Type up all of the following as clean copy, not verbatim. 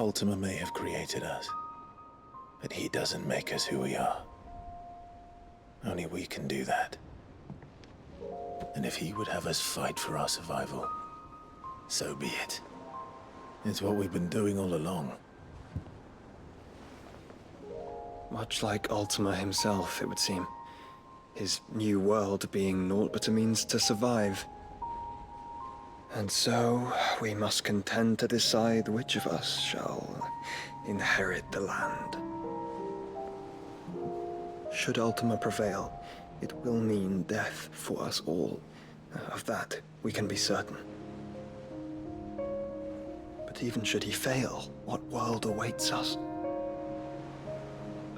Ultima may have created us, but he doesn't make us who we are. Only we can do that. And if he would have us fight for our survival, so be it. It's what we've been doing all along. Much like Ultima himself, it would seem. His new world being naught but a means to survive. And so, we must contend to decide which of us shall inherit the land. Should Ultima prevail, it will mean death for us all. Of that, we can be certain. But even should he fail, what world awaits us?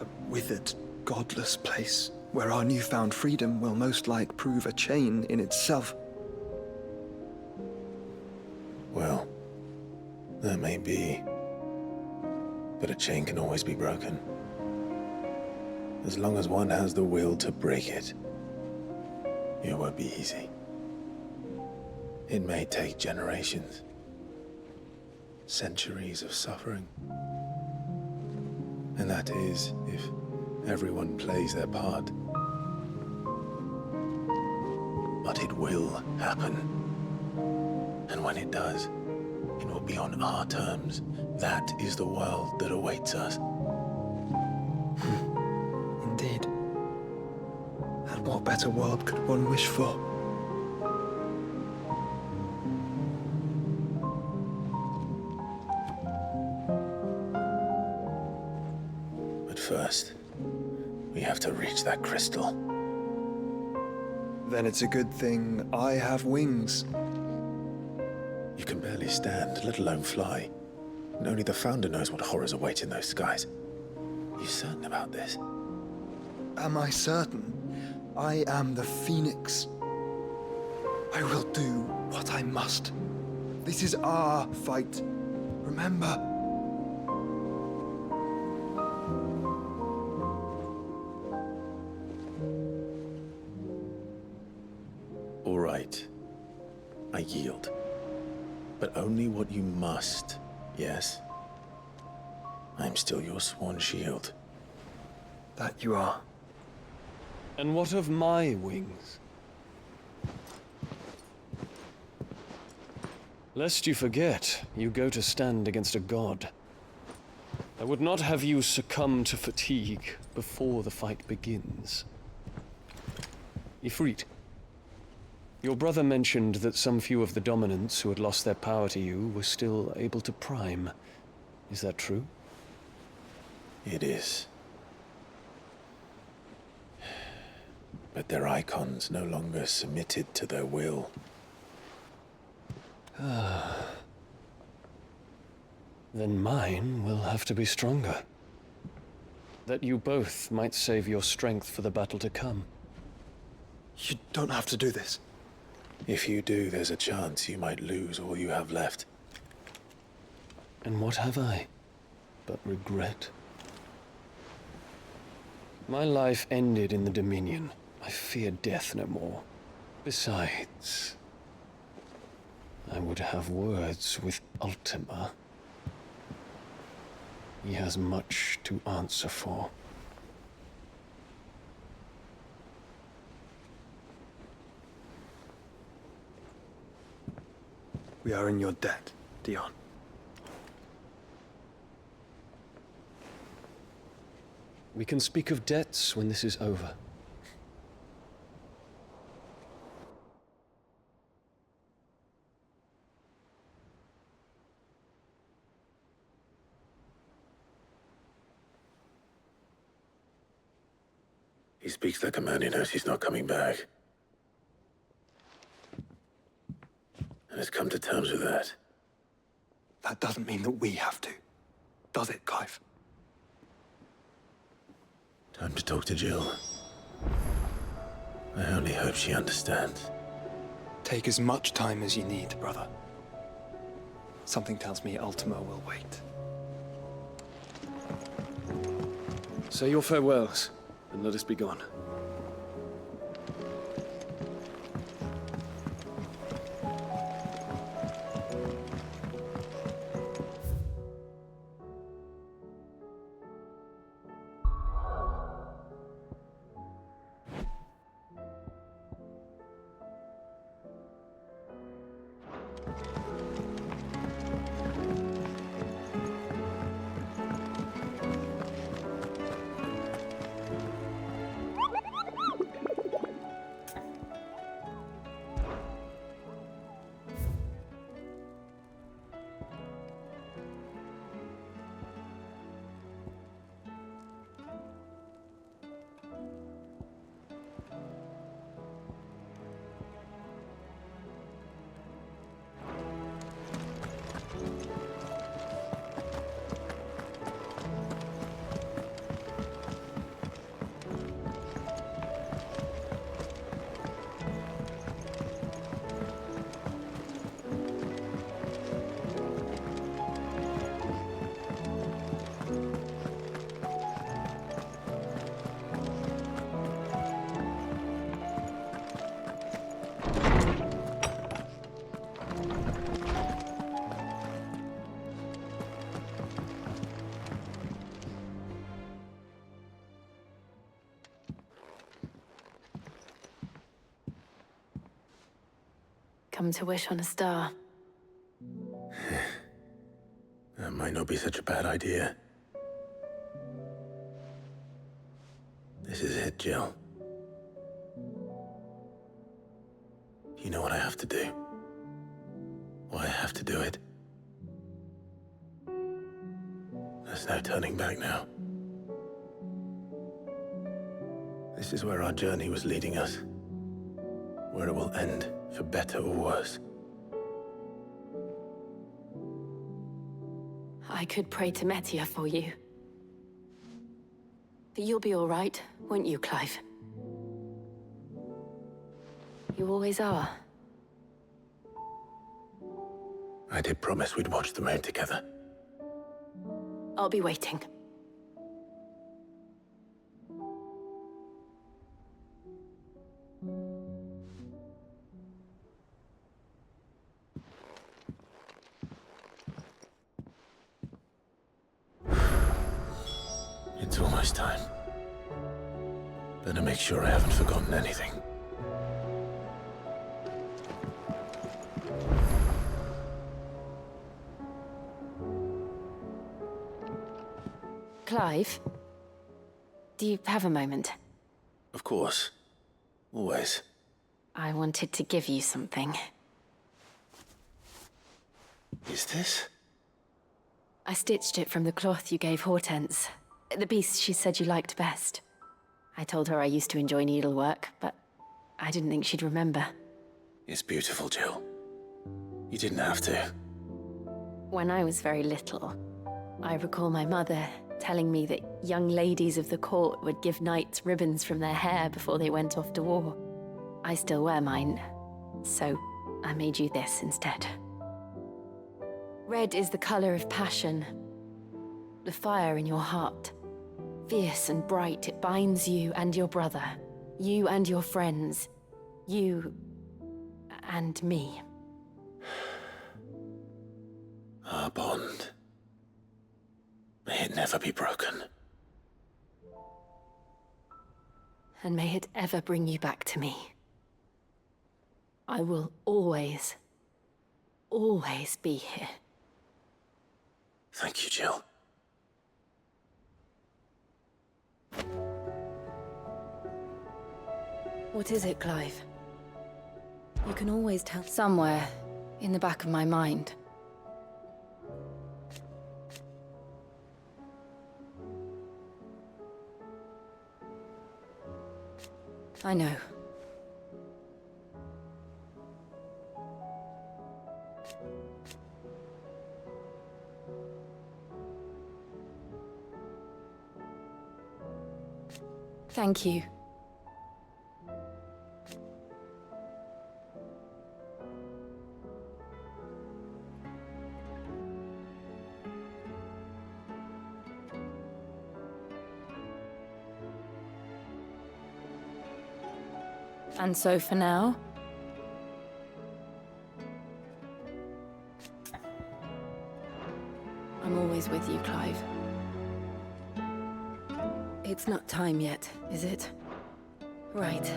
A withered, godless place, where our newfound freedom will most like prove a chain in itself. Well, that may be. But a chain can always be broken. As long as one has the will to break it. It won't be easy. It may take generations. Centuries of suffering. And that is, if everyone plays their part. But it will happen. And when it does, it will be on our terms. That is the world that awaits us. Indeed. And what better world could one wish for? But first, we have to reach that crystal. Then it's a good thing I have wings. You can barely stand, let alone fly. And only the Founder knows what horrors await in those skies. You certain about this? Am I certain? I am the Phoenix. I will do what I must. This is our fight. Remember? All right. I yield. But only what you must, yes? I'm still your sworn shield. That you are. And what of my wings? Lest you forget, you go to stand against a god. I would not have you succumb to fatigue before the fight begins. Ifrit, your brother mentioned that some few of the dominants who had lost their power to you were still able to prime. Is that true? It is. But their icons no longer submitted to their will. Then mine will have to be stronger. That you both might save your strength for the battle to come. You don't have to do this. If you do, there's a chance you might lose all you have left. And what have I but regret? My life ended in the Dominion. I fear death no more. Besides, I would have words with Ultima. He has much to answer for. We are in your debt, Dion. We can speak of debts when this is over. He speaks like a man who knows he's not coming back. And has come to terms with that. That doesn't mean that we have to. Does it, Clive? Time to talk to Jill. I only hope she understands. Take as much time as you need, brother. Something tells me Ultima will wait. Say your farewells, and let us be gone. come to wish on a star. That might not be such a bad idea. This is it, Jill. You know what I have to do? Why I have to do it? There's no turning back now. This is where our journey was leading us. Where it will end, for better or worse. I could pray to Metia for you. But you'll be all right, won't you, Clive? You always are. I did promise we'd watch the moon together. I'll be waiting. It's almost time. Better make sure I haven't forgotten anything. Clive? Do you have a moment? Of course. Always. I wanted to give you something. Is this? I stitched it from the cloth you gave Hortense. The piece she said you liked best. I told her I used to enjoy needlework, but I didn't think she'd remember. It's beautiful, Jill. You didn't have to. When I was very little, I recall my mother telling me that young ladies of the court would give knights ribbons from their hair before they went off to war. I still wear mine, so I made you this instead. Red is the color of passion, the fire in your heart. Fierce and bright, it binds you and your brother, you and your friends, you and me. Our bond. May it never be broken. And may it ever bring you back to me. I will always, always be here. Thank you, Jill. What is it, Clive? You can always tell. Somewhere in the back of my mind. I know. Thank you. And so for now, I'm always with you, Clive. It's not time yet, is it? Right.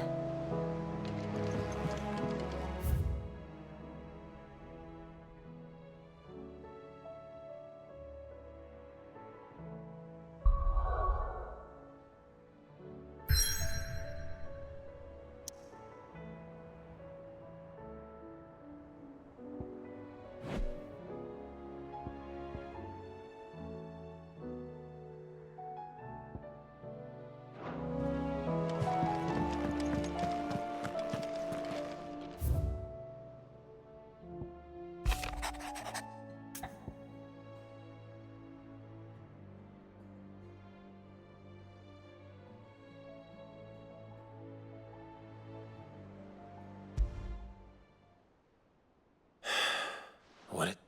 What it...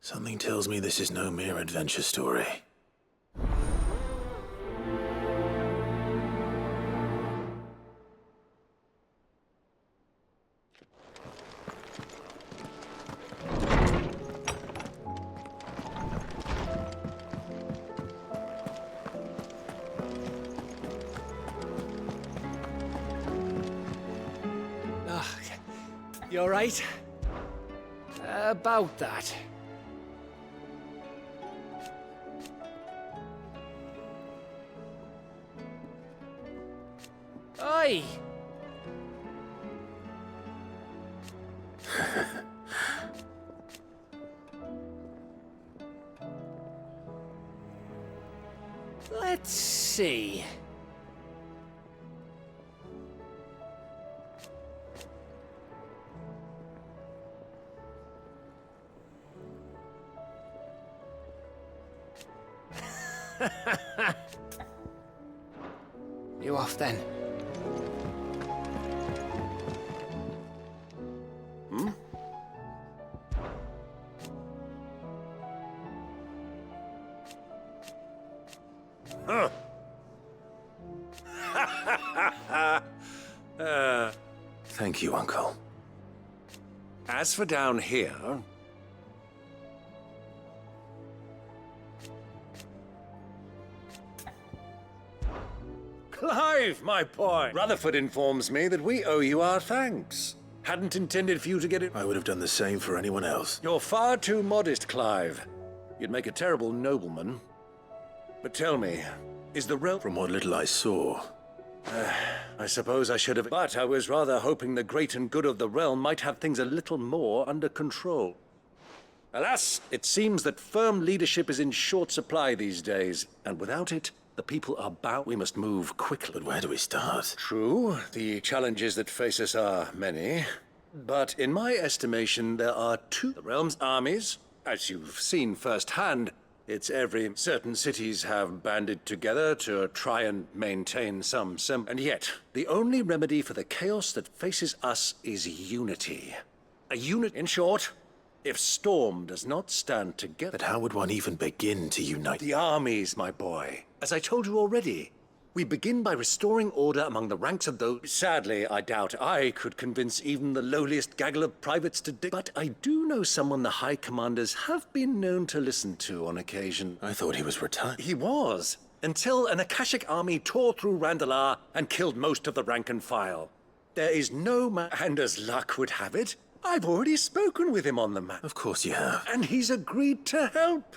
Something tells me this is no mere adventure story. You alright? About that. Oi! Let's see. You off then? Thank you, Uncle. As for down here... Clive, my boy! Rutherford informs me that we owe you our thanks. Hadn't intended for you to get it... I would have done the same for anyone else. You're far too modest, Clive. You'd make a terrible nobleman. But tell me, is the realm... From what little I saw, I suppose I should have... But I was rather hoping the great and good of the realm might have things a little more under control. Alas, it seems that firm leadership is in short supply these days, and without it, the people are bound. We must move quickly. but where do we start? True, the challenges that face us are many. But in my estimation, there are two. The realm's armies, as you've seen firsthand, it's every... Certain cities have banded together to try and maintain some And yet, the only remedy for the chaos that faces us is unity. A unit, in short, if Storm does not stand together... But how would one even begin to unite? The armies, my boy. As I told you already, we begin by restoring order among the ranks of those... Sadly, I doubt I could convince even the lowliest gaggle of privates to dig... But I do know someone the High Commanders have been known to listen to on occasion. I thought he was retired. He was, until an Akashic army tore through Randalar and killed most of the rank and file. There is no man... And as luck would have it, I've already spoken with him on the matter. Of course you have. And he's agreed to help.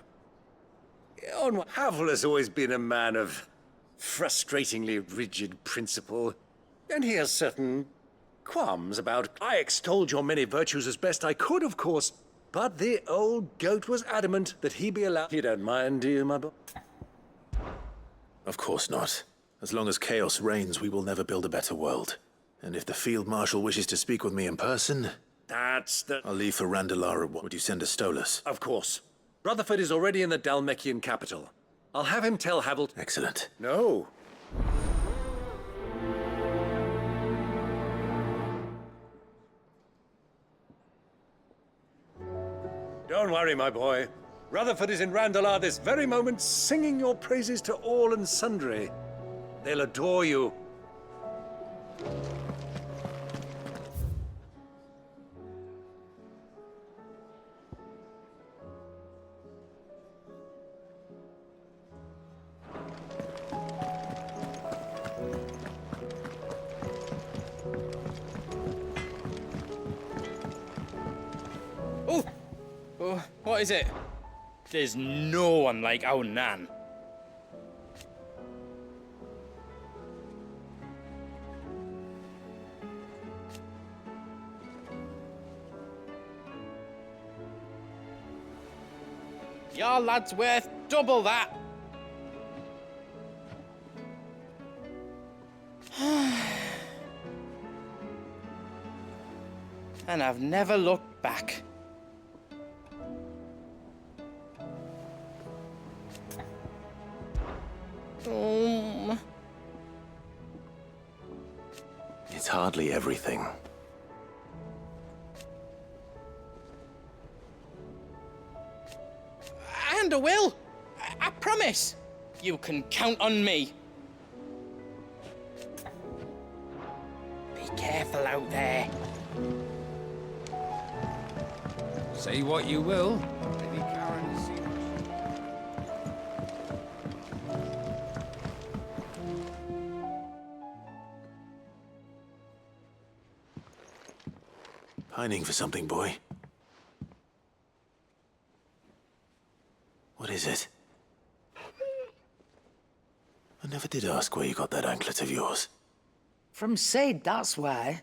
Havel has always been a man of frustratingly rigid principle, and he has certain qualms about... I extolled your many virtues as best I could, of course, but the old goat was adamant that he be allowed... You don't mind, do you, my boy? Of course not. As long as chaos reigns, we will never build a better world. And if the Field Marshal wishes to speak with me in person... That's the... I'll leave for Randalar. Would you send a Stolas? Of course. Rutherford is already in the Dalmekian capital. I'll have him tell Havel... Excellent. No. Don't worry, my boy. Rutherford is in Randalar this very moment, singing your praises to all and sundry. They'll adore you. What is it? There's no one like our Nan. Your lad's worth double that. And I've never looked back. It's hardly everything. grand, I will. I promise. You can count on me. Be careful out there. Say what you will. Lady Karen seems... Pining for something, boy. What is it? I never did ask where you got that anklet of yours. From Sid, that's why.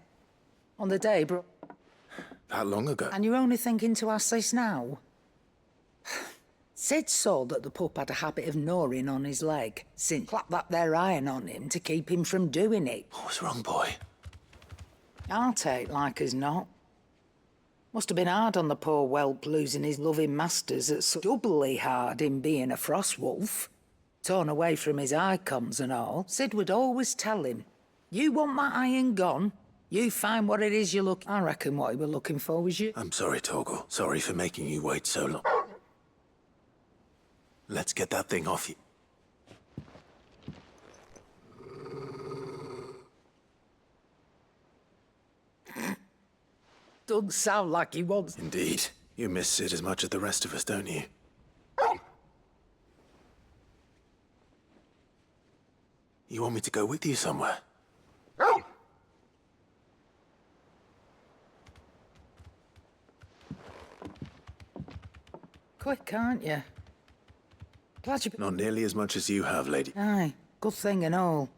On the day, bro. That long ago? And you're only thinking to ask this now? Sid saw that the pup had a habit of gnawing on his leg, since clapped that there iron on him to keep him from doing it. What was wrong, boy? I'll take like as not. Must have been hard on the poor whelp losing his loving masters that's so doubly hard in being a frost wolf. Torn away from his icons and all, Sid would always tell him, you want that iron gone? You find what it is you look... I reckon what he were looking for was you. I'm sorry, Torgal. Sorry for making you wait so long. Let's get that thing off you. Doesn't sound like he wants... Indeed. You miss Sid as much as the rest of us, don't you? You want me to go with you somewhere? Quick, aren't you? Glad you... Not nearly as much as you have, lady. Aye, good thing and all.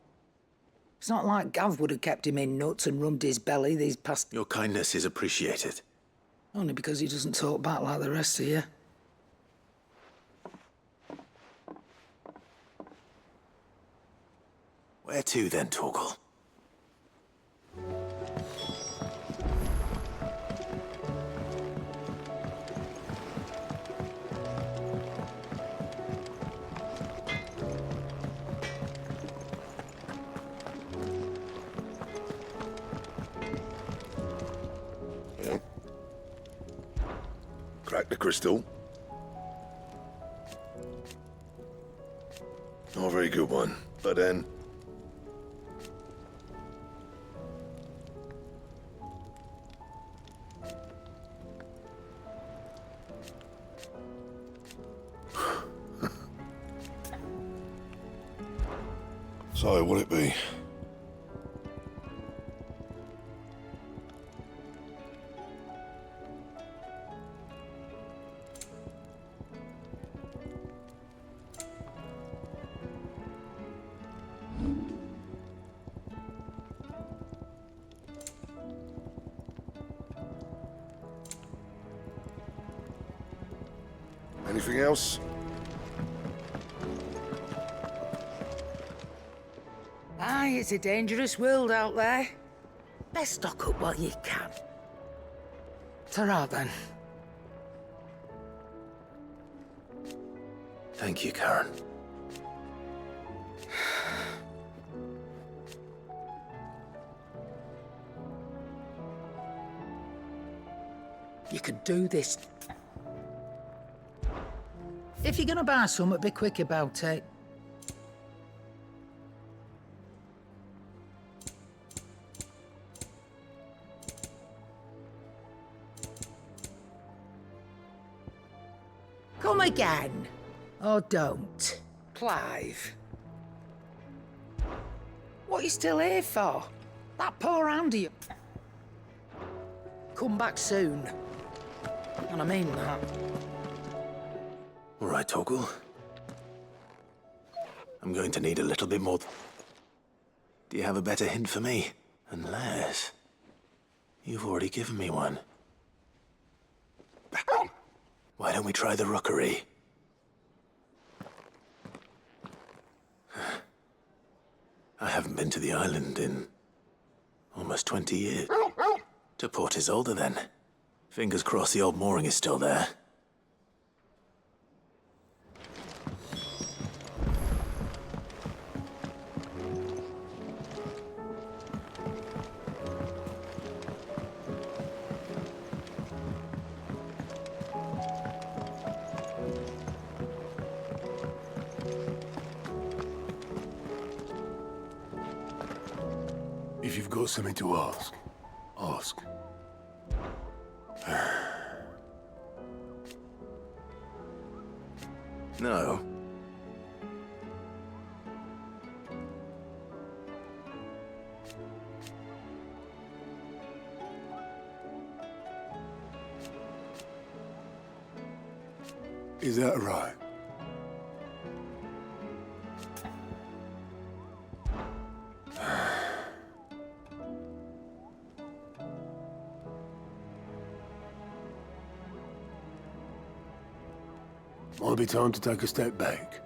It's not like Gav would have kept him in nuts and rubbed his belly these past... Your kindness is appreciated. Only because he doesn't talk back like the rest of you. Where to then, Torgal? Crack the crystal. Not a very good one, but then... So, what'll it be? Anything else? Aye, it's a dangerous world out there. Best stock up what you can. Ta-ra then. Thank you, Karen. You could do this. If you're gonna buy something, be quick about it. Come again. Or don't. Clive. What are you still here for? That poor Andy. Come back soon. And I mean that. All right, Torgal. I'm going to need a little bit more... Do you have a better hint for me? Unless... You've already given me one. Why don't we try the rookery? I haven't been to the island in... almost 20 years. To Port Isolde, then. Fingers crossed the old mooring is still there. got something to ask, ask. No. Is that right? Might be time to take a step back.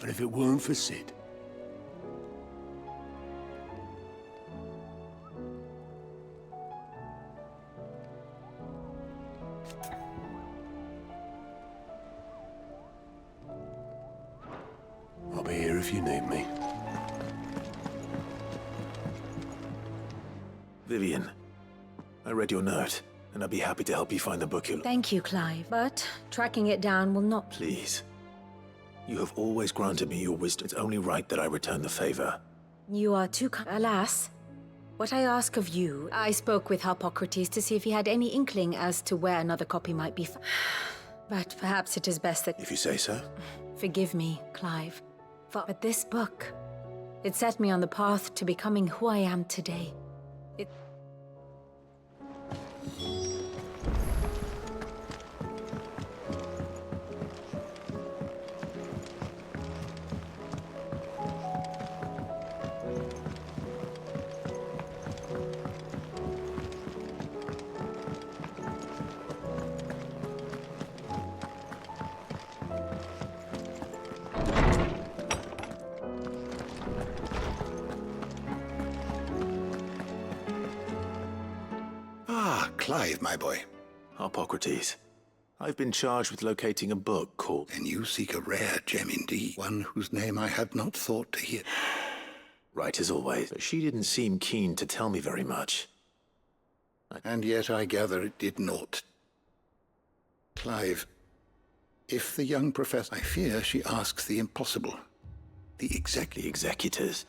But if it weren't for Sid, I'll be here if you need me. Vivian, I read your note, and I'd be happy to help you find the book you're... Thank you, Clive, but tracking it down will not... Please. You have always granted me your wisdom. It's only right that I return the favor. You are too kind. Alas, what I ask of you... I spoke with Harpocrates to see if he had any inkling as to where another copy might be but perhaps it is best that... If you say so. Forgive me, Clive. But this book, it set me on the path to becoming who I am today. It... Clive, my boy. Harpocrates. I've been charged with locating a book called... And you seek a rare gem indeed, one whose name I had not thought to hear. Right as always, but she didn't seem keen to tell me very much. And yet I gather it did not. Clive, if the young professor... I fear she asks the impossible. The executors.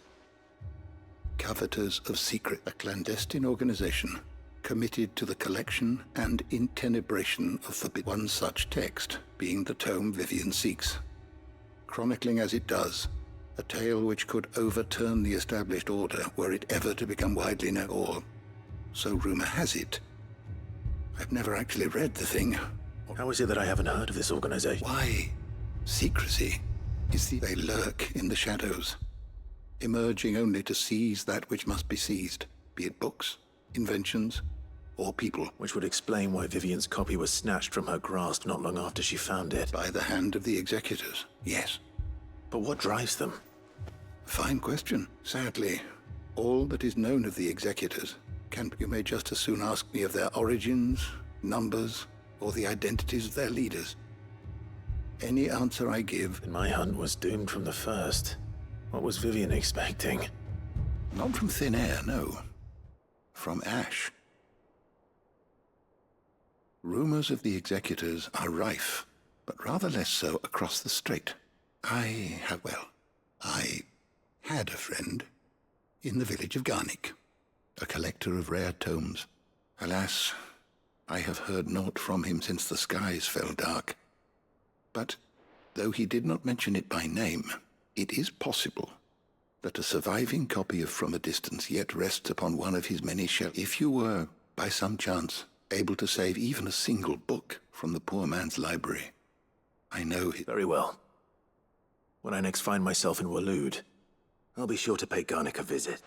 Coveters of secret, a clandestine organization committed to the collection and intenebration of one such text being the tome Vivian seeks, chronicling as it does a tale which could overturn the established order were it ever to become widely known, or so rumor has it. I've never actually read the thing. How is it that I haven't heard of this organization? Why? Secrecy is they lurk in the shadows, emerging only to seize that which must be seized, be it books, inventions, or people. Which would explain why Vivian's copy was snatched from her grasp not long after she found it. By the hand of the executors, yes. But what drives them? Fine question. Sadly, all that is known of the executors you may just as soon ask me of their origins, numbers, or the identities of their leaders. Any answer I give... And my hunt was doomed from the first. What was Vivian expecting? Not from thin air, no. From ash. Rumors of the executors are rife, but rather less so across the strait. I had a friend in the village of Garnick, a collector of rare tomes. Alas, I have heard naught from him since the skies fell dark. But, though he did not mention it by name, it is possible that a surviving copy of From a Distance yet rests upon one of his many shelves. If you were, by some chance, able to save even a single book from the poor man's library, I know it... Very well. When I next find myself in Waloed, I'll be sure to pay Garnick a visit.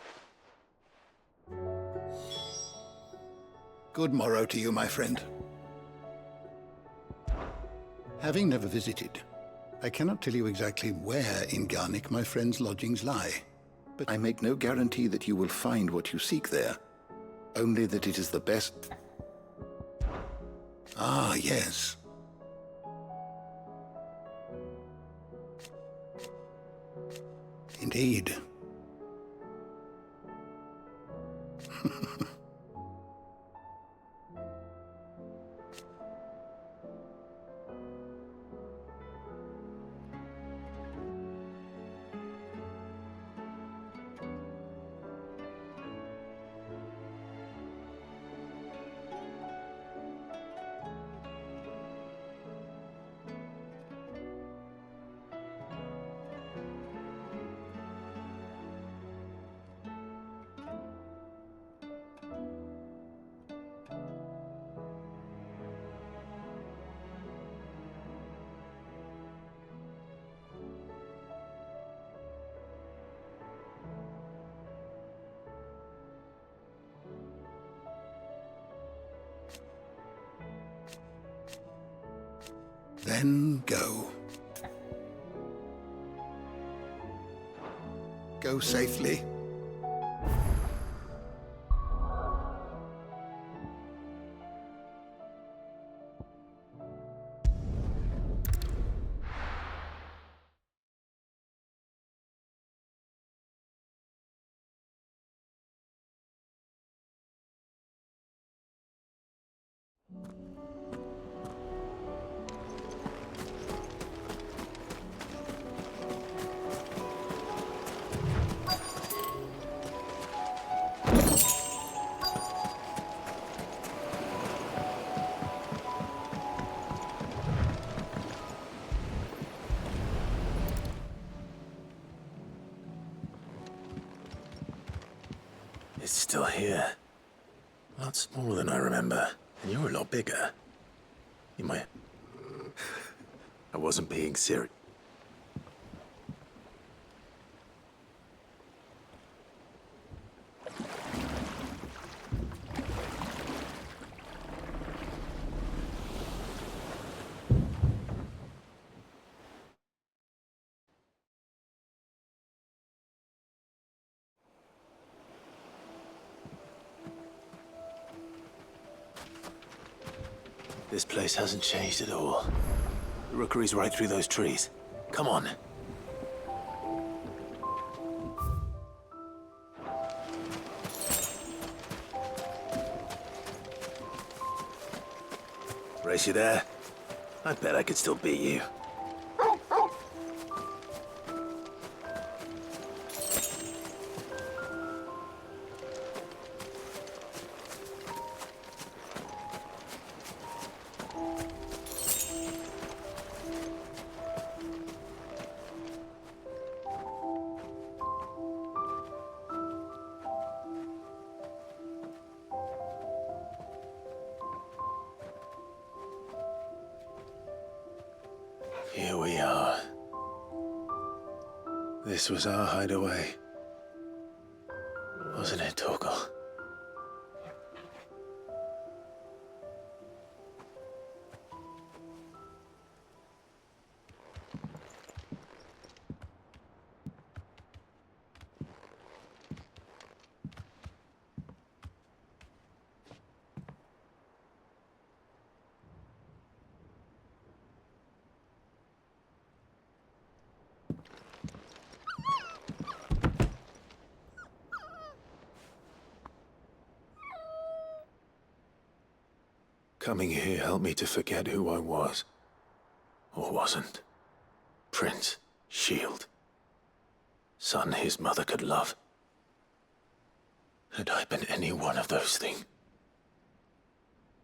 Good morrow to you, my friend. Having never visited, I cannot tell you exactly where in Garnick my friend's lodgings lie, but I make no guarantee that you will find what you seek there, only that it is the best... Ah, yes. Indeed. Then go. Go safely. It's still here. A lot smaller than I remember. And you're a lot bigger. You might... I wasn't being serious. This place hasn't changed at all. The rookery's right through those trees. Come on. Race you there? I bet I could still beat you. Here we are. This was our hideaway. Wasn't it, Torgal? Coming here helped me to forget who I was. Or wasn't. Prince, shield. Son his mother could love. Had I been any one of those things?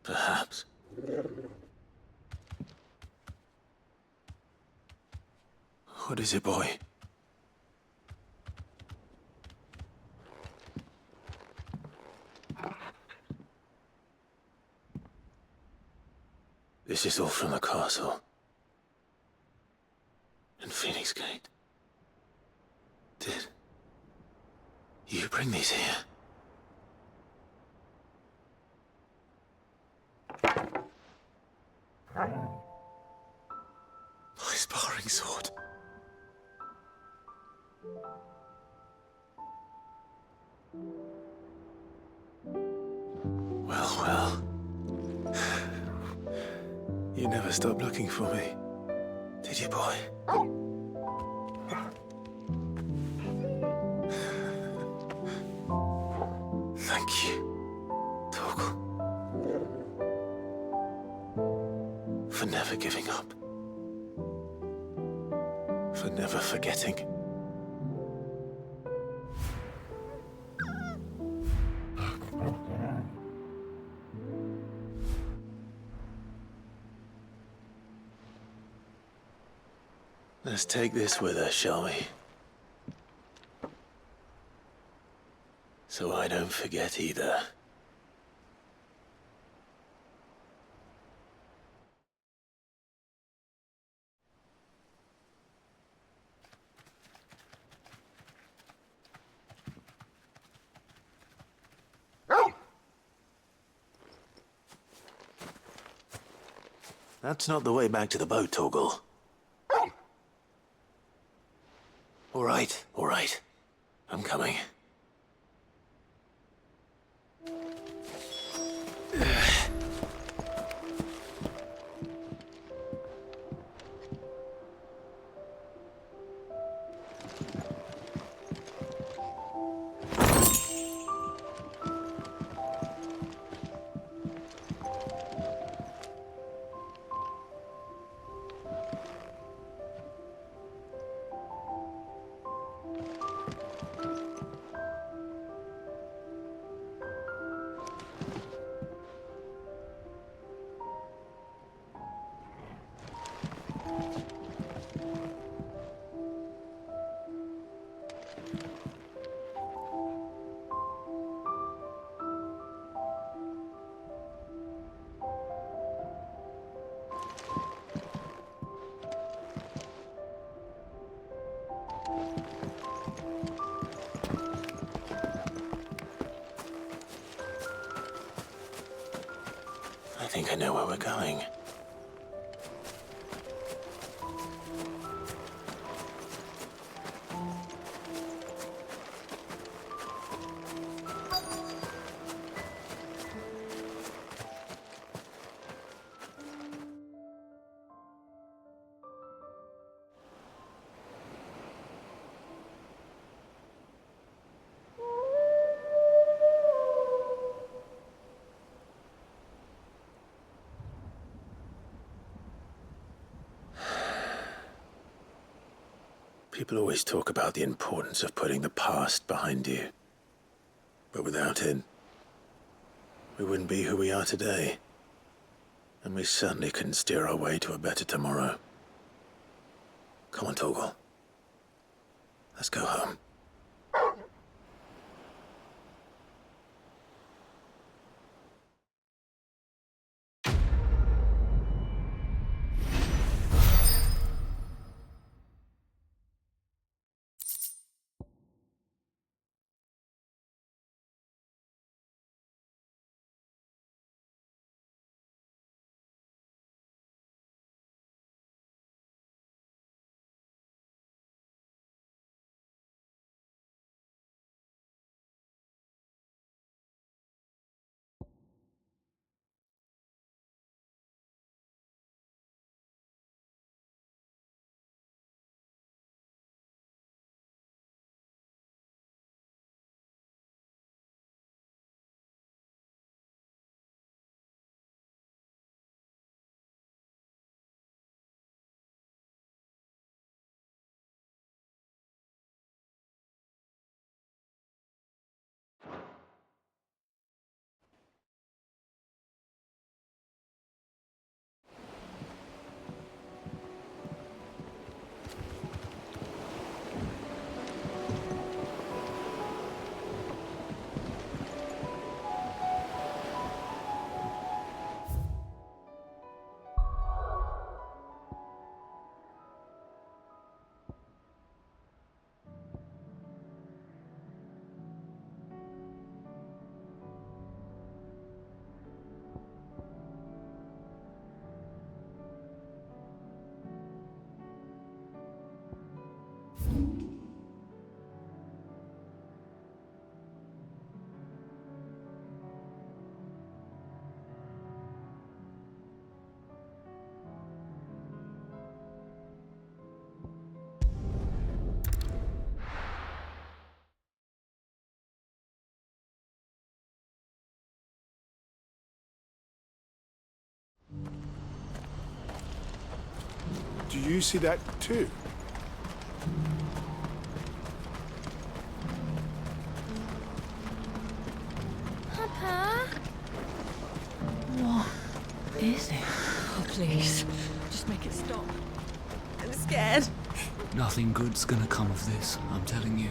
Perhaps. What is it, boy? This is all from the castle. And Phoenix Gate. Did you bring these here? My sparring sword. Well. You never stopped looking for me, did you, boy? Thank you, Torgal. For never giving up. For never forgetting. Let's take this with us, shall we? So I don't forget either. That's not the way back to the boat, Torgal. All right. I'm coming. I think I know where we're going. People always talk about the importance of putting the past behind you. But without it, we wouldn't be who we are today. And we certainly couldn't steer our way to a better tomorrow. Come on, Torgal. Let's go home. Do you see that too? Papa? What is it? Oh, please. Just make it stop. I'm scared. Nothing good's gonna come of this, I'm telling you.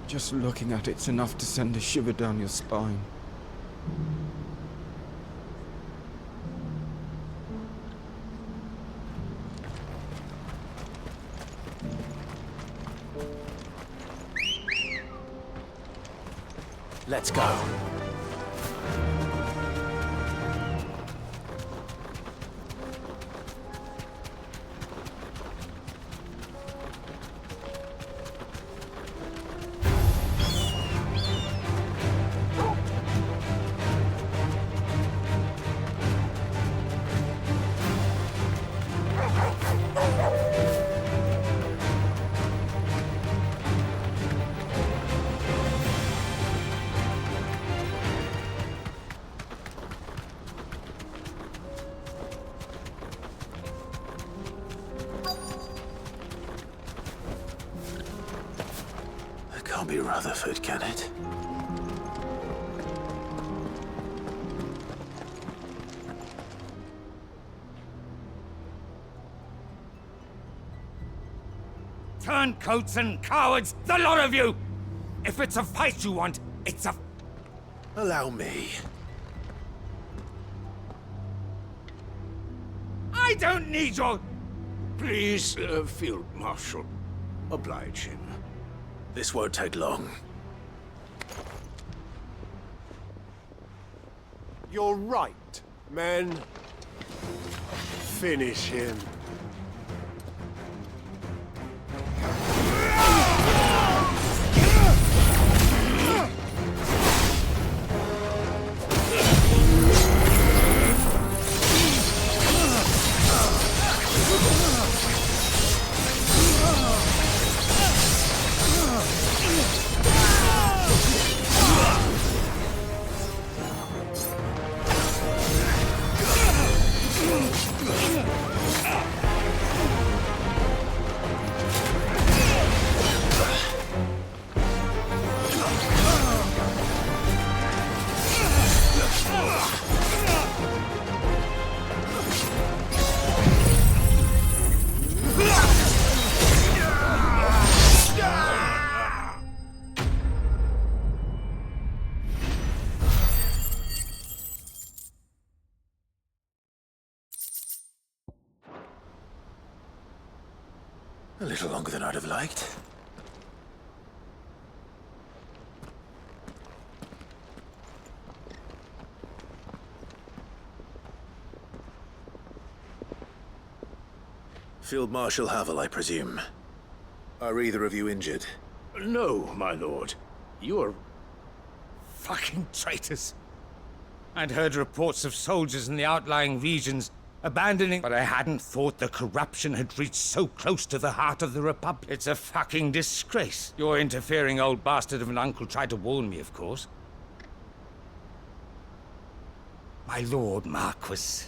Just looking at it's enough to send a shiver down your spine. Let's go. can't be Rutherford, can it? Turncoats and cowards, the lot of you! If it's a fight you want, it's a... Allow me. I don't need your... Please, Field Marshal, oblige him. This won't take long. You're right, men. Finish him. A little longer than I'd have liked. Field Marshal Havel, I presume. Are either of you injured? No, my lord. You're... Fucking traitors. I'd heard reports of soldiers in the outlying regions abandoning, but I hadn't thought the corruption had reached so close to the heart of the Republic. It's a fucking disgrace. Your interfering old bastard of an uncle tried to warn me, of course. My lord Marquis.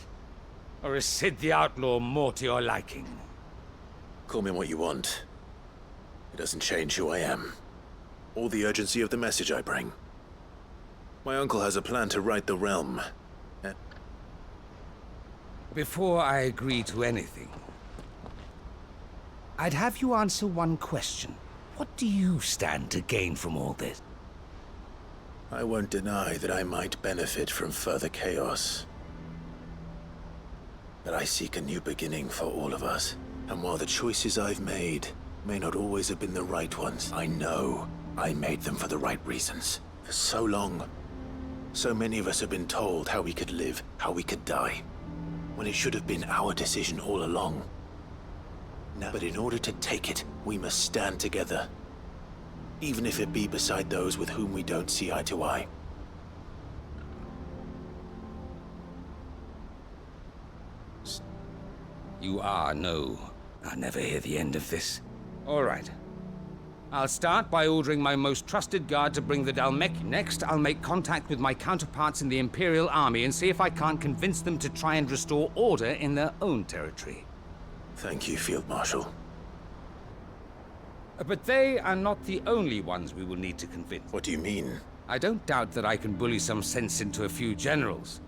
Or is Sid the Outlaw more to your liking? Call me what you want. It doesn't change who I am, or the urgency of the message I bring. My uncle has a plan to right the realm. Before I agree to anything, I'd have you answer one question. What do you stand to gain from all this? I won't deny that I might benefit from further chaos. But I seek a new beginning for all of us. And while the choices I've made may not always have been the right ones, I know I made them for the right reasons. For so long, so many of us have been told how we could live, how we could die, when it should have been our decision all along. No. But in order to take it, we must stand together, even if it be beside those with whom we don't see eye to eye. You are no... I'll never hear the end of this. All right. I'll start by ordering my most trusted guard to bring the Dalmec. Next, I'll make contact with my counterparts in the Imperial Army and see if I can't convince them to try and restore order in their own territory. Thank you, Field Marshal. But they are not the only ones we will need to convince. What do you mean? I don't doubt that I can bully some sense into a few generals.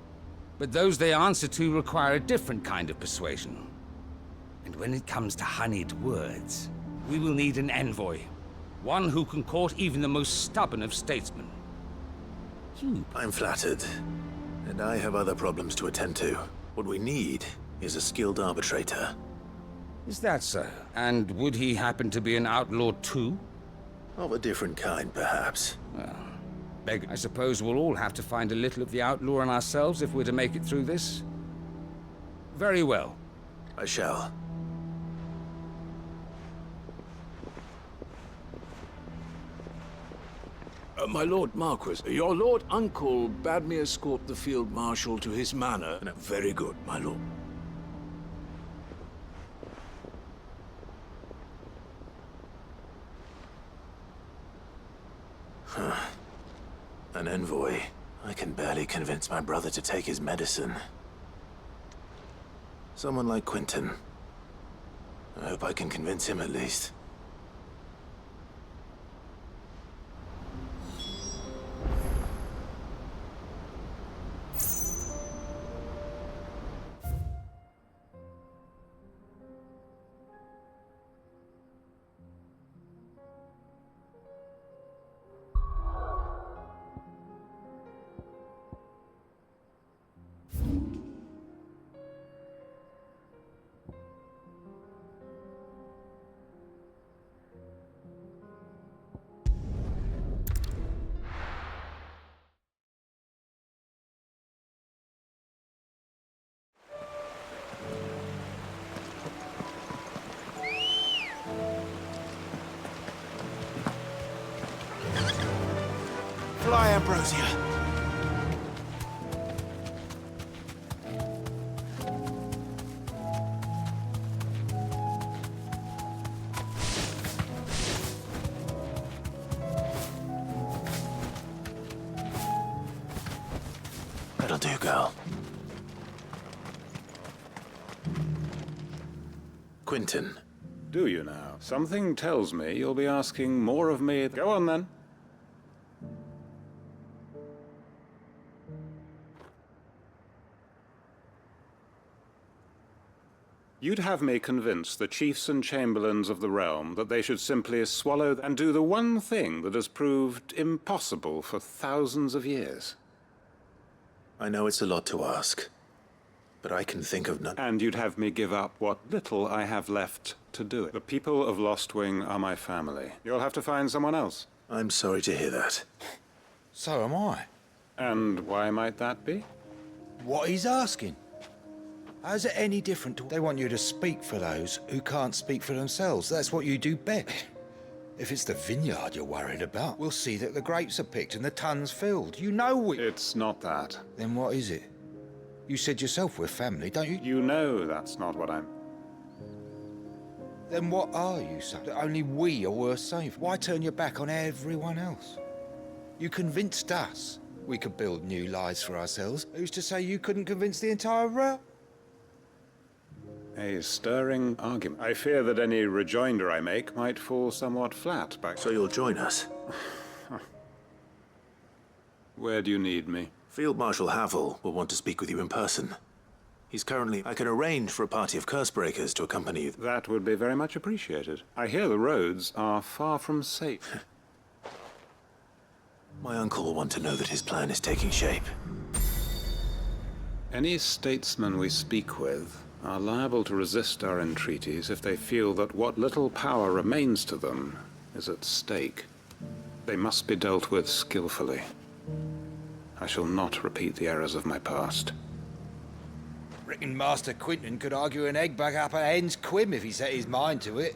But those they answer to require a different kind of persuasion. And when it comes to honeyed words, we will need an envoy. One who can court even the most stubborn of statesmen. I'm flattered. And I have other problems to attend to. What we need is a skilled arbitrator. Is that so? And would he happen to be an outlaw too? Of a different kind, perhaps. Well, I suppose we'll all have to find a little of the outlaw in ourselves if we're to make it through this. Very well. I shall. My Lord Marquis, your Lord Uncle bade me escort the Field Marshal to his manor. Very good, my lord. An envoy. I can barely convince my brother to take his medicine. Someone like Quentin. I hope I can convince him at least. Ambrosia. That'll do, girl. Quinton. Do you now? Something tells me you'll be asking more of me. Go on, then. You'd have me convince the chiefs and chamberlains of the realm that they should simply swallow and do the one thing that has proved impossible for thousands of years. I know it's a lot to ask, but I can think of none. And you'd have me give up what little I have left to do it. The people of Lostwing are my family. You'll have to find someone else. I'm sorry to hear that. So am I. And why might that be? What he's asking. How's it any different to... They want you to speak for those who can't speak for themselves. That's what you do best. If it's the vineyard you're worried about, we'll see that the grapes are picked and the tons filled. You know we... It's not that. Then what is it? You said yourself we're family, don't you? You know that's not what I'm... Then what are you, son? That only we are worth saving. Why turn your back on everyone else? You convinced us we could build new lives for ourselves. Who's to say you couldn't convince the entire realm? A stirring argument. I fear that any rejoinder I make might fall somewhat flat back... So you'll join us? Where do you need me? Field Marshal Havel will want to speak with you in person. He's currently... I can arrange for a party of Cursebreakers to accompany you. That would be very much appreciated. I hear the roads are far from safe. My uncle will want to know that his plan is taking shape. Any statesmen we speak with are liable to resist our entreaties if they feel that what little power remains to them is at stake. They must be dealt with skillfully. I shall not repeat the errors of my past. Reckon Master Quinton could argue an egg back up a hen's quim if he set his mind to it.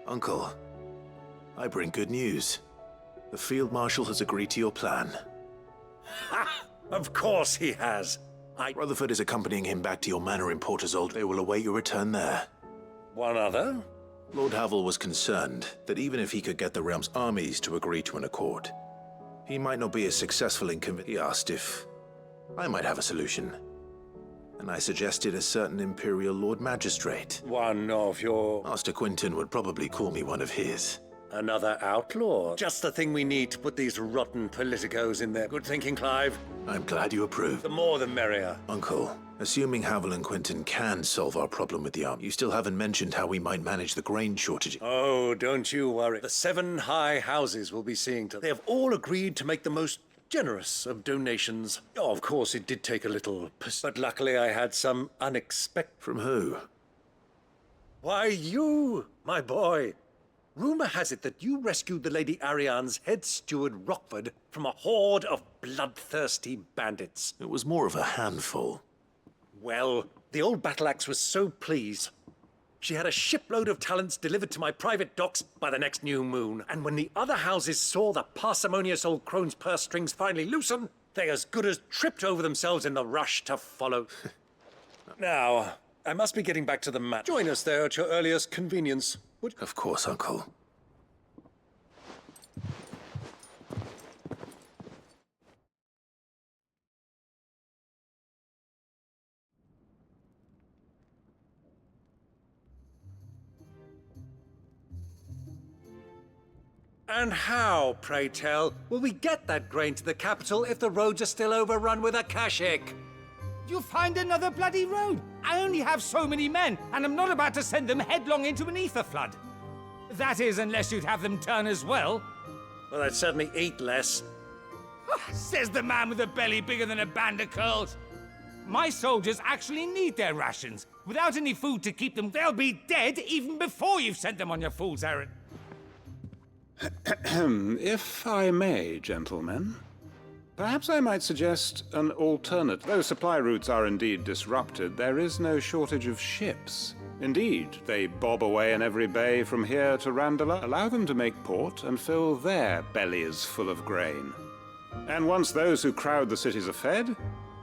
Uncle, I bring good news. The Field Marshal has agreed to your plan. Ha! Of course he has. Rutherford is accompanying him back to your manor in Porterzold. They will await your return there. One other? Lord Havel was concerned that even if he could get the realm's armies to agree to an accord, he might not be as successful in He asked if I might have a solution. And I suggested a certain Imperial Lord Magistrate. One of your... Master Quinton would probably call me one of his. Another outlaw? Just the thing we need to put these rotten politicos in there. Good thinking, Clive. I'm glad you approve. The more the merrier. Uncle, assuming Havel and Quinton can solve our problem with the army, you still haven't mentioned how we might manage the grain shortage. Oh, don't you worry. The 7 high houses will be seeing to... They have all agreed to make the most generous of donations. Oh, of course, it did take a little... But luckily I had some unexpected... From who? Why, you, my boy. Rumor has it that you rescued the Lady Ariane's head steward Rockford from a horde of bloodthirsty bandits. It was more of a handful. Well, the old battle axe was so pleased. She had a shipload of talents delivered to my private docks by the next new moon. And when the other houses saw the parsimonious old crone's purse strings finally loosen, they as good as tripped over themselves in the rush to follow. Now, I must be getting back to the map. Join us there at your earliest convenience. Of course, Uncle. And how, pray tell, will we get that grain to the capital if the roads are still overrun with Akashic? You'll find another bloody road. I only have so many men, and I'm not about to send them headlong into an ether flood. That is, unless you'd have them turn as well. Well, I'd certainly eat less. Says the man with a belly bigger than a band of curls. My soldiers actually need their rations. Without any food to keep them, they'll be dead even before you've sent them on your fool's errand. If I may, gentlemen, Perhaps I might suggest an alternate. Though supply routes are indeed disrupted, there is no shortage of ships. Indeed, they bob away in every bay from here to Randala. Allow them to make port and fill their bellies full of grain. And once those who crowd the cities are fed,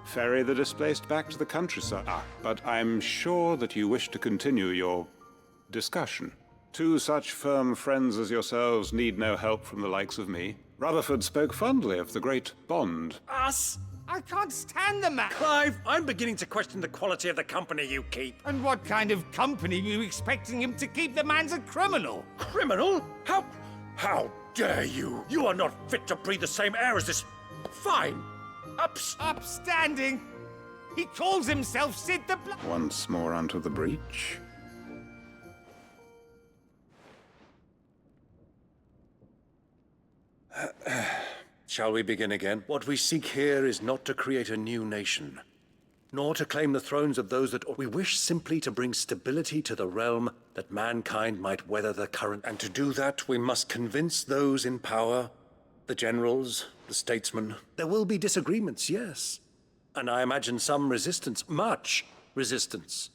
ferry the displaced back to the countryside. But I'm sure that you wish to continue your discussion. Two such firm friends as yourselves need no help from the likes of me. Rutherford spoke fondly of the great bond. Us? I can't stand the man! Clive, I'm beginning to question the quality of the company you keep. And what kind of company are you expecting him to keep? The man's a criminal! Criminal? How dare you? You are not fit to breathe the same air as this fine, upstanding! He calls himself Sid the Blood. Once more onto the breach. Shall we begin again? What we seek here is not to create a new nation, nor to claim the thrones of those that we wish simply to bring stability to the realm that mankind might weather the current. And to do that, we must convince those in power, the generals, the statesmen. There will be disagreements, yes. And I imagine some resistance, much resistance.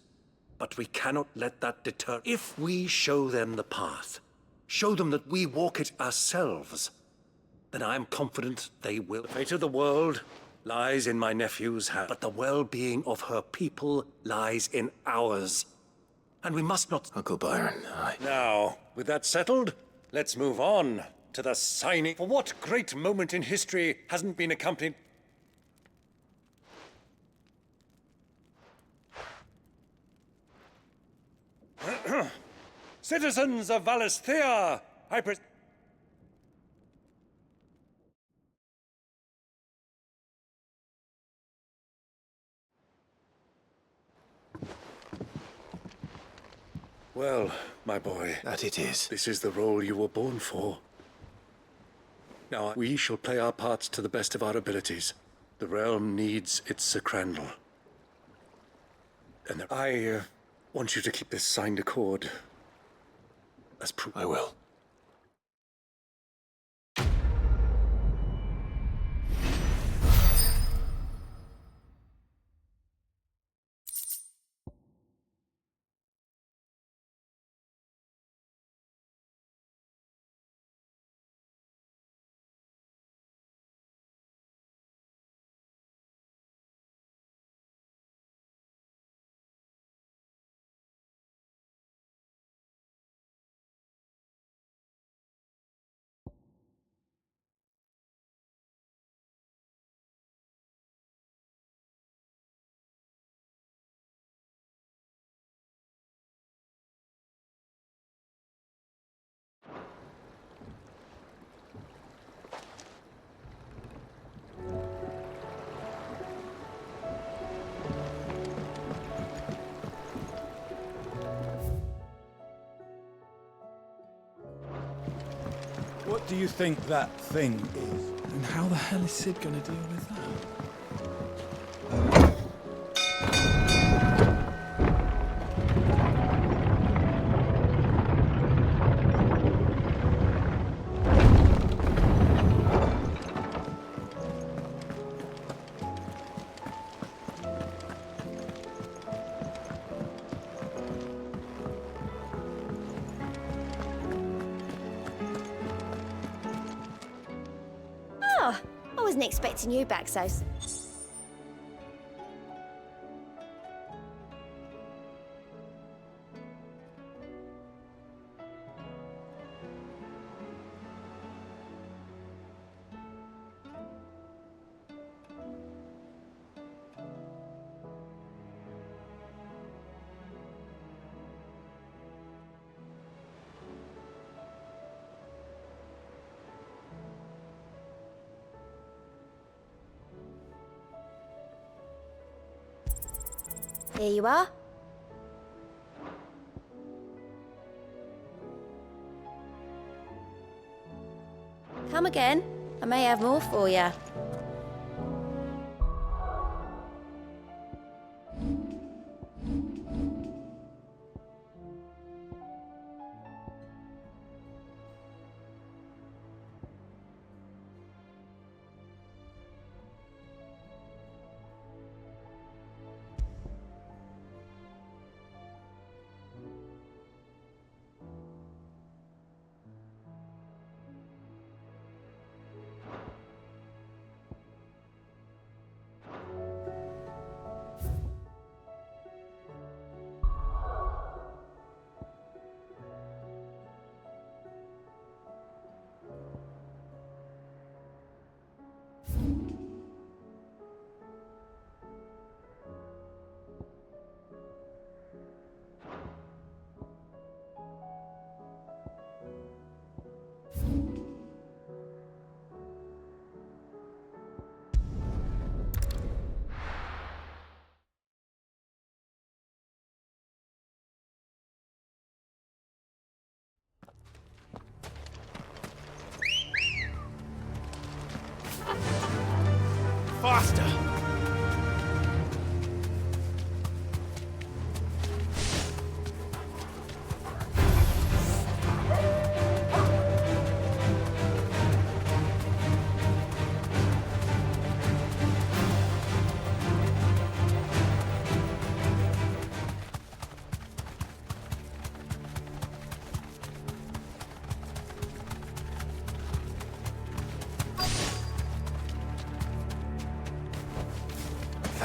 But we cannot let that deter. If we show them the path, show them that we walk it ourselves, then I am confident they will. The fate of the world lies in my nephew's hand, but the well-being of her people lies in ours. And we must not... Uncle Byron, Now, with that settled, let's move on to the signing. For what great moment in history hasn't been accompanied... Citizens of Valisthea, Well, my boy. That it is. This is the role you were born for. Now, we shall play our parts to the best of our abilities. The realm needs its Sacrandal. And I want you to keep this signed accord as proof. I will. What do you think that thing is? And how the hell is Sid gonna deal with that? I wasn't expecting you back so soon. Here you are. Come again. I may have more for you.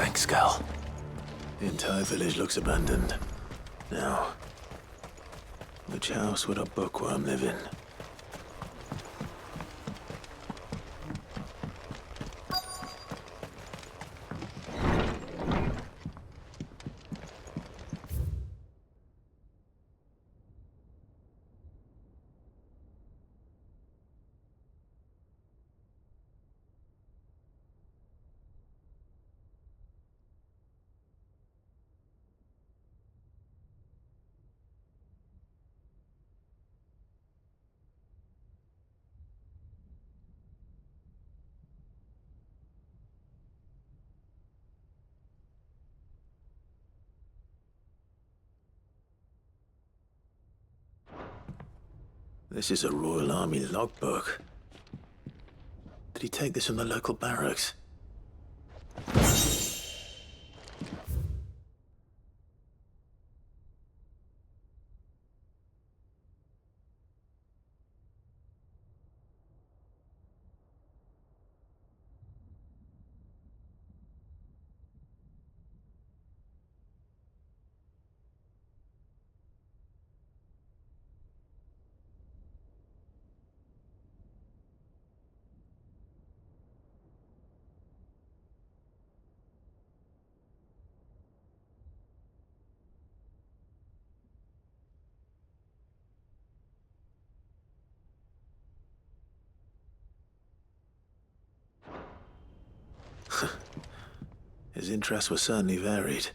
Thanks, Cal. The entire village looks abandoned. Now, which house would a bookworm live in? This is a Royal Army logbook. Did he take this from the local barracks? His interests were certainly varied.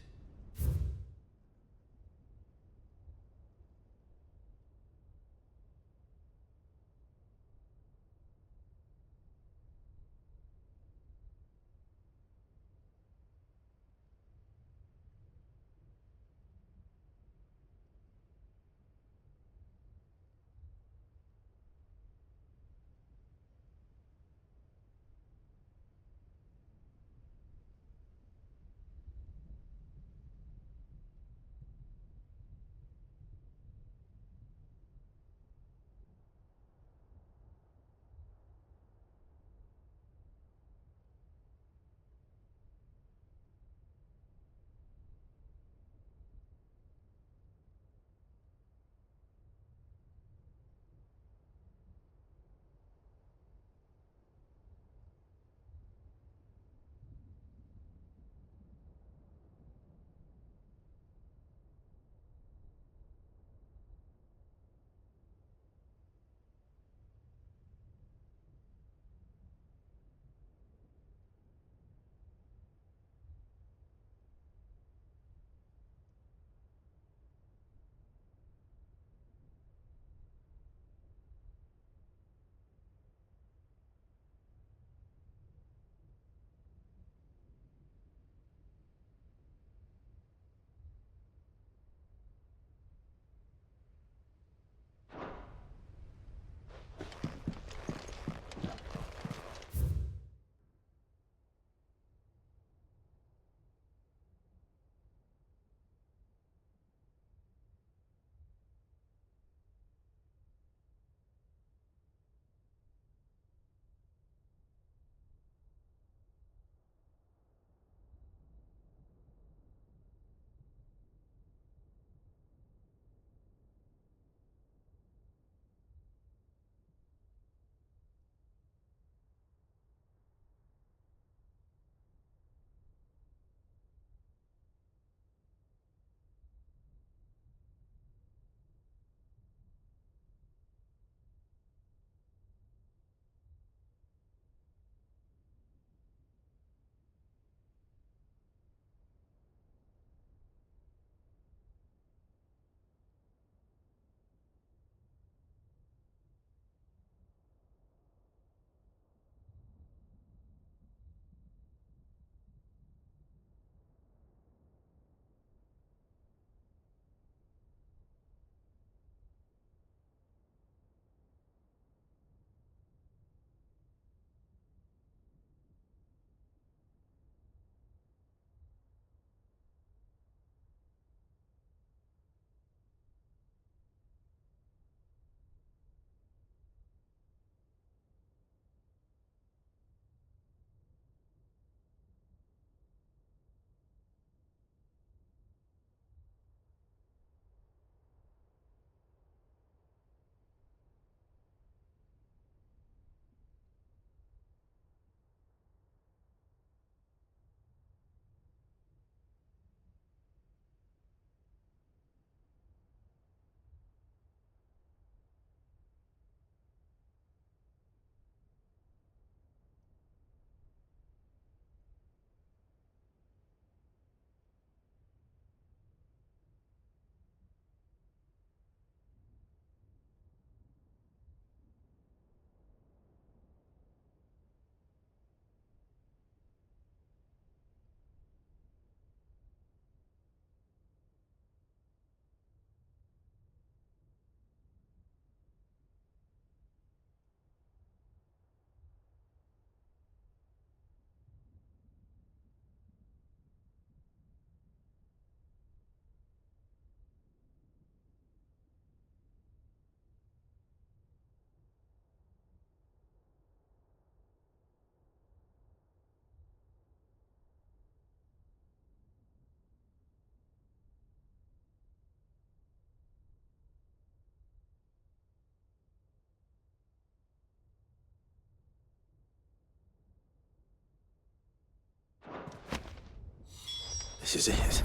this is it.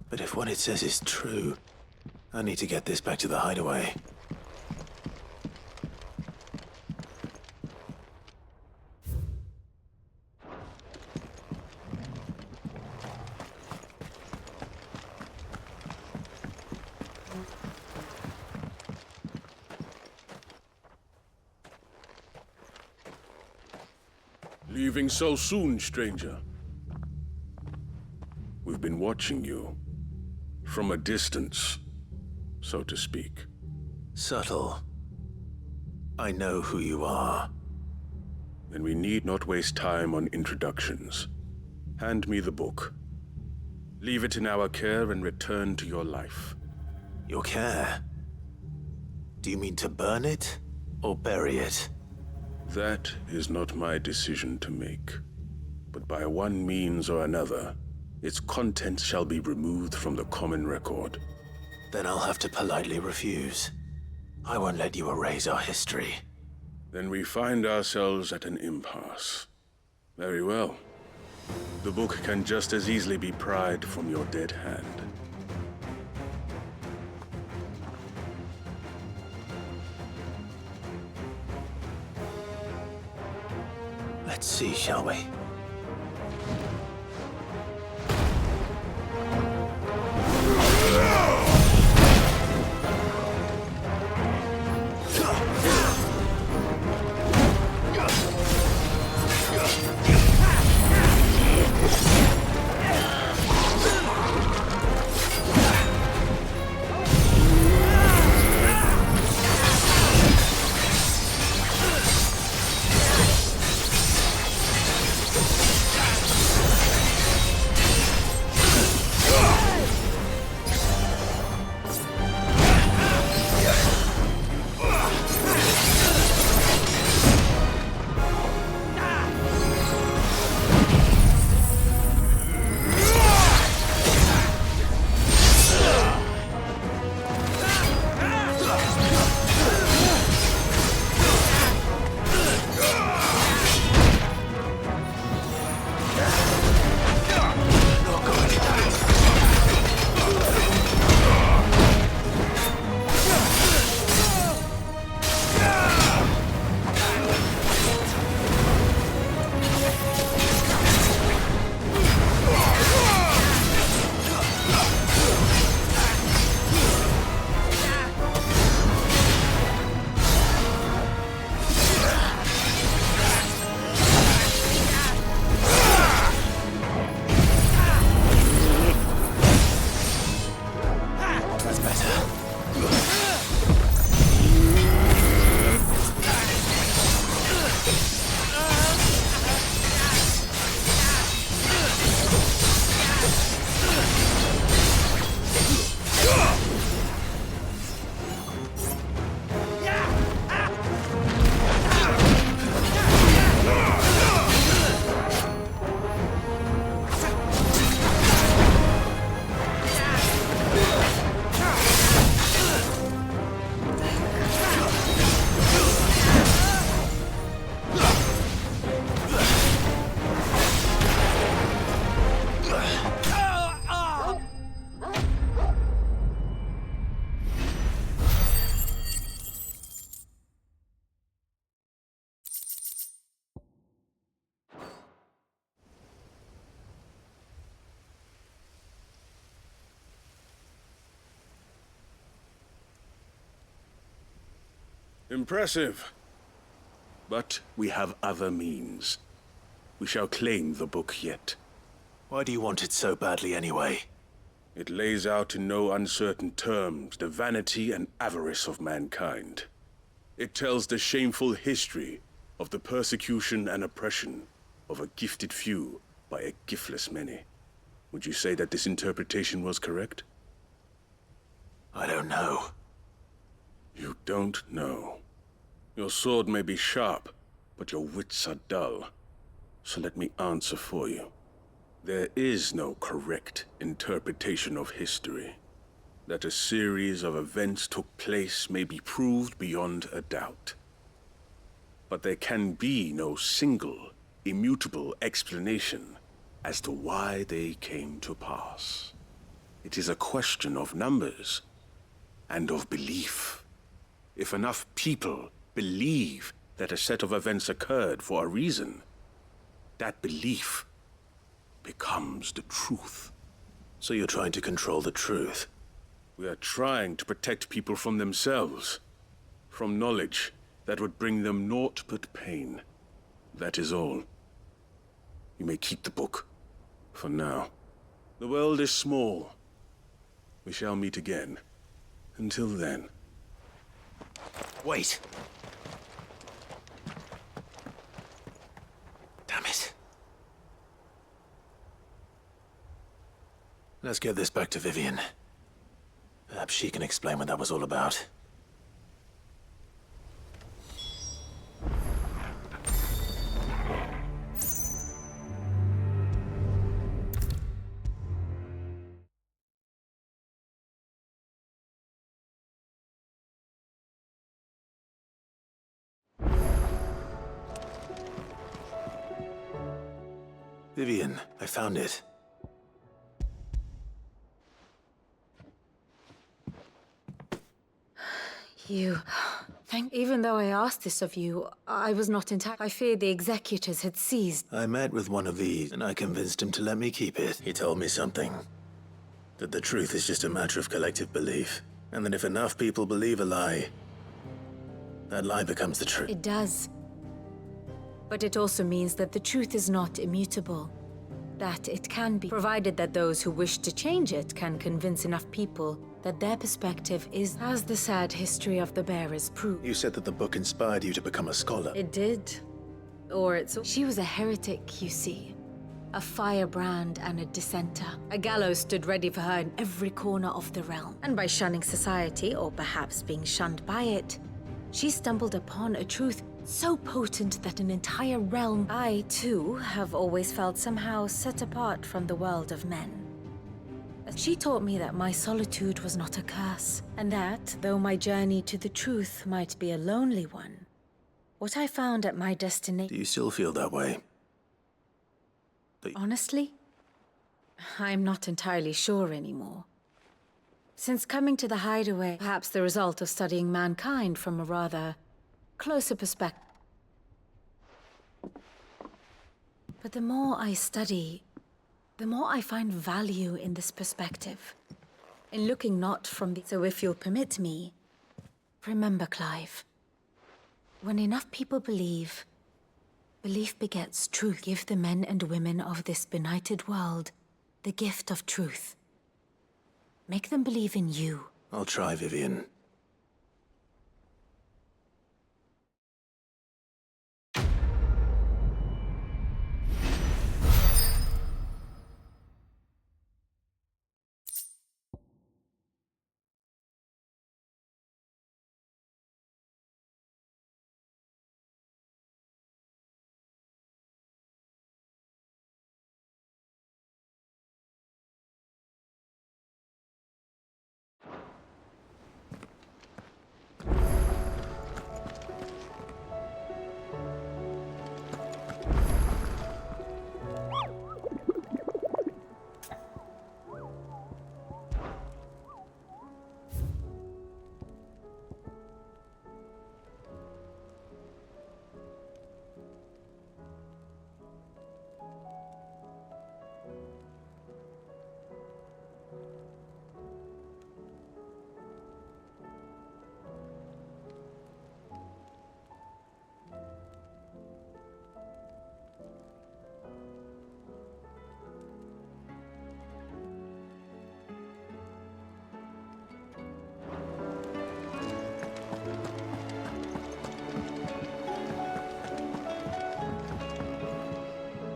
But if what it says is true, I need to get this back to the hideaway. Leaving so soon, stranger? We've been watching you. From a distance, so to speak. Subtle. I know who you are. Then we need not waste time on introductions. Hand me the book. Leave it in our care and return to your life. Your care? Do you mean to burn it, or bury it? That is not my decision to make. But by one means or another, its contents shall be removed from the common record. Then I'll have to politely refuse. I won't let you erase our history. Then we find ourselves at an impasse. Very well. The book can just as easily be pried from your dead hand. Let's see, shall we? Impressive. But we have other means. We shall claim the book yet. Why do you want it so badly anyway? It lays out in no uncertain terms the vanity and avarice of mankind. It tells the shameful history of the persecution and oppression of a gifted few by a giftless many. Would you say that this interpretation was correct? I don't know. You don't know. Your sword may be sharp, but your wits are dull. So let me answer for you. There is no correct interpretation of history. That a series of events took place may be proved beyond a doubt. But there can be no single, immutable explanation as to why they came to pass. It is a question of numbers and of belief. If enough people believe that a set of events occurred for a reason, that belief becomes the truth. So you're trying to control the truth? We are trying to protect people from themselves, from knowledge that would bring them naught but pain. That is all. You may keep the book, for now. The world is small. We shall meet again. Until then. Wait! Damn it. Let's get this back to Vivian. Perhaps she can explain what that was all about. Vivian, I found it. You... Even though I asked this of you, I was not intact. I feared the executors had seized. I met with one of these, and I convinced him to let me keep it. He told me something. That the truth is just a matter of collective belief. And that if enough people believe a lie, that lie becomes the truth. It does. But it also means that the truth is not immutable. That it can be, provided that those who wish to change it can convince enough people that their perspective is, as the sad history of the bearers proves. You said that the book inspired you to become a scholar. It did. Or it's... She was a heretic, you see. A firebrand and a dissenter. A gallows stood ready for her in every corner of the realm. And by shunning society, or perhaps being shunned by it, she stumbled upon a truth so potent that an entire realm... I, too, have always felt somehow set apart from the world of men. She taught me that my solitude was not a curse, and that, though my journey to the truth might be a lonely one, what I found at my destination... Do you still feel that way? Honestly, I'm not entirely sure anymore. Since coming to the hideaway, perhaps the result of studying mankind from a rather closer perspective. But the more I study, the more I find value in this perspective. In looking not from the... So if you'll permit me, remember, Clive, when enough people believe, belief begets truth. Give the men and women of this benighted world the gift of truth. Make them believe in you. I'll try, Vivian.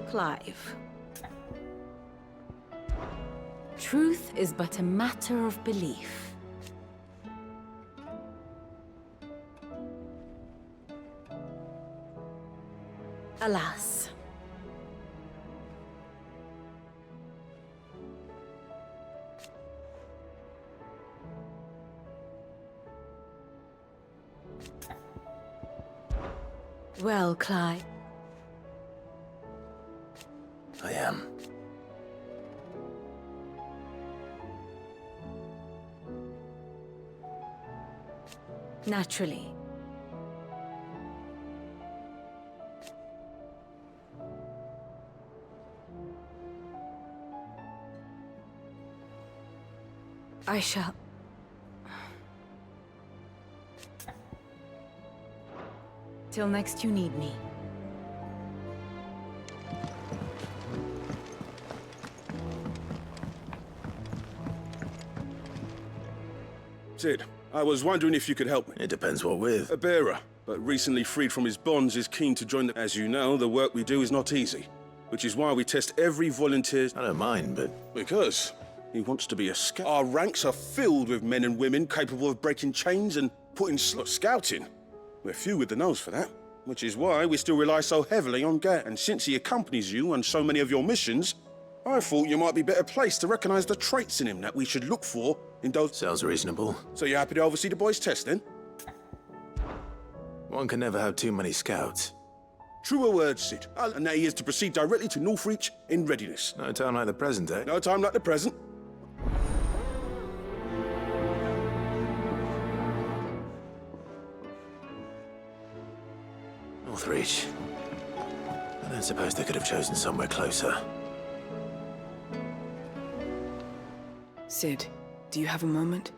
Clive. Truth is but a matter of belief. Alas. Well, Clive. I am. Naturally. I shall... Till next you need me. Sid, I was wondering if you could help me. It depends what with. A bearer, but recently freed from his bonds, is keen to join the... As you know, the work we do is not easy, which is why we test every volunteer... I don't mind, but... Because he wants to be a scout. Our ranks are filled with men and women capable of breaking chains and putting scouting. We're few with the nose for that, which is why we still rely so heavily on Gat. And since he accompanies you on so many of your missions, I thought you might be better placed to recognize the traits in him that we should look for in those... Sounds reasonable. So you're happy to oversee the boys' test, then? One can never have too many scouts. Truer words, Sid. And that he is to proceed directly to Northreach in readiness. No time like the present, eh? No time like the present. Northreach. I don't suppose they could have chosen somewhere closer. Sid, do you have a moment?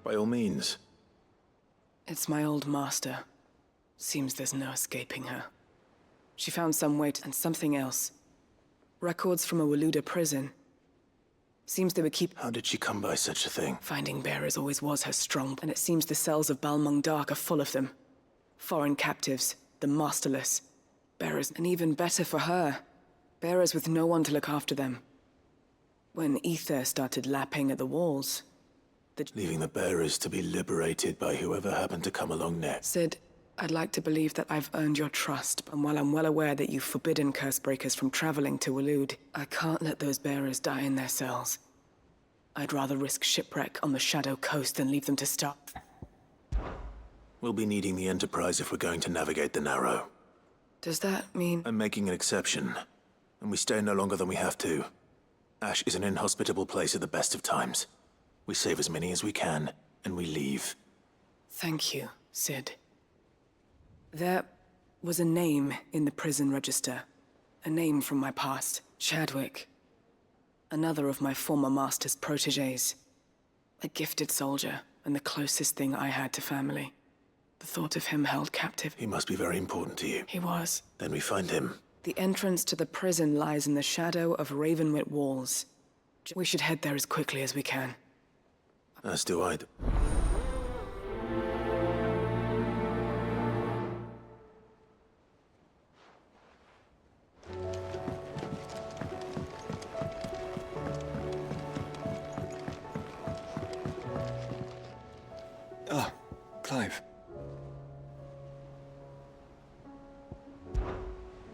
By all means. It's my old master. Seems there's no escaping her. She found some way and something else. Records from a Waluda prison. Seems they would keep... How did she come by such a thing? Finding bearers always was her strong, and it seems the cells of Balmung Dark are full of them. Foreign captives, the masterless. Bearers, and even better for her. Bearers with no one to look after them. When ether started lapping at the walls, leaving the bearers to be liberated by whoever happened to come along next. Sid, I'd like to believe that I've earned your trust, and while I'm well aware that you've forbidden Cursebreakers from traveling to Walud, I can't let those bearers die in their cells. I'd rather risk shipwreck on the Shadow Coast than leave them to starve. We'll be needing the Enterprise if we're going to navigate the Narrow. Does that mean... I'm making an exception, and we stay no longer than we have to. Ash is an inhospitable place at the best of times. We save as many as we can, and we leave. Thank you, Sid. There was a name in the prison register. A name from my past. Chadwick. Another of my former master's protégés. A gifted soldier, and the closest thing I had to family. The thought of him held captive. He must be very important to you. He was. Then we find him. The entrance to the prison lies in the shadow of Ravenwit walls. We should head there as quickly as we can. As do I. Ah, Clive.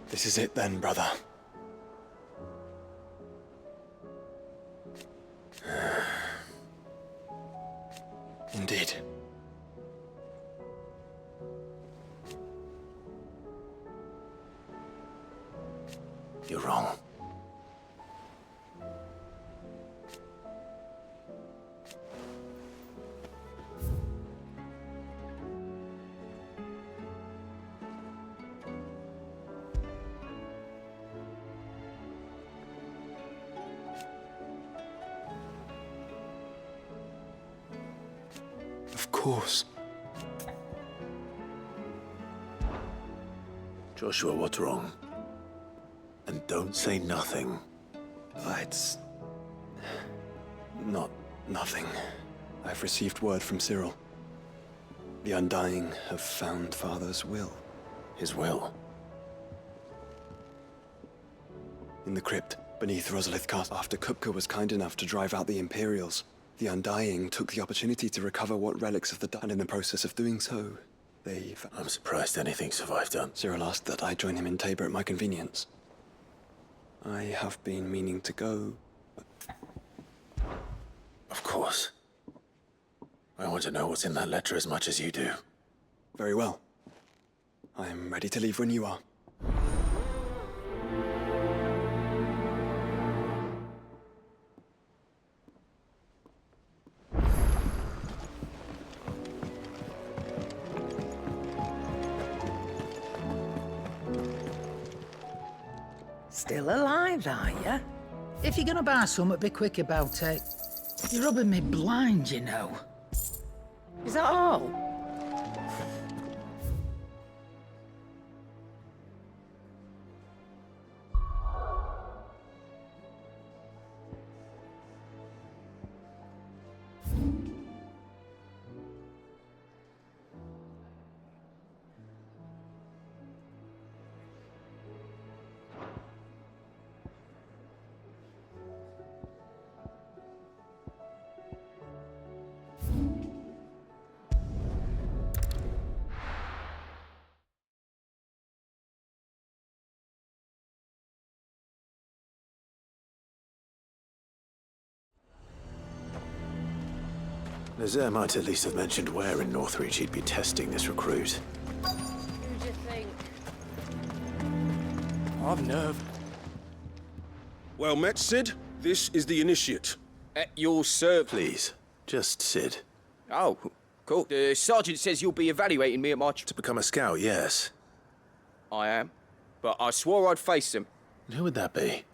This is it then, brother. Indeed. You're wrong. Of course. Joshua, what's wrong? And don't say nothing. It's... not nothing. I've received word from Cyril. The Undying have found Father's will. His will? In the crypt, beneath Rosalith Castle. After Kupka was kind enough to drive out the Imperials, the Undying took the opportunity to recover what relics of the and in the process of doing so, they've... I'm surprised anything survived that. Cyril asked that I join him in Tabor at my convenience. I have been meaning to go, but... Of course. I want to know what's in that letter as much as you do. Very well. I am ready to leave when you are. Still alive, are you? If you're gonna buy something, be quick about it. You're rubbing me blind, you know. Is that all? Nazaire might at least have mentioned where in Northreach he'd be testing this recruit. Who do you think? I've nerve. Well met, Sid. This is the initiate. At your service. Please, just Sid. Oh, cool. The sergeant says you'll be evaluating me at my... To become a scout, yes. I am. But I swore I'd face him. Who would that be?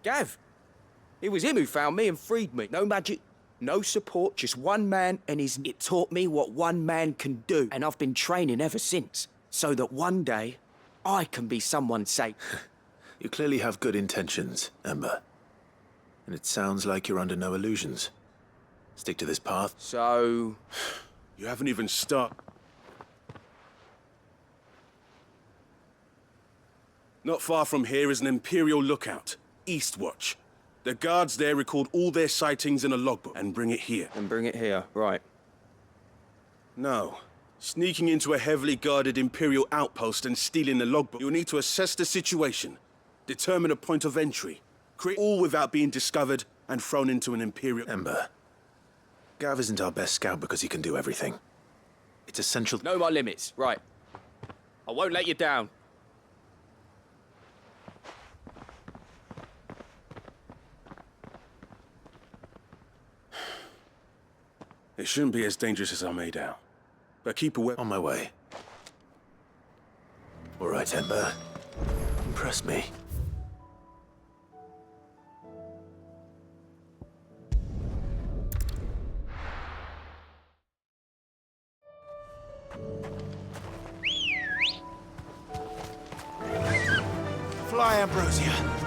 Gav. It was him who found me and freed me. No magic, no support, just one man and his... It taught me what one man can do. And I've been training ever since. So that one day, I can be someone safe. You clearly have good intentions, Ember. And it sounds like you're under no illusions. Stick to this path. So... You haven't even started. Not far from here is an Imperial lookout, Eastwatch. The guards there record all their sightings in a logbook and bring it here. And bring it here, right. No. Sneaking into a heavily guarded Imperial outpost and stealing the logbook, you'll need to assess the situation, determine a point of entry, create all without being discovered and thrown into an Imperial... Ember, Gav isn't our best scout because he can do everything. It's essential... Know my limits, right. I won't let you down. It shouldn't be as dangerous as I made out. But keep away... On my way. All right, Ember. Impress me. Fly, Ambrosia.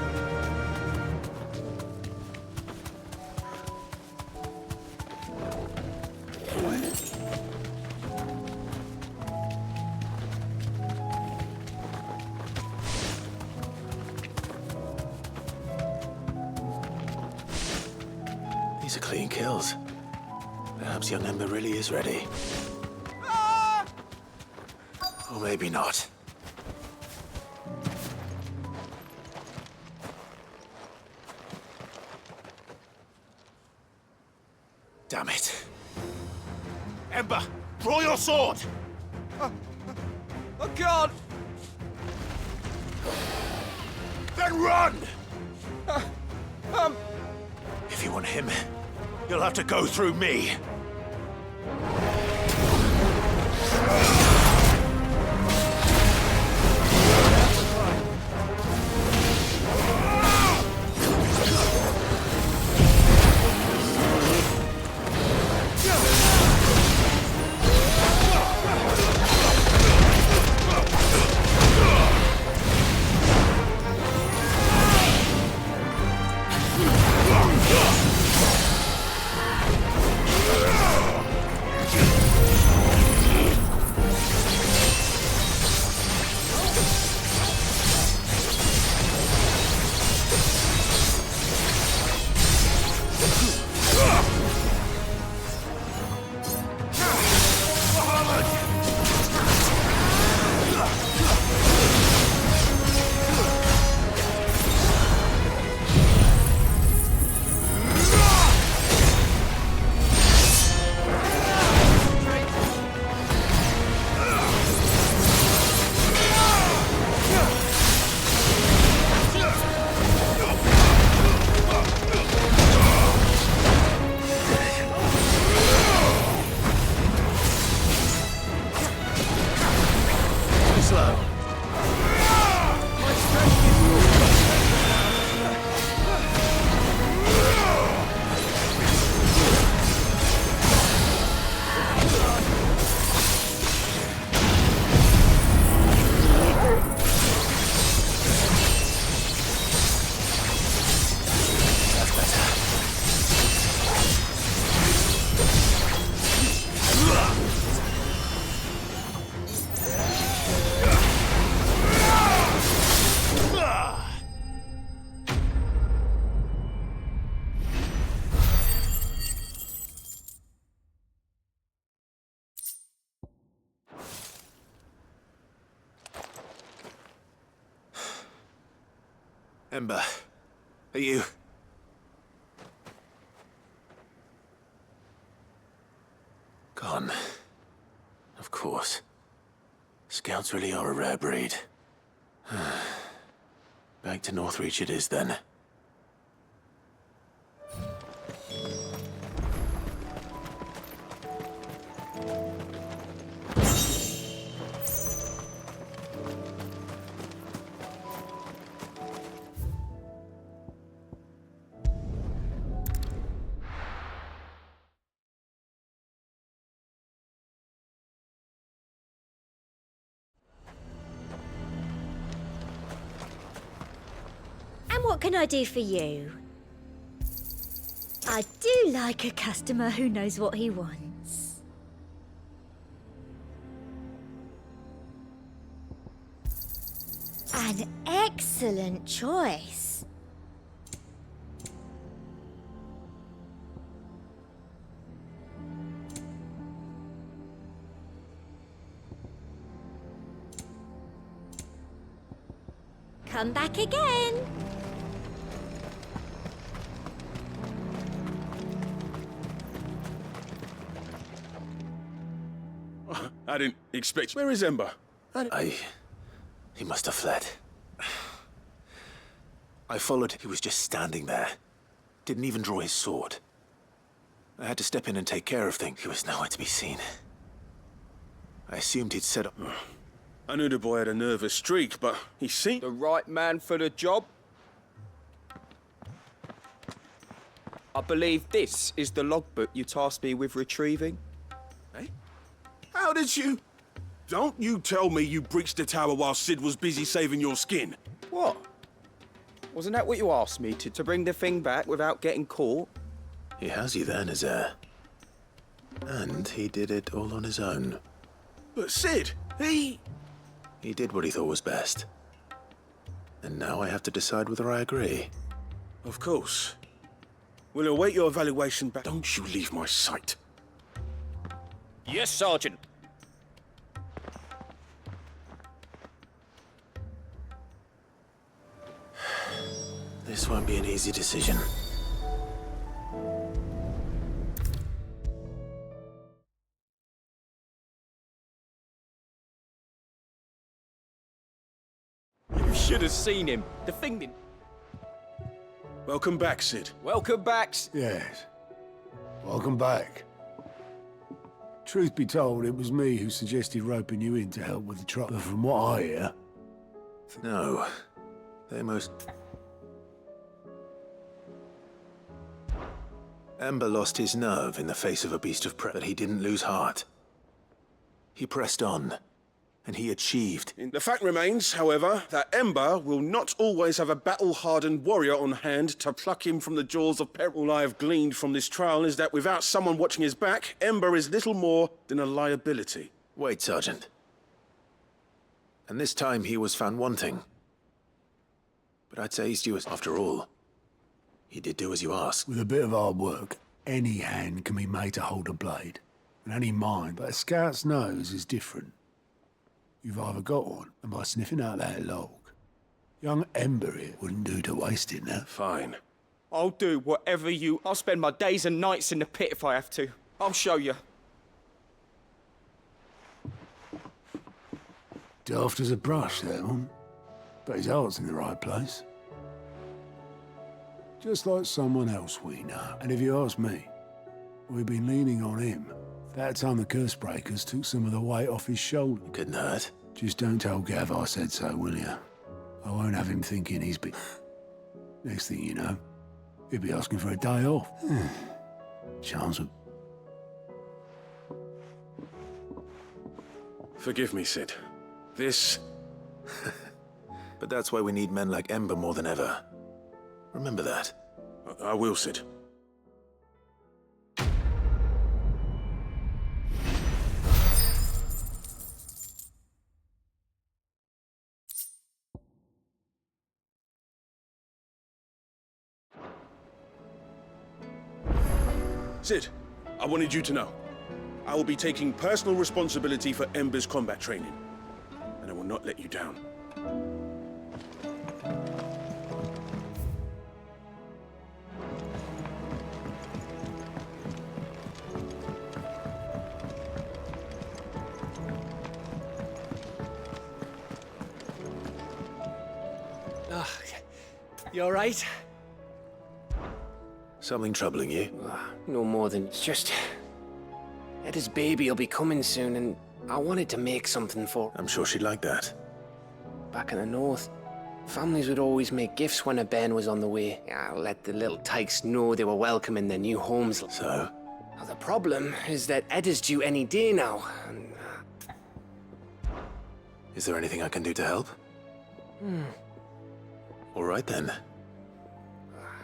These are clean kills. Perhaps young Ember really is ready. Or maybe not. Damn it. Ember, draw your sword! I can't! Then run! If you want him, You'll have to go through me. slow. My strength is Ember, are you... Gone. Of course. Scouts really are a rare breed. Back to Northreach it is, then. What can I do for you? I do like a customer who knows what he wants. An excellent choice. Come back again. I didn't expect... Where is Ember? He must have fled. I followed. He was just standing there. Didn't even draw his sword. I had to step in and take care of things. He was nowhere to be seen. I assumed he'd set up... I knew the boy had a nervous streak, but he seemed... The right man for the job? I believe this is the logbook you tasked me with retrieving. Eh? How did you... Don't you tell me you breached the tower while Sid was busy saving your skin. What? Wasn't that what you asked me to bring the thing back without getting caught? He has you then, as heir. And he did it all on his own. But Sid, he did what he thought was best. And now I have to decide whether I agree. Of course. We'll await your evaluation back. Don't you leave my sight. Yes, Sergeant. This won't be an easy decision. You should have seen him. The thing didn't... Welcome back, Sid. Welcome back. Yes. Welcome back. Truth be told, it was me who suggested roping you in to help with the truck. But from what I hear... No. They most... Ember lost his nerve in the face of a beast of prey, but he didn't lose heart. He pressed on, and he achieved. The fact remains, however, that Ember will not always have a battle-hardened warrior on hand to pluck him from the jaws of peril. All I have gleaned from this trial is that without someone watching his back, Ember is little more than a liability. Wait, Sergeant. And this time he was found wanting. But I'd say he's due as... After all, he did do as you asked. With a bit of hard work, any hand can be made to hold a blade. And any mind, but a scout's nose is different. You've either got one, and by sniffing out that log, young Ember here wouldn't do to waste it now. Fine. I'll do whatever you... I'll spend my days and nights in the pit if I have to. I'll show you. Daft as a brush, that one. But his heart's in the right place. Just like someone else we know. And if you ask me, we've been leaning on him. That time the curse breakers took some of the weight off his shoulder. Couldn't hurt. Just don't tell Gav I said so, will you? I won't have him thinking he's been... Next thing you know, he'll be asking for a day off. Chance of... Forgive me, Sid. This... But that's why we need men like Ember more than ever. Remember that. I will, Sid. Sid, I wanted you to know. I will be taking personal responsibility for Ember's combat training, and I will not let you down. You alright? Something troubling you? No more than it's just... Eda's baby will be coming soon, and I wanted to make something for... I'm sure she'd like that. Back in the north, families would always make gifts when a bairn was on the way. Let the little tykes know they were welcome in their new homes. So? Now, the problem is that Eda's due any day now, and... Is there anything I can do to help? All right then.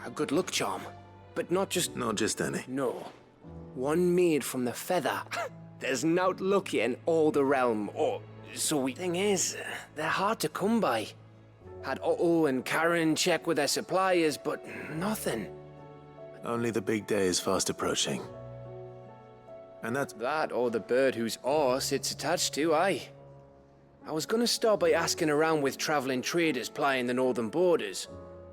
A good luck charm, but not just... Not just any. No. One made from the feather. There's naught lucky in all the realm, or so we... Thing is, they're hard to come by. Had Otto and Karen check with their suppliers, but nothing. Only the big day is fast approaching. And that's... That or the bird whose oar sits attached to, aye. I was gonna start by asking around with traveling traders plying the northern borders.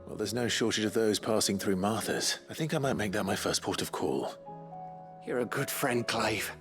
Well, there's no shortage of those passing through Martha's. I think I might make that my first port of call. You're a good friend, Clive.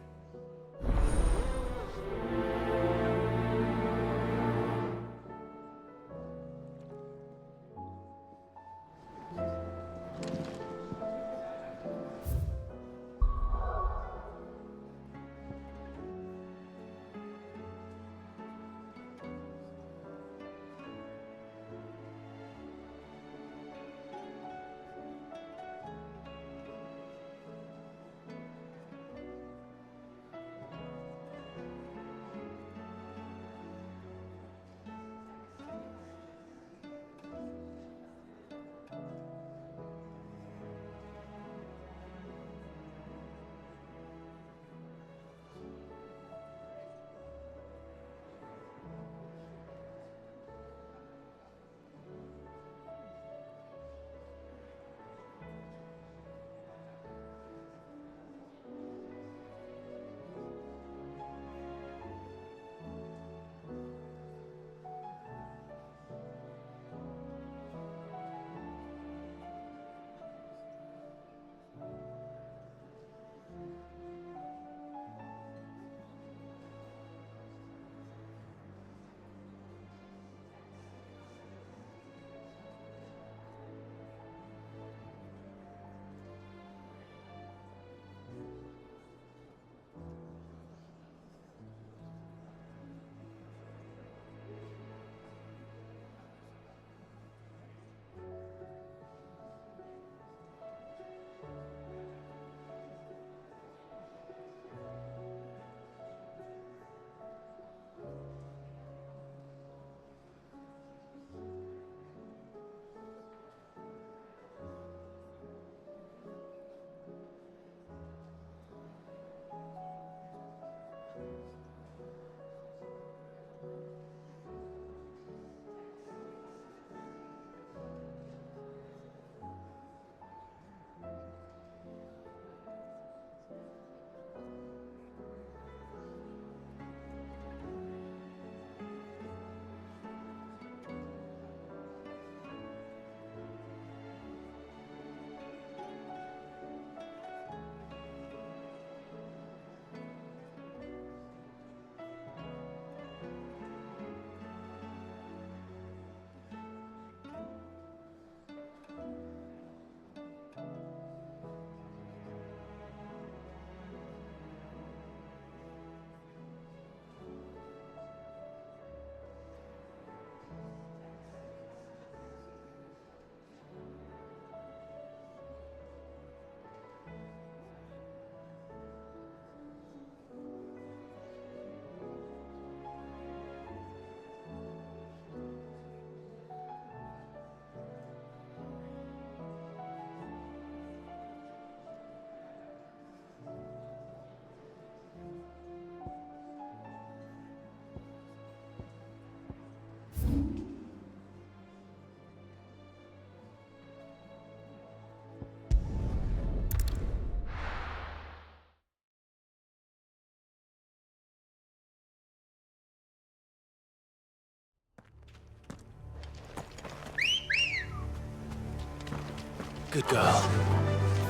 Good girl.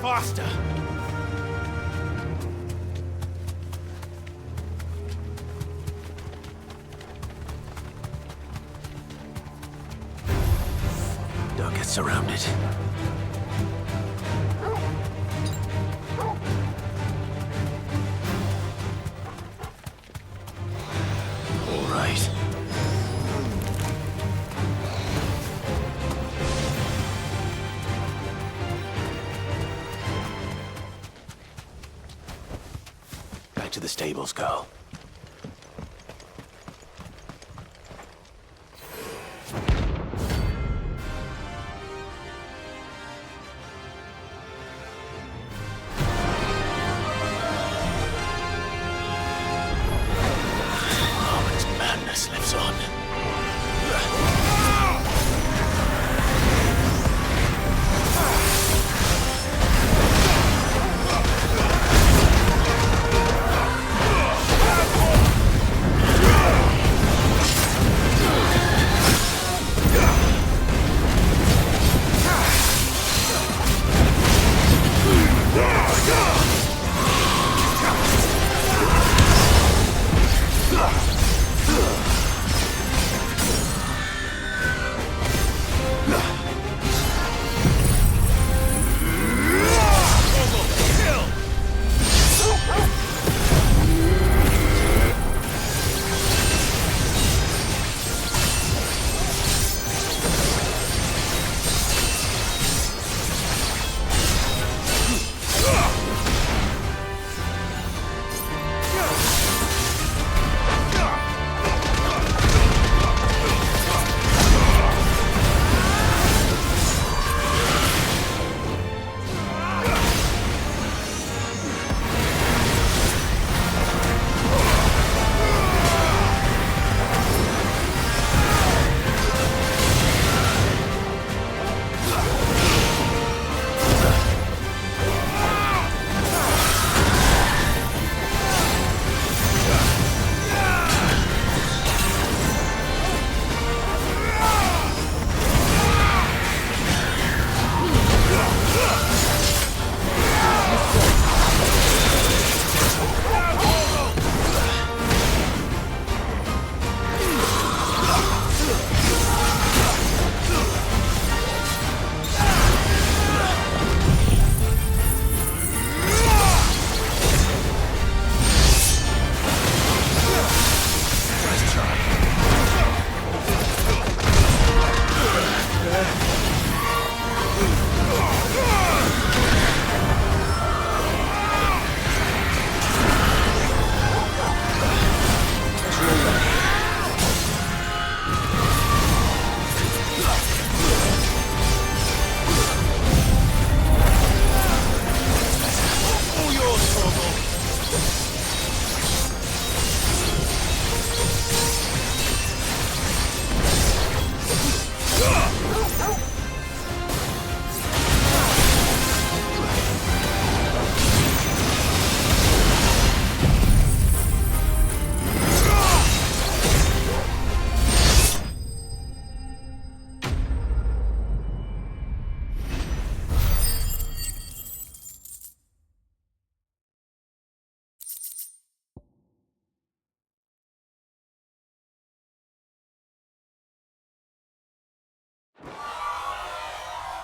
Faster! get surrounded. All right. Back to the stables, girl. Lives on.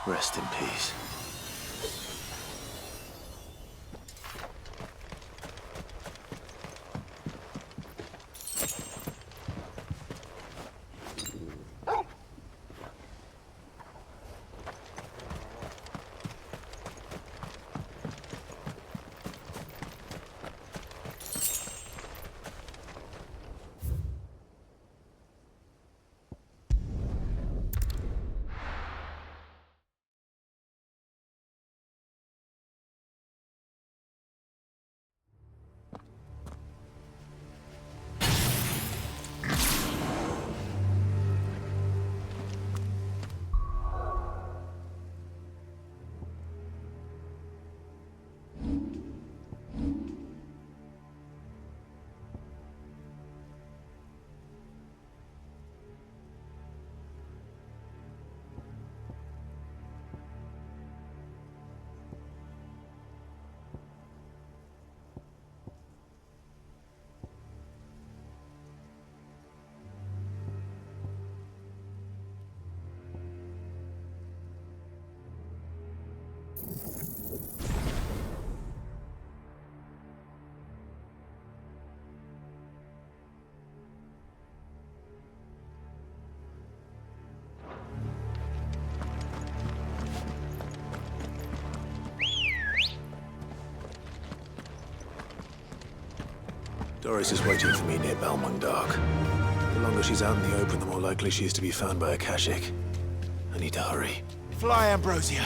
Rest in peace. Doris is waiting for me near Balmung Dark. The longer she's out in the open, the more likely she is to be found by a Kashik. I need to hurry. Fly, Ambrosia.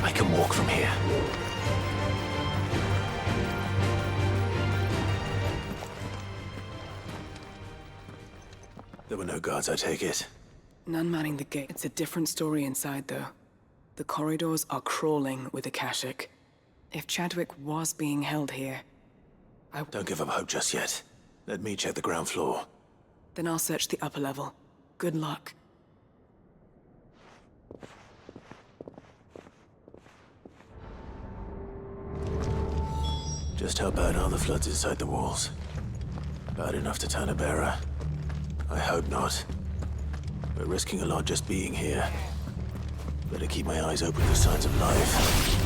I can walk from here. There were no guards, I take it. None manning the gate. It's a different story inside, though. The corridors are crawling with Akashic. If Chadwick was being held here, Don't give up hope just yet. Let me check the ground floor. then I'll search the upper level. Good luck. Just how bad are the floods inside the walls? Bad enough to turn a bearer? I hope not. We're risking a lot just being here. Better keep my eyes open for signs of life.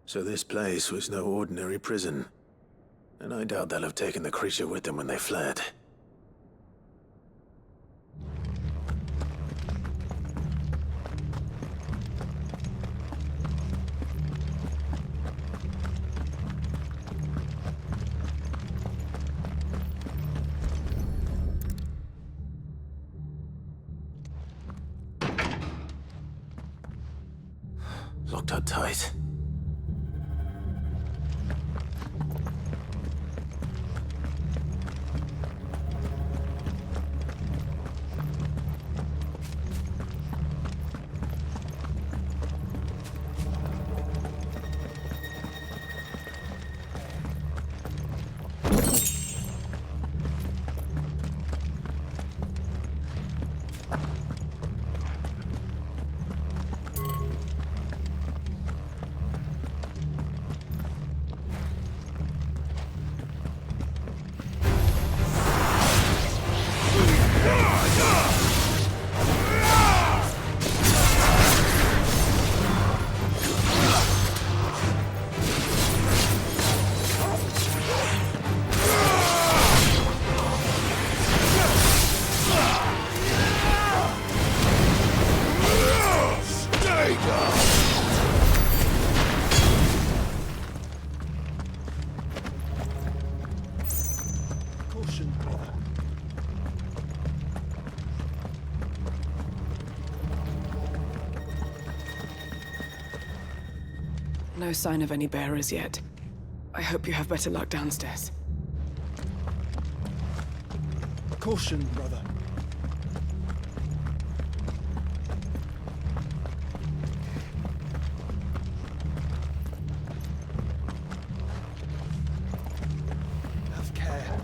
So this place was no ordinary prison. And I doubt they'll have taken the creature with them when they fled. Locked up tight. No sign of any bearers yet. I hope you have better luck downstairs. Caution, brother. Have care.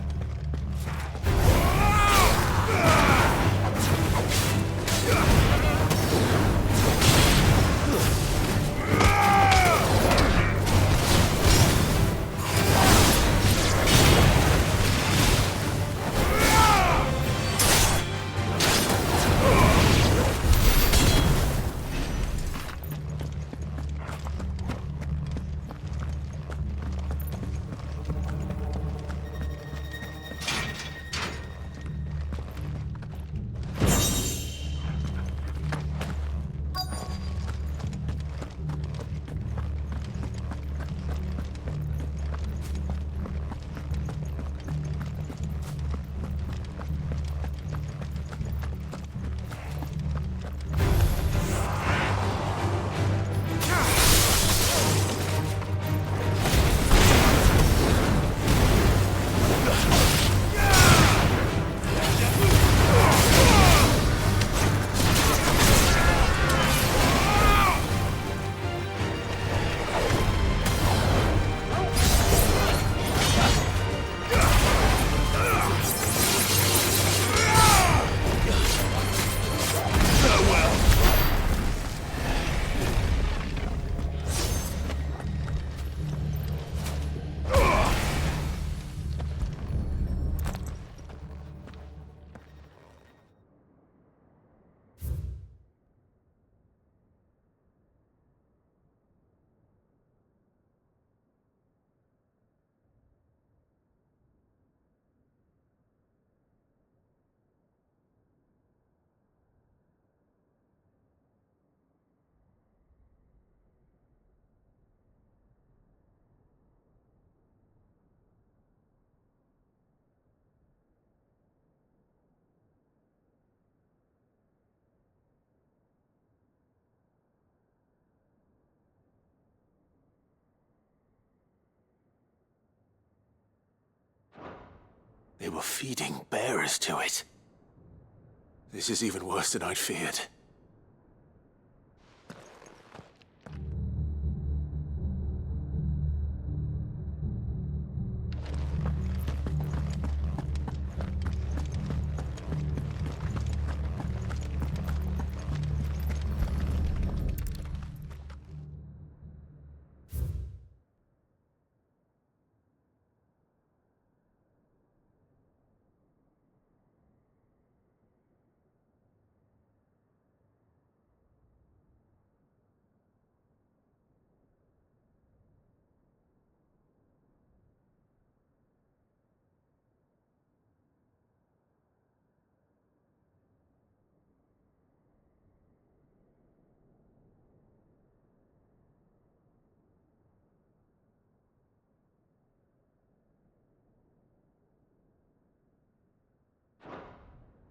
They were feeding bearers to it. This is even worse than I'd feared.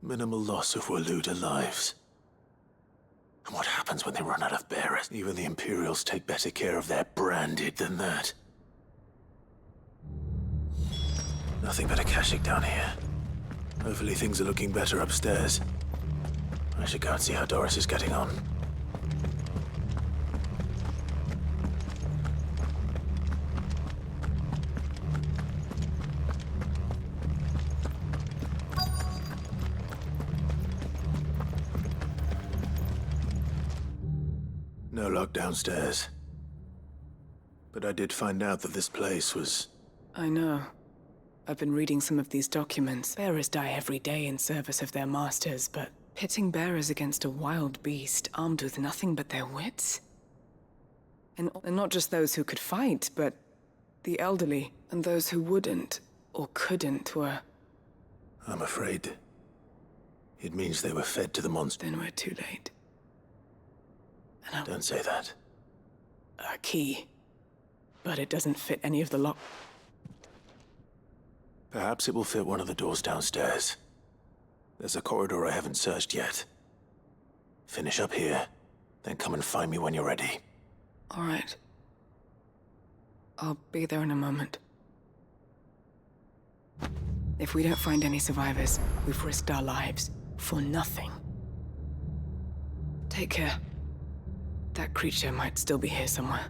Minimal loss of Waluda lives. And what happens when they run out of bearers? Even the Imperials take better care of their branded than that. Nothing but a Kashyyyk down here. Hopefully things are looking better upstairs. I should go and see how Doris is getting on. No lock downstairs. But I did find out that this place was... I know. I've been reading some of these documents. Bearers die every day in service of their masters, but pitting bearers against a wild beast armed with nothing but their wits? And not just those who could fight, but the elderly and those who wouldn't or couldn't were... I'm afraid it means they were fed to the monster. Then we're too late. Don't say that. A key. But it doesn't fit any of the lock. Perhaps it will fit one of the doors downstairs. There's a corridor I haven't searched yet. Finish up here, then come and find me when you're ready. All right. I'll be there in a moment. If we don't find any survivors, we've risked our lives for nothing. Take care. That creature might still be here somewhere.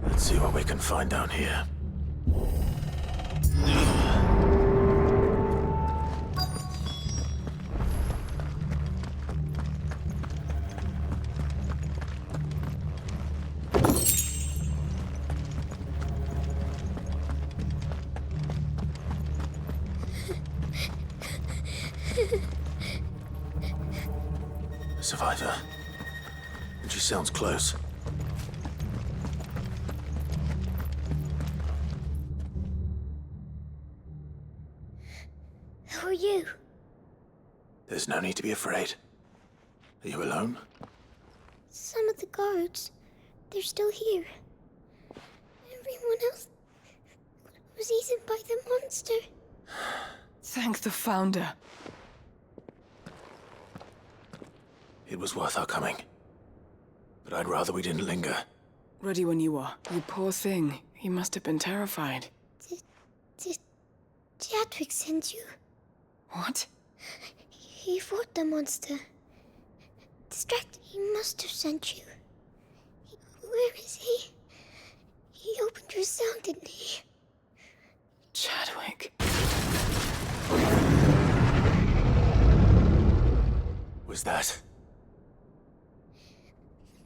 Let's see what we can find down here. A survivor. And she sounds close. Who are you? There's no need to be afraid. Are you alone? Some of the guards, they're still here. Everyone else was eaten by the monster. Thank the Founder. It was worth our coming. But I'd rather we didn't linger. Ready when you are. You poor thing. You must have been terrified. Did Chadwick send you? What? He fought the monster. Distracted. He must have sent you. Where is he? He opened your cell, didn't he? Chadwick. Was that?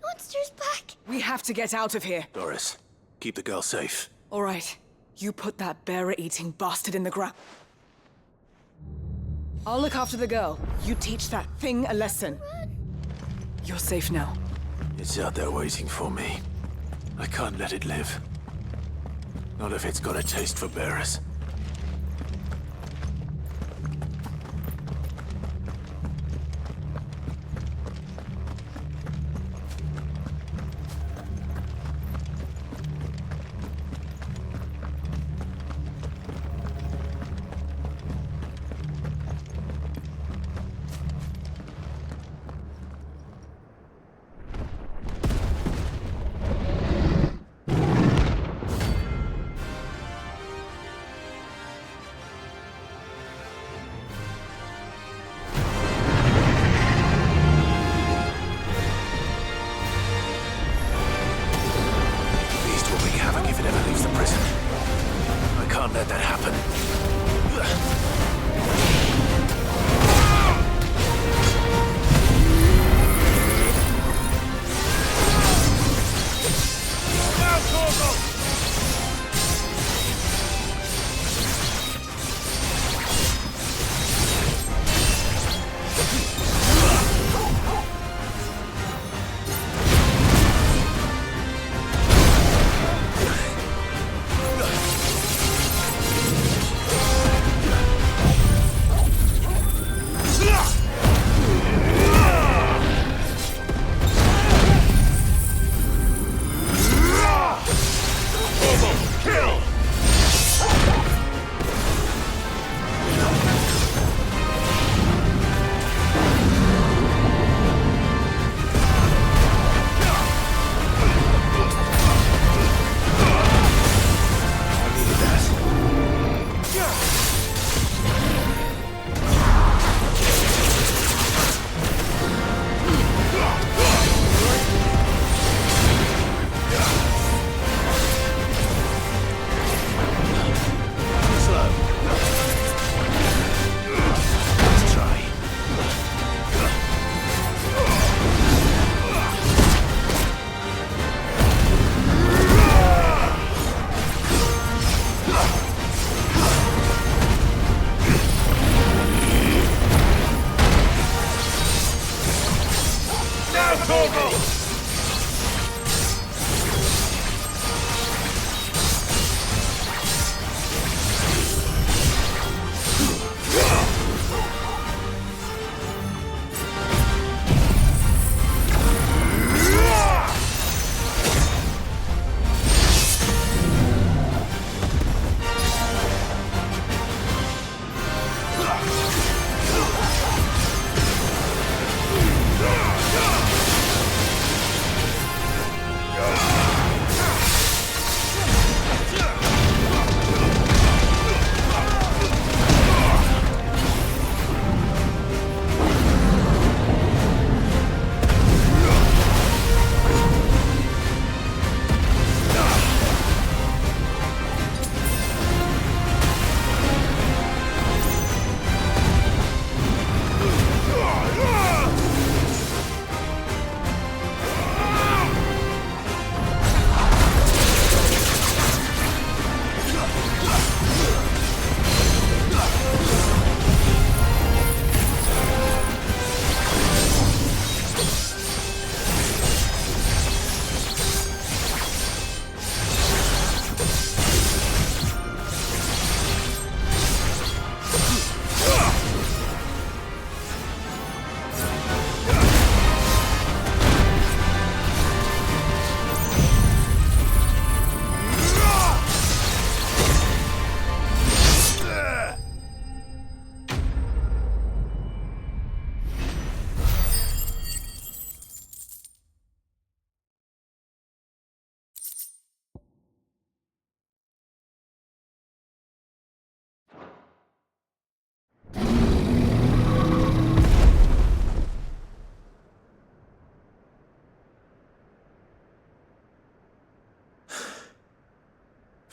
Monster's back! We have to get out of here. Doris, keep the girl safe. All right. You put that bearer-eating bastard in the ground. I'll look after the girl. You teach that thing a lesson. You're safe now. It's out there waiting for me. I can't let it live. Not if it's got a taste for bearers.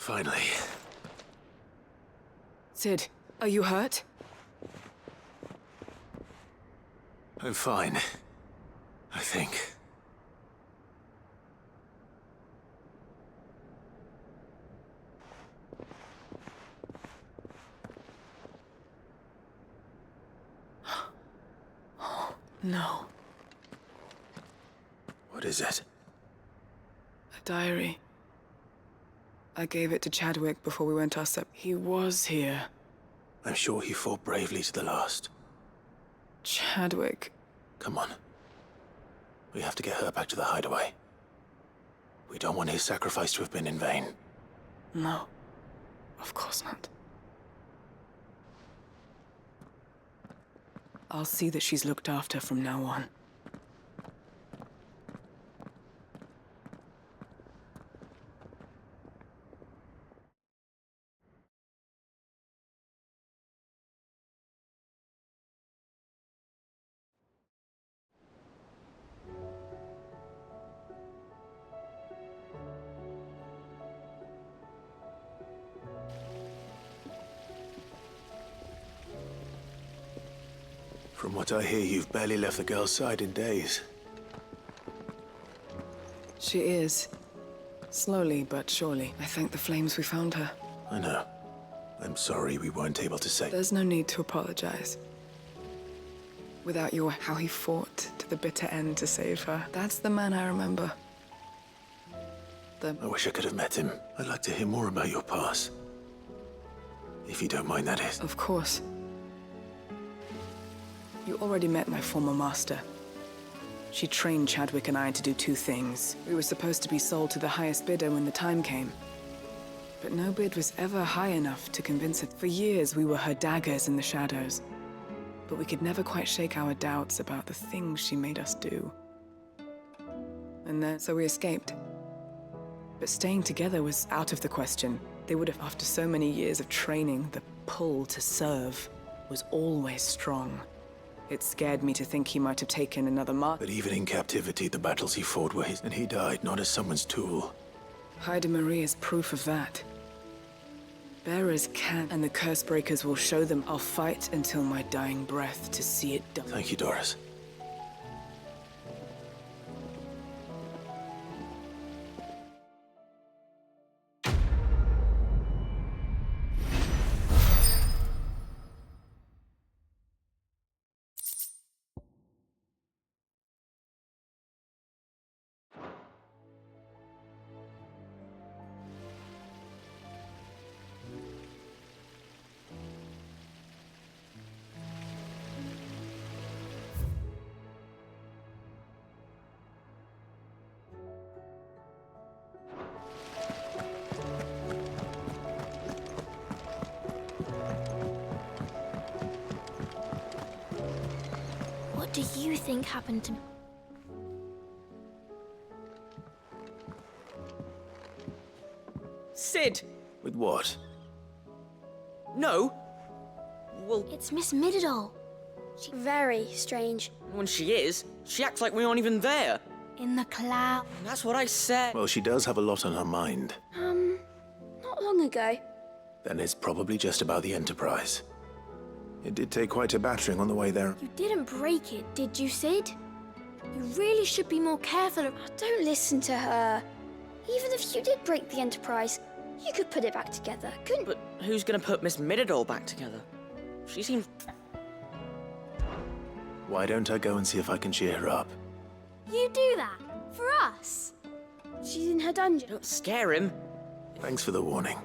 Finally. Sid, are you hurt? I'm fine. I think. No. What is it? A diary. I gave it to Chadwick before we went our He was here. I'm sure he fought bravely to the last. Chadwick. Come on. We have to get her back to the hideaway. We don't want his sacrifice to have been in vain. No. Of course not. I'll see that she's looked after from now on. From what I hear, you've barely left the girl's side in days. She is. Slowly but surely. I thank the flames we found her. I know. I'm sorry we weren't able to save. There's no need to apologize. Without you, how he fought to the bitter end to save her. That's the man I remember. I wish I could have met him. I'd like to hear more about your past. If you don't mind, that is. Of course. You already met my former master. She trained Chadwick and I to do two things. We were supposed to be sold to the highest bidder when the time came. But no bid was ever high enough to convince her. For years, we were her daggers in the shadows. But we could never quite shake our doubts about the things she made us do. And then, so we escaped. But staying together was out of the question. They would have, after so many years of training, the pull to serve was always strong. It scared me to think he might have taken another mark. But even in captivity, the battles he fought were his, and he died not as someone's tool. Hyde Marie is proof of that. Bearers can, and the curse breakers will show them. I'll fight until my dying breath to see it done. Thank you, Doris. What do you think happened to me? Sid! With what? No. Well... It's Miss Middledal. She's very strange. When she is, she acts like we aren't even there. In the cloud. That's what I said. Well, she does have a lot on her mind. Not long ago. Then it's probably just about the Enterprise. It did take quite a battering on the way there. You didn't break it, did you, Sid? You really should be more careful. Don't listen to her. Even if you did break the Enterprise, you could put it back together, couldn't? But who's gonna put Miss Middledal back together? She seems... Why don't I go and see if I can cheer her up? You do that? For us? She's in her dungeon. Don't scare him. Thanks for the warning.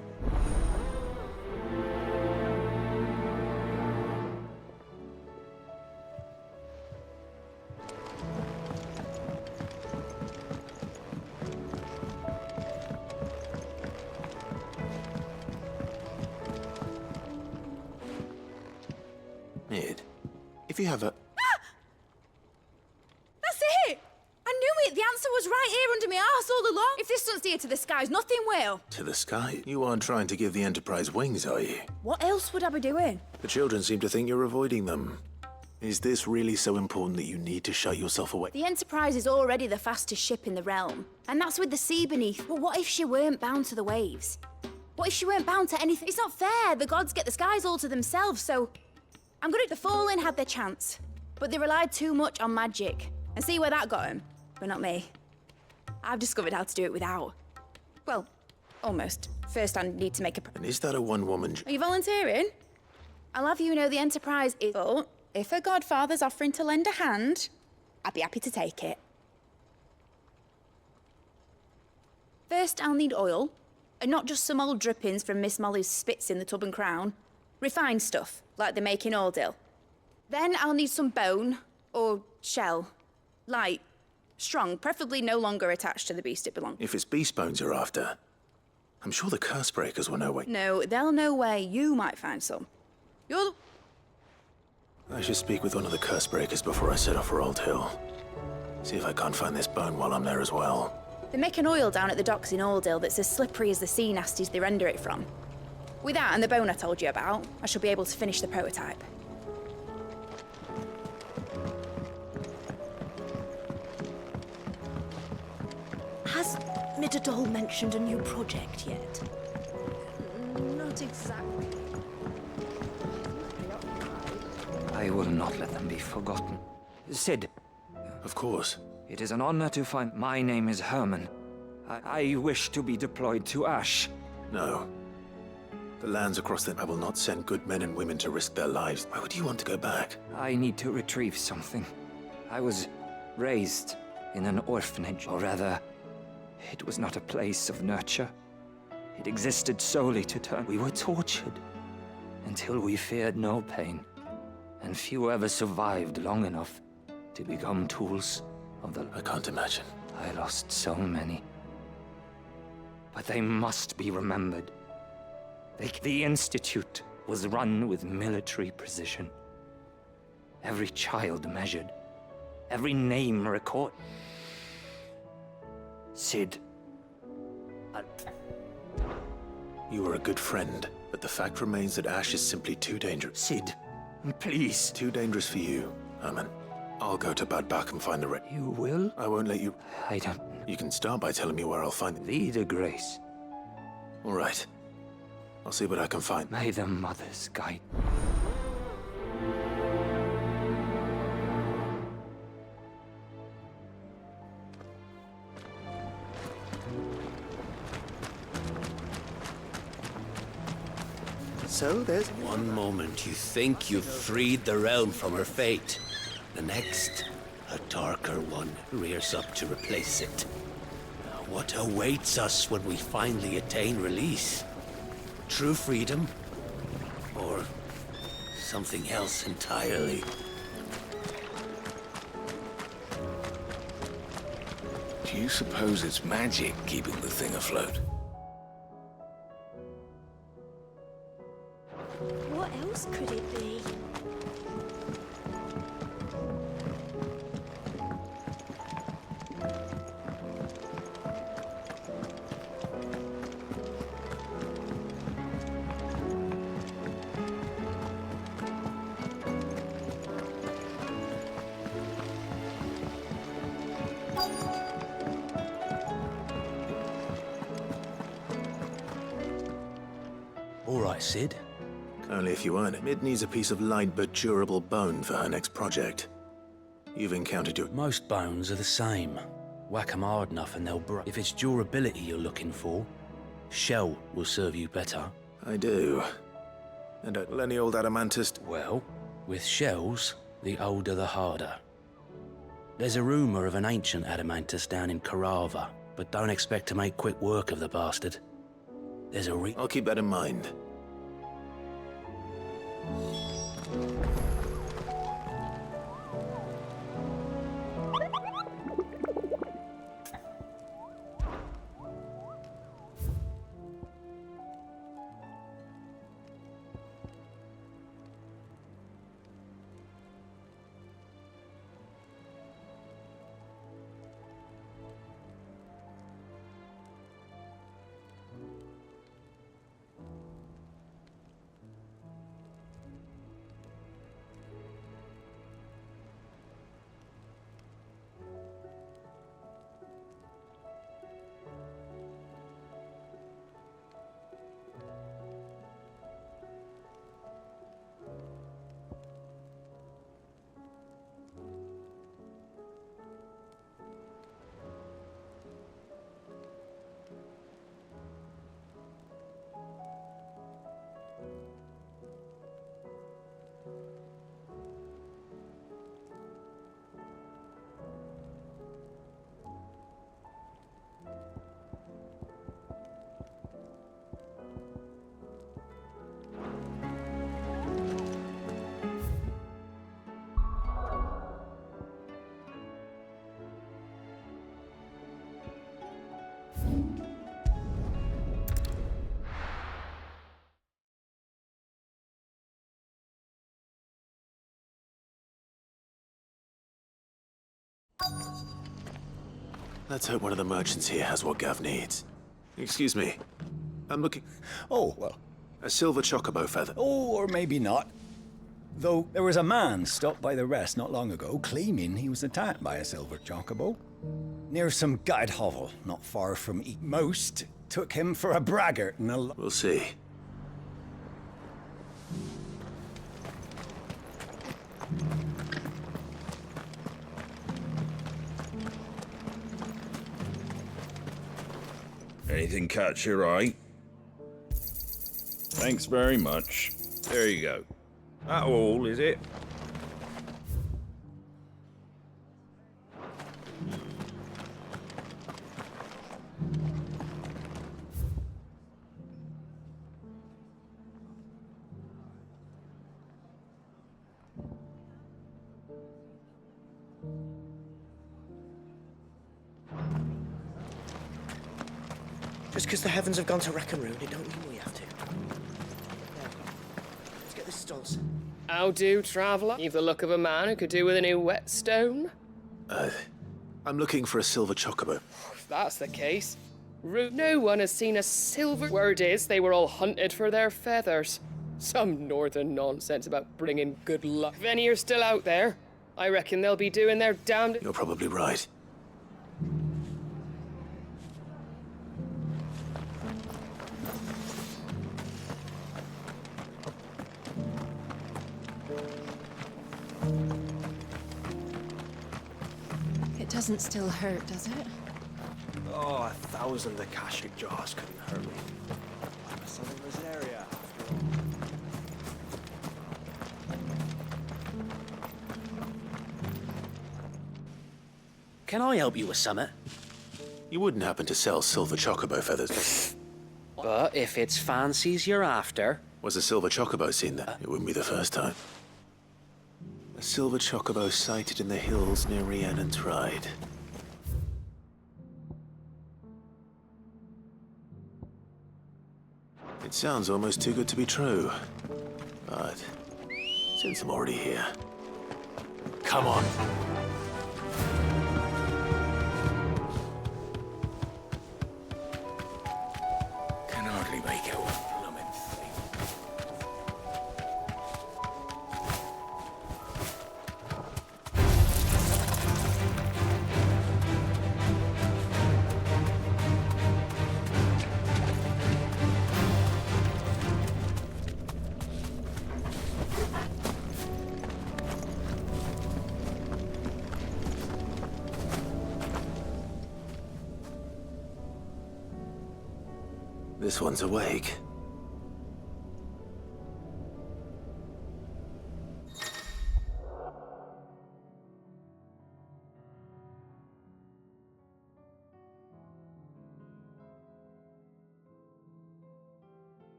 If you have a... That's it! I knew it! The answer was right here under my arse all along! If this doesn't steer to the skies, nothing will! To the sky? You aren't trying to give the Enterprise wings, are you? What else would I be doing? The children seem to think you're avoiding them. Is this really so important that you need to shut yourself away? The Enterprise is already the fastest ship in the realm. And that's with the sea beneath. But what if she weren't bound to the waves? What if she weren't bound to anything? It's not fair! The gods get the skies all to themselves, so... I'm gonna... The Fallen had their chance, but they relied too much on magic. And see where that got them? But not me. I've discovered how to do it without. Well, almost. First, I need to make a... And is that a one-woman... Are you volunteering? I'll have you know the Enterprise is... But if a godfather's offering to lend a hand, I'd be happy to take it. First, I'll need oil, and not just some old drippings from Miss Molly's spits in the Tub and Crown. Refined stuff, like they make in Ordil. Then I'll need some bone, or shell. Light, strong, preferably no longer attached to the beast it belongs. If it's beast bones you're after, I'm sure the curse breakers will know where. No, they'll know where you might find some. You're I should speak with one of the curse breakers before I set off for Old Hill. See if I can't find this bone while I'm there as well. They make an oil down at the docks in Aldale that's as slippery as the sea nasties they render it from. With that and the bone I told you about, I shall be able to finish the prototype. Has Midadol mentioned a new project yet? Not exactly. I will not let them be forgotten. Sid. Of course. It is an honor to find... My name is Herman. I wish to be deployed to Ash. No. The lands across them, I will not send good men and women to risk their lives. Why would you want to go back? I need to retrieve something. I was raised in an orphanage, or rather, it was not a place of nurture. It existed solely to turn. We were tortured until we feared no pain, and few ever survived long enough to become tools of the... I can't imagine. I lost so many. But they must be remembered. The Institute was run with military precision. Every child measured. Every name recorded. Sid. You were a good friend, but the fact remains that Ash is simply too dangerous. Sid, please. Too dangerous for you, Herman. I'll go to Bad Bach and find the red. You will? I won't let you... I don't... You can start by telling me where I'll find it. Thee the grace. All right. I'll see what I can find. May the mothers guide. So there's one moment you think you've freed the realm from her fate. The next, a darker one rears up to replace it. Now, what awaits us when we finally attain release? True freedom? Or something else entirely? Do you suppose it's magic keeping the thing afloat? What else could it be? All right, Sid. Only if you earn it. Mid needs a piece of light but durable bone for her next project. You've encountered your... Most bones are the same. Whack 'em hard enough and they'll break. If it's durability you're looking for, shell will serve you better. I do. And any old adamantist... Well, with shells, the older the harder. There's a rumour of an ancient adamantus down in Carava, but don't expect to make quick work of the bastard. There's a I'll keep that in mind. Let's hope one of the merchants here has what Gav needs. Excuse me. I'm looking... Oh, well... A silver chocobo feather. Oh, or maybe not. Though there was a man stopped by the rest not long ago claiming he was attacked by a silver chocobo. Near some gutted hovel, not far from Most, took him for a braggart and a... We'll see. Anything catch your eye? Thanks very much. There you go. That all, is it? Just because the heavens have gone to rack and ruin, it don't mean we have to. Let's get this stalls. How do, traveller? You've the look of a man who could do with a new whetstone. I'm looking for a silver chocobo. If that's the case, no one has seen a silver... Word is, they were all hunted for their feathers. Some northern nonsense about bringing good luck. If any are still out there, I reckon they'll be doing their damned... You're probably right. It doesn't still hurt, does it? Oh, 1,000 Akashic jars couldn't hurt me. I'm a son of Rosaria, after all. Can I help you with summit? You wouldn't happen to sell silver chocobo feathers. But if it's fancies you're after... Was a silver chocobo seen there? It wouldn't be the first time. A silver chocobo sighted in the hills near Rhiannon Tride. It sounds almost too good to be true. But since I'm already here, come on. Can hardly make out a blooming thing. This one's awake.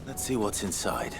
Let's see what's inside.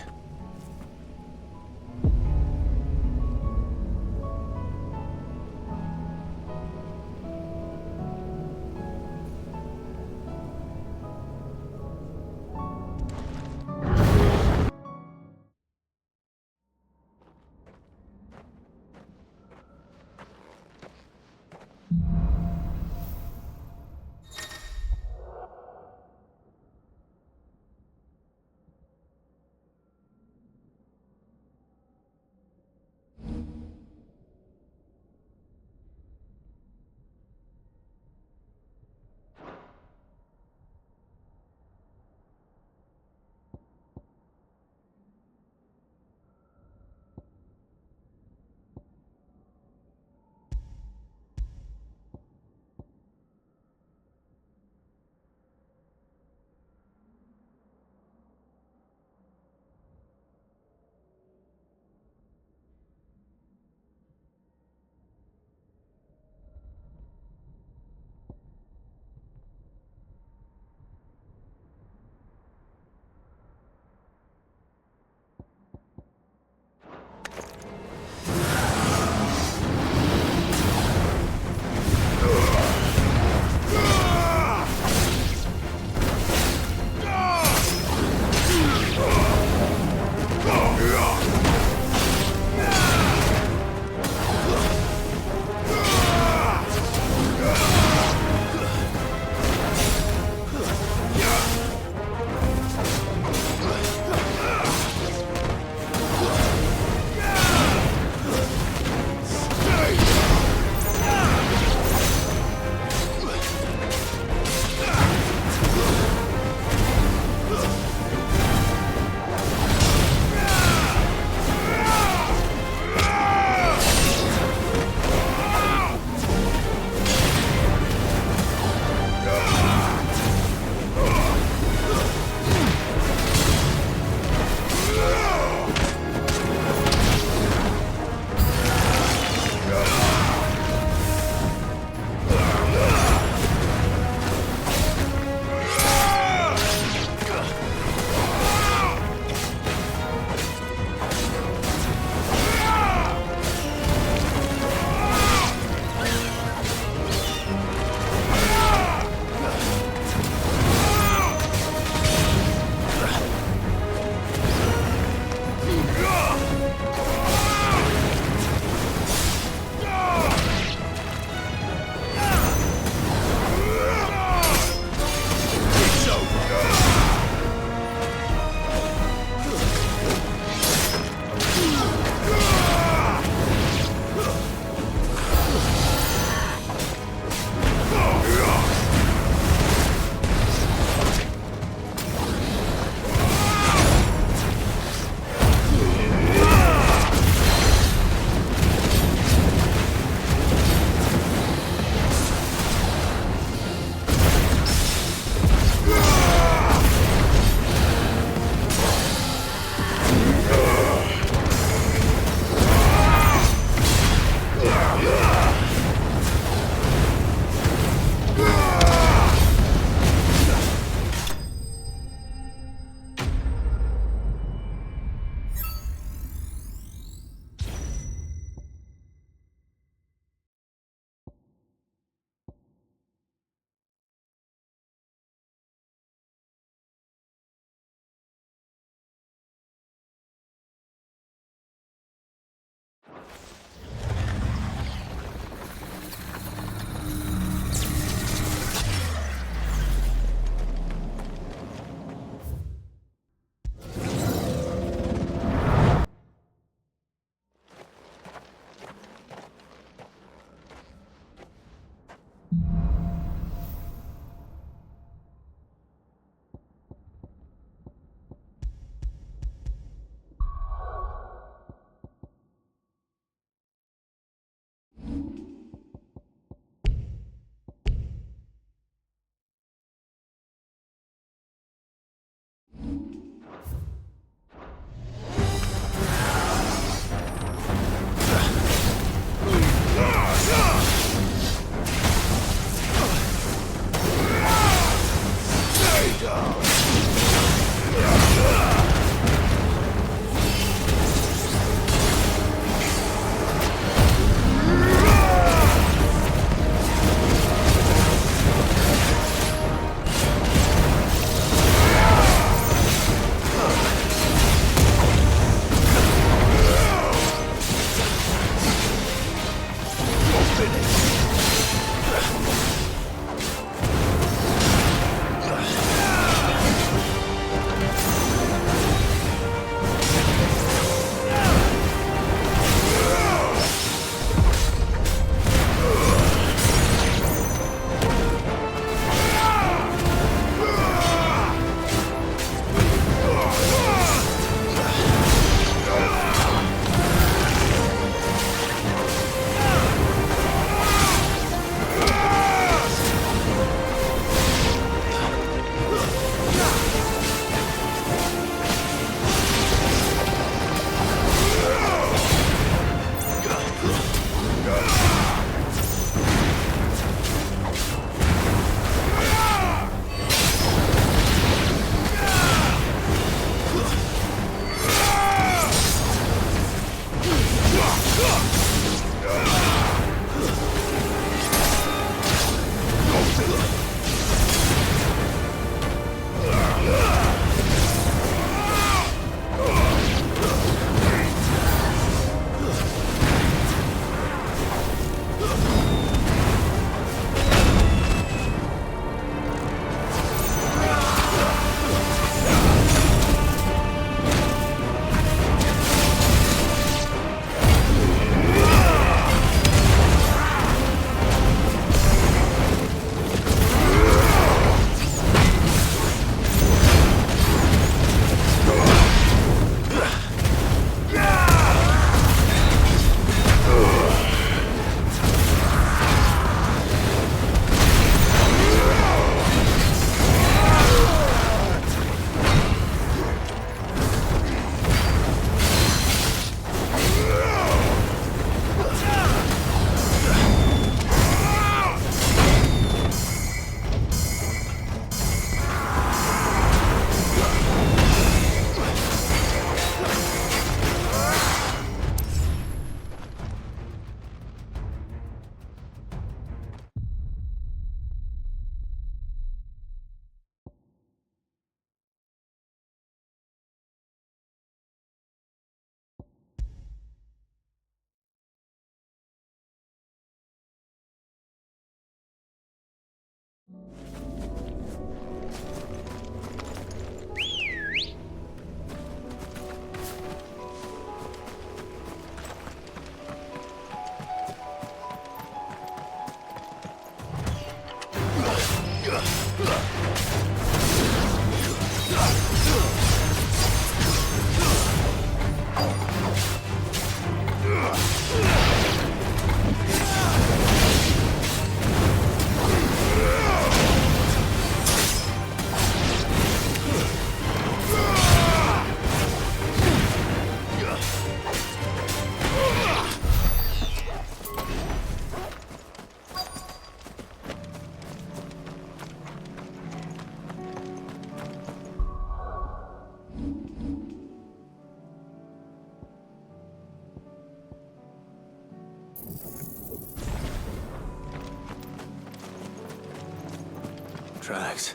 Tracks.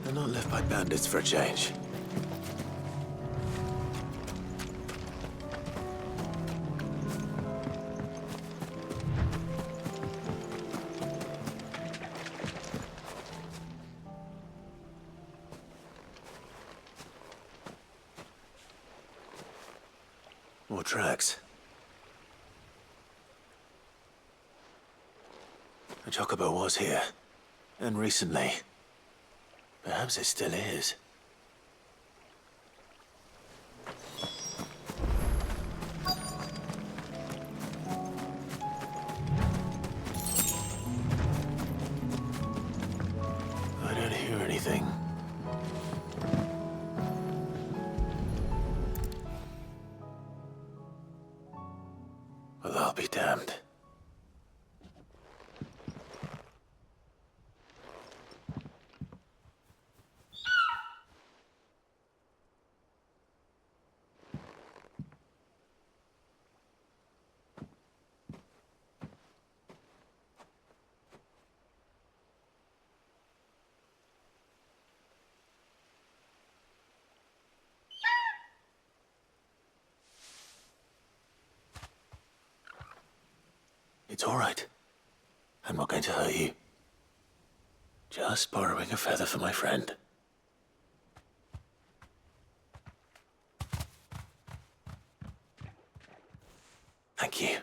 They're not left by bandits for a change. More tracks. The chocobo was here. And recently. Perhaps it still is. I don't hear anything. Well, I'll be damned. It's all right. I'm not going to hurt you. Just borrowing a feather for my friend. Thank you.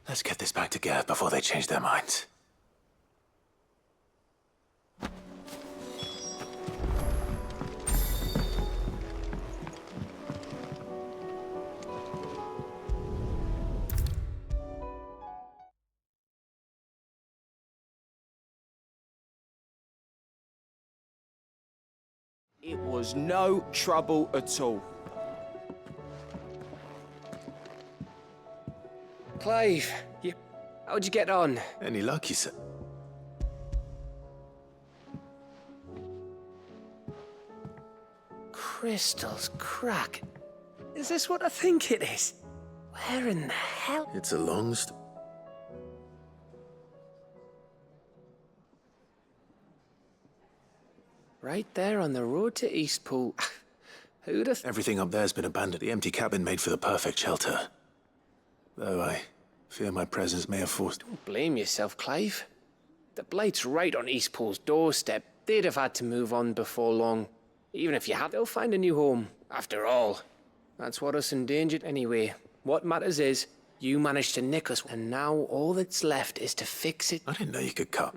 Let's get this back to Gav before they change their minds. It was no trouble at all. Clive, how'd you get on? Any luck, you said? Crystals crack. Is this what I think it is? Where in the hell? It's a long Right there on the road to Eastpool. Who'd have... Everything up there's been abandoned. The empty cabin made for the perfect shelter. Though I fear my presence may have forced... Don't blame yourself, Clive. The Blight's right on Eastpool's doorstep. They'd have had to move on before long. Even if you had, they'll find a new home. After all, that's what us endangered anyway. What matters is, you managed to nick us, and now all that's left is to fix it. I didn't know you could cut.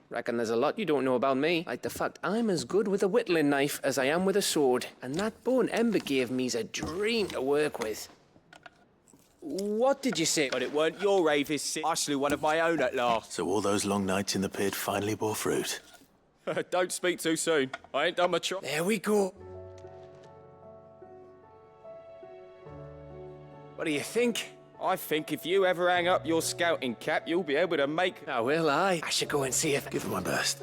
Reckon there's a lot you don't know about me. Like the fact I'm as good with a whittling knife as I am with a sword. And that bone Ember gave me's a dream to work with. What did you say? But it weren't your Avis. I slew one of my own at last. So all those long nights in the pit finally bore fruit. Don't speak too soon. I ain't done my job. There we go. What do you think? I think if you ever hang up your scouting cap, you'll be able to make... Oh, will I? I should go and see if... Give it my best.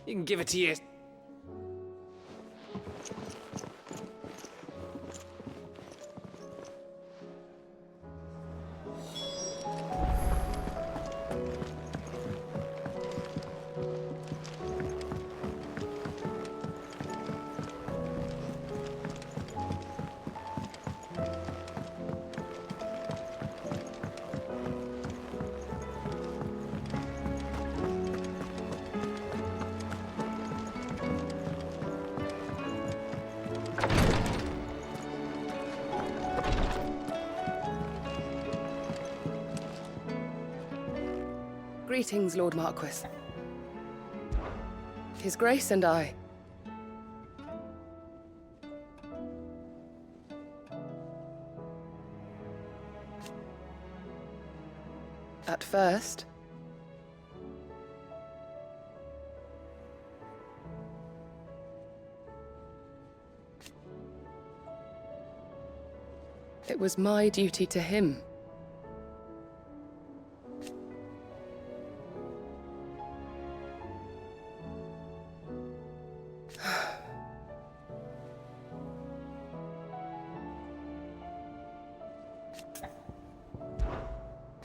You can give it to you. Greetings, Lord Marquis. His Grace and I. At first, it was my duty to him.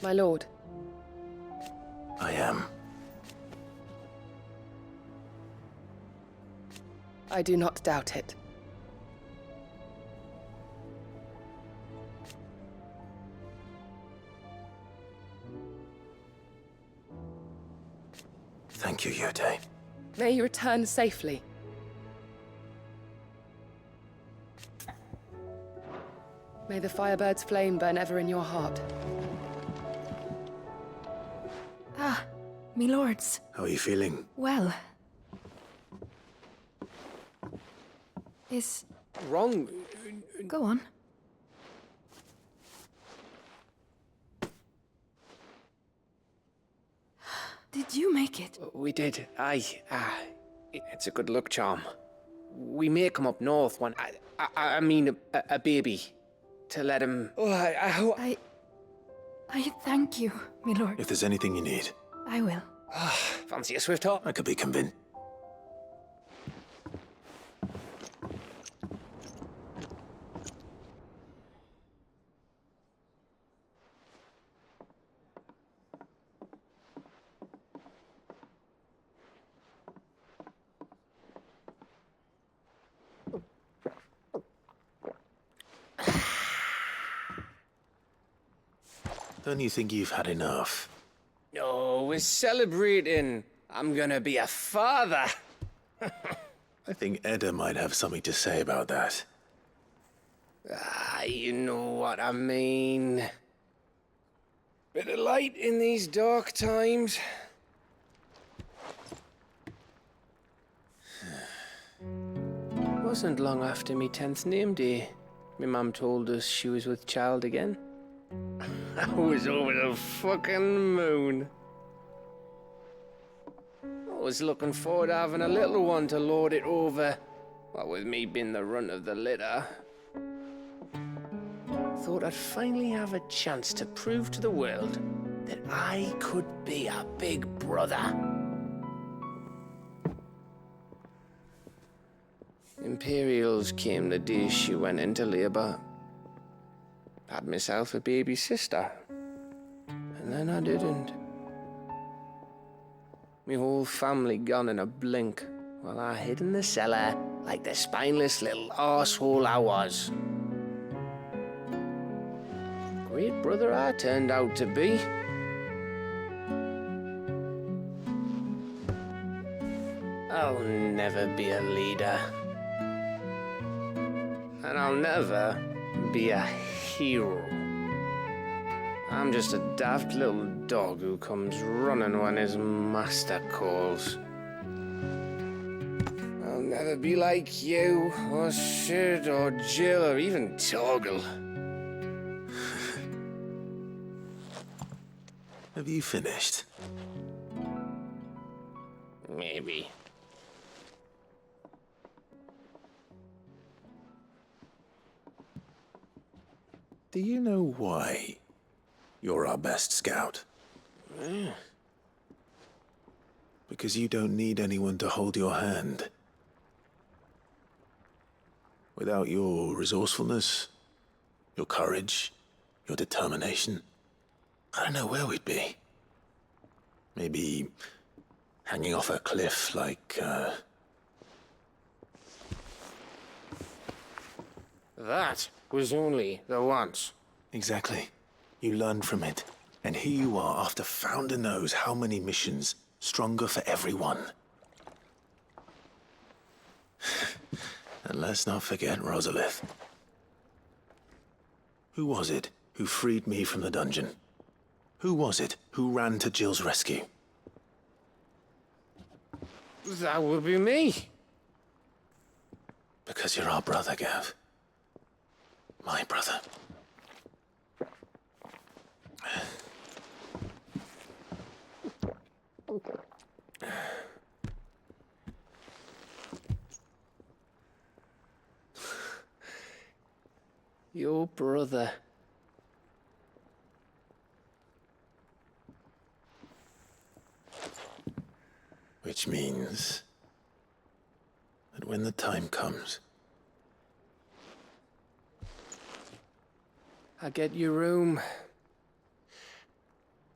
My lord. I am. I do not doubt it. Thank you, Yute. May you return safely. May the Firebird's flame burn ever in your heart. Ah, me lords. How are you feeling? Well. Is... Wrong. Go on. Did you make it? We did. Aye. It's a good luck charm. We may come up north one. I mean, a baby. To let him... Oh, I thank you, my lord. If there's anything you need, I will. Fancy a swift hop? I could be convinced. Don't you think you've had enough? No, we're celebrating. I'm gonna be a father. I think Edda might have something to say about that. You know what I mean. Bit of light in these dark times. Wasn't long after me 10th name day. My mum told us she was with child again. I was over the fucking moon. I was looking forward to having a little one to lord it over. What with me being the runt of the litter. Thought I'd finally have a chance to prove to the world that I could be a big brother. Imperials came the day she went into labour. Had myself a baby sister. And then I didn't. Me whole family gone in a blink, while I hid in the cellar like the spineless little arsehole I was. Great brother I turned out to be. I'll never be a leader. And I'll never be a hero. I'm just a daft little dog who comes running when his master calls. I'll never be like you, or Sid, or Jill, or even Torgal. Have you finished? Maybe. Do you know why you're our best scout? Because you don't need anyone to hold your hand. Without your resourcefulness, your courage, your determination, I don't know where we'd be. Maybe hanging off a cliff like, That was only the once. Exactly. You learned from it. And here you are after Founder knows how many missions, stronger for everyone. And let's not forget Rosalith. Who was it who freed me from the dungeon? Who was it who ran to Jill's rescue? That would be me. Because you're our brother, Gav. My brother. Your brother. Which means that when the time comes, I get your room.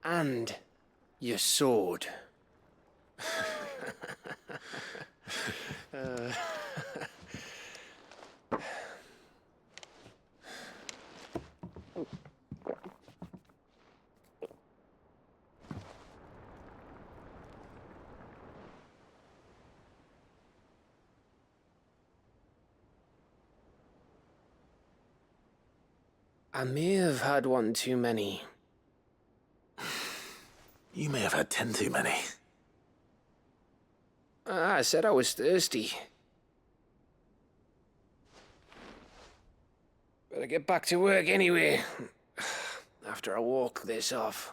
And your sword. I may have had one too many. you may have had 10 too many. I said I was thirsty. Better get back to work anyway. After I walk this off.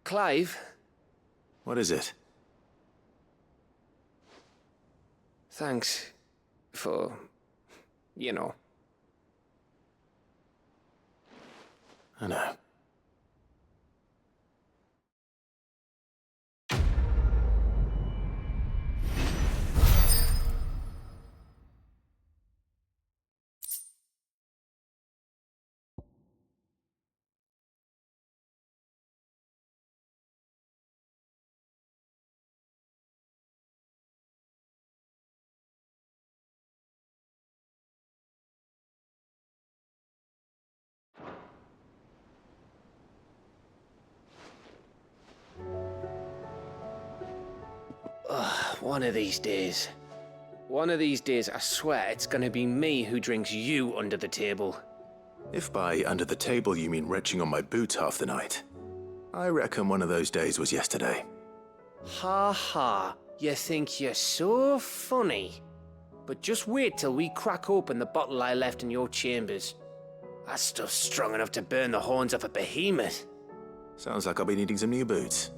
Clive? What is it? Thanks for, you know. I know. One of these days. One of these days, I swear it's gonna be me who drinks you under the table. If by under the table you mean retching on my boots half the night, I reckon one of those days was yesterday. Ha ha, you think you're so funny. But just wait till we crack open the bottle I left in your chambers. That stuff's strong enough to burn the horns off a behemoth. Sounds like I'll be needing some new boots.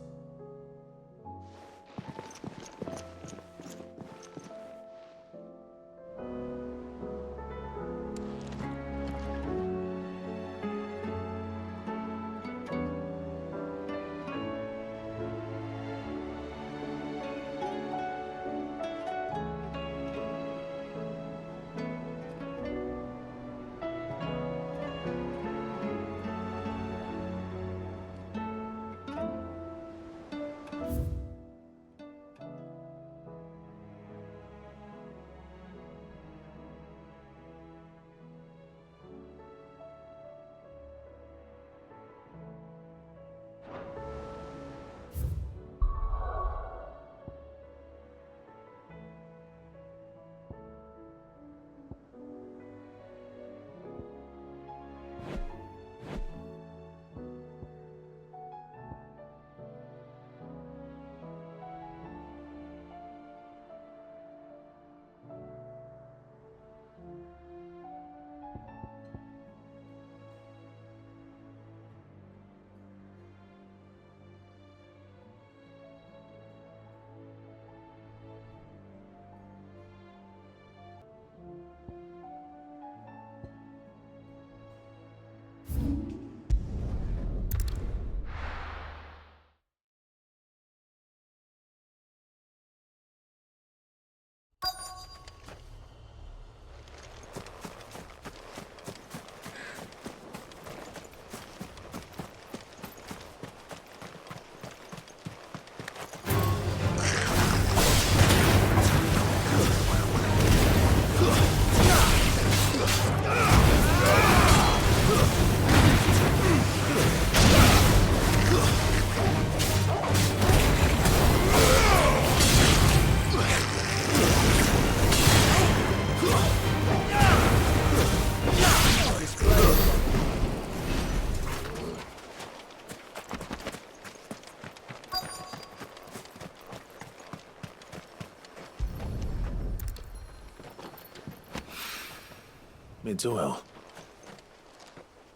Mid's well.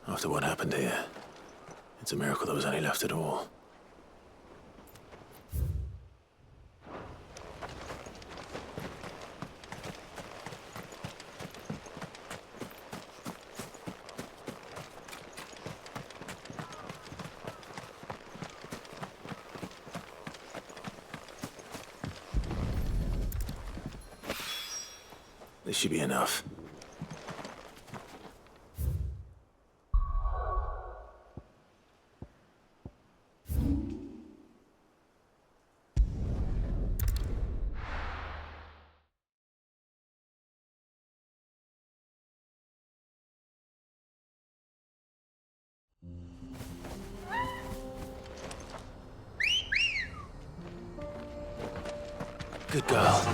After what happened here, it's a miracle there was any left at all. This should be enough. Good girl.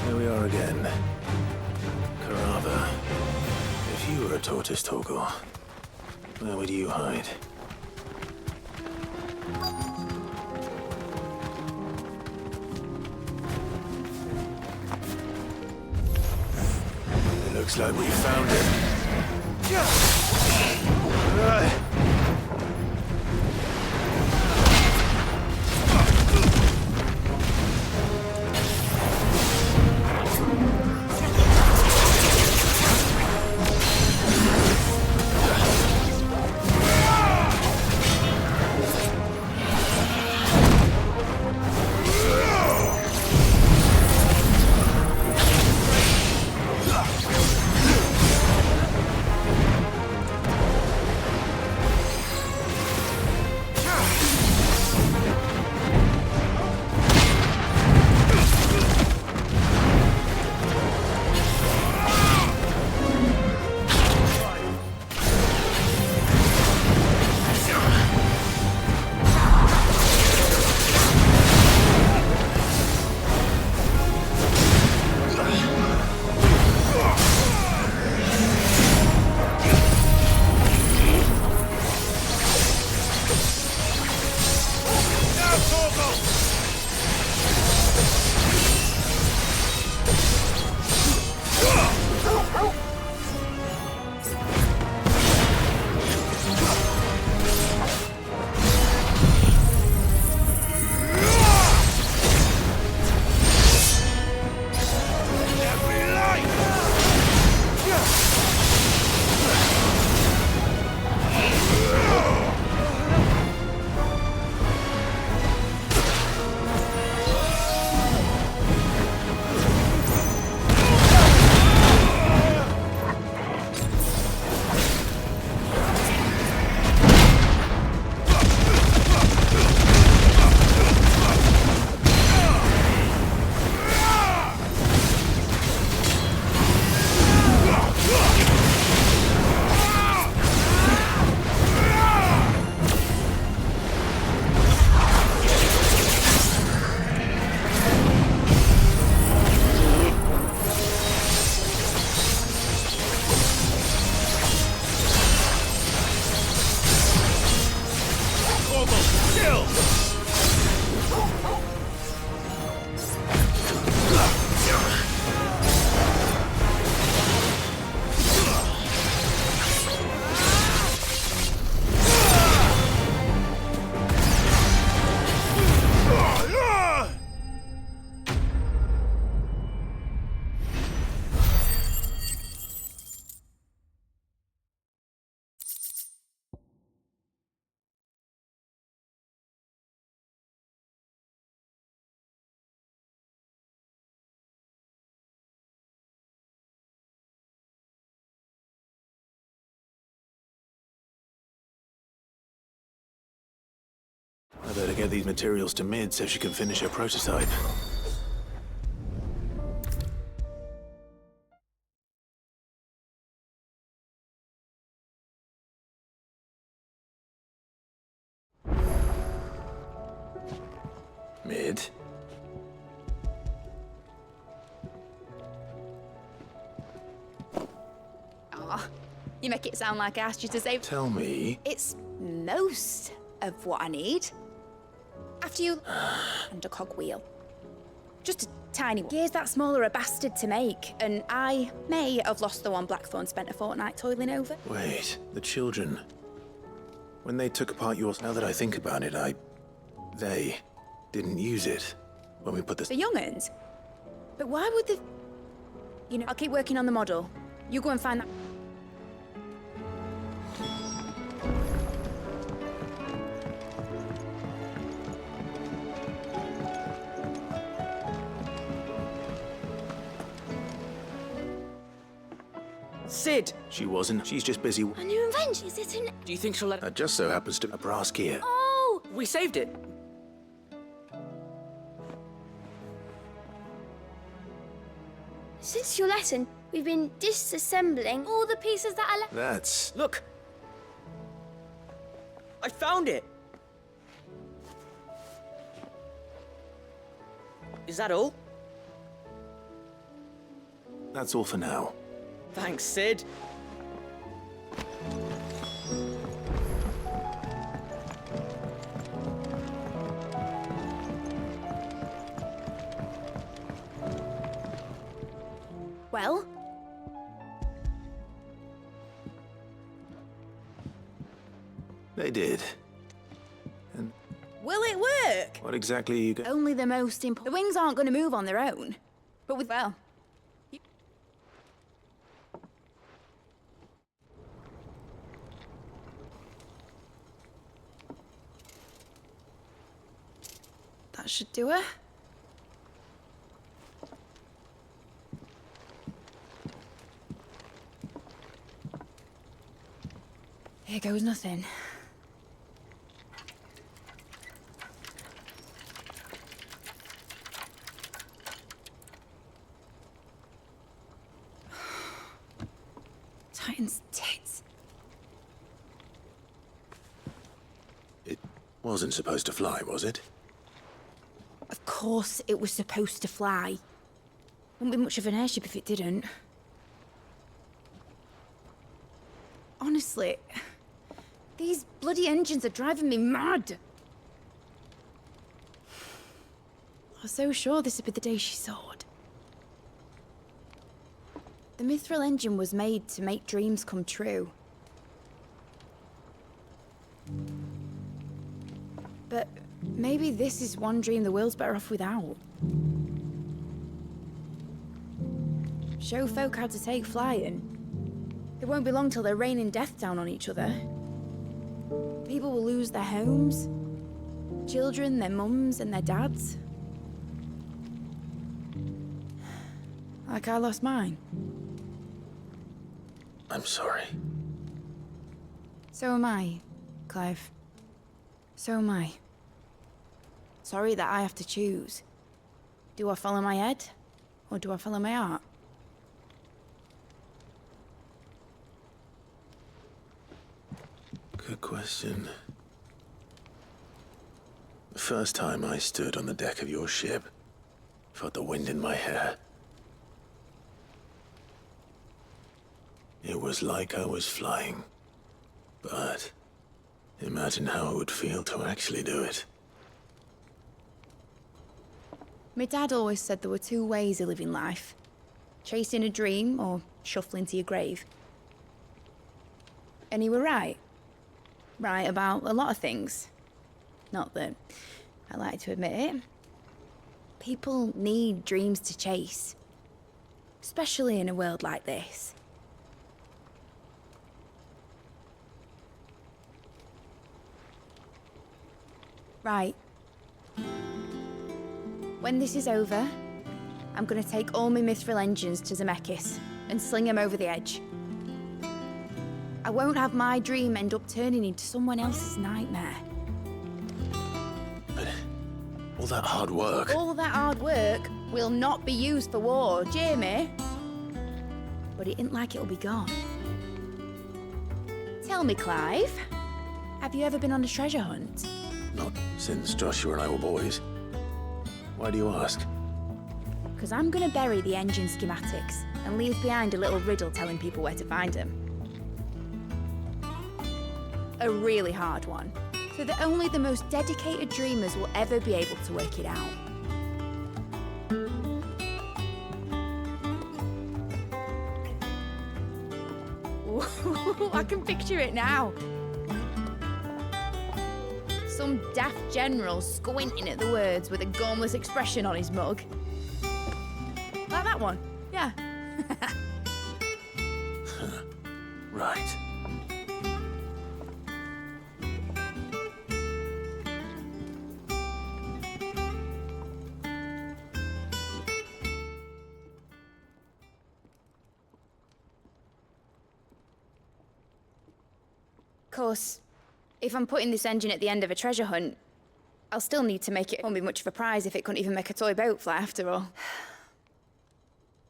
Here we are again. Carava. If you were a tortoise, Torgor, where would you hide? It looks like we found it. I better get these materials to Mid so she can finish her prototype. Mid. Aw, you make it sound like I asked you to say. Tell me. It's most of what I need. After you and a cogwheel. Just a tiny one. Gear's that smaller a bastard to make, and I may have lost the one Blackthorn spent a fortnight toiling over. Wait, the children. When they took apart yours, now that I think about it, they didn't use it when we put this. The young'uns? But why would the... You know, I'll keep working on the model. You go and find that... Sid! She wasn't. She's just busy. A new invention, is it an... Do you think she'll let... That just so happens to be a brass gear. Oh! We saved it. Since your lesson, we've been disassembling all the pieces that I left. That's... Look! I found it! Is that all? That's all for now. Thanks, Sid. Well? They did. And Will it work? what exactly are you going... Only the most important. The wings aren't going to move on their own. But with, well... That should do it. Here goes nothing. Titan's tits. It wasn't supposed to fly, was it? Of course it was supposed to fly. Wouldn't be much of an airship if it didn't. Honestly, these bloody engines are driving me mad. I was so sure this would be the day she soared. The mithril engine was made to make dreams come true. But maybe this is one dream the world's better off without. Show folk how to take flying. It won't be long till they're raining death down on each other. People will lose their homes. Children, their mums and their dads. Like I lost mine. I'm sorry. So am I, Clive. So am I. Sorry that I have to choose. Do I follow my head, or do I follow my heart? Good question. The first time I stood on the deck of your ship, felt the wind in my hair. It was like I was flying. But imagine how it would feel to actually do it. My dad always said there were two ways of living life. Chasing a dream or shuffling to your grave. And he were right. Right about a lot of things. Not that I like to admit it. People need dreams to chase. Especially in a world like this. Right. When this is over, I'm gonna take all my mithril engines to Zemeckis and sling them over the edge. I won't have my dream end up turning into someone else's nightmare. But all that hard work... All that hard work will not be used for war, Jamie. But it ain't like it'll be gone. Tell me, Clive, have you ever been on a treasure hunt? Not since Joshua and I were boys. Why do you ask? Because I'm gonna bury the engine schematics and leave behind a little riddle telling people where to find them. A really hard one, so that only the most dedicated dreamers will ever be able to work it out. Ooh, I can picture it now. Some daft general squinting at the words with a gormless expression on his mug. Like that one, yeah. Right. Of course, if I'm putting this engine at the end of a treasure hunt, I'll still need to make it. Won't be much of a prize if it couldn't even make a toy boat fly after all.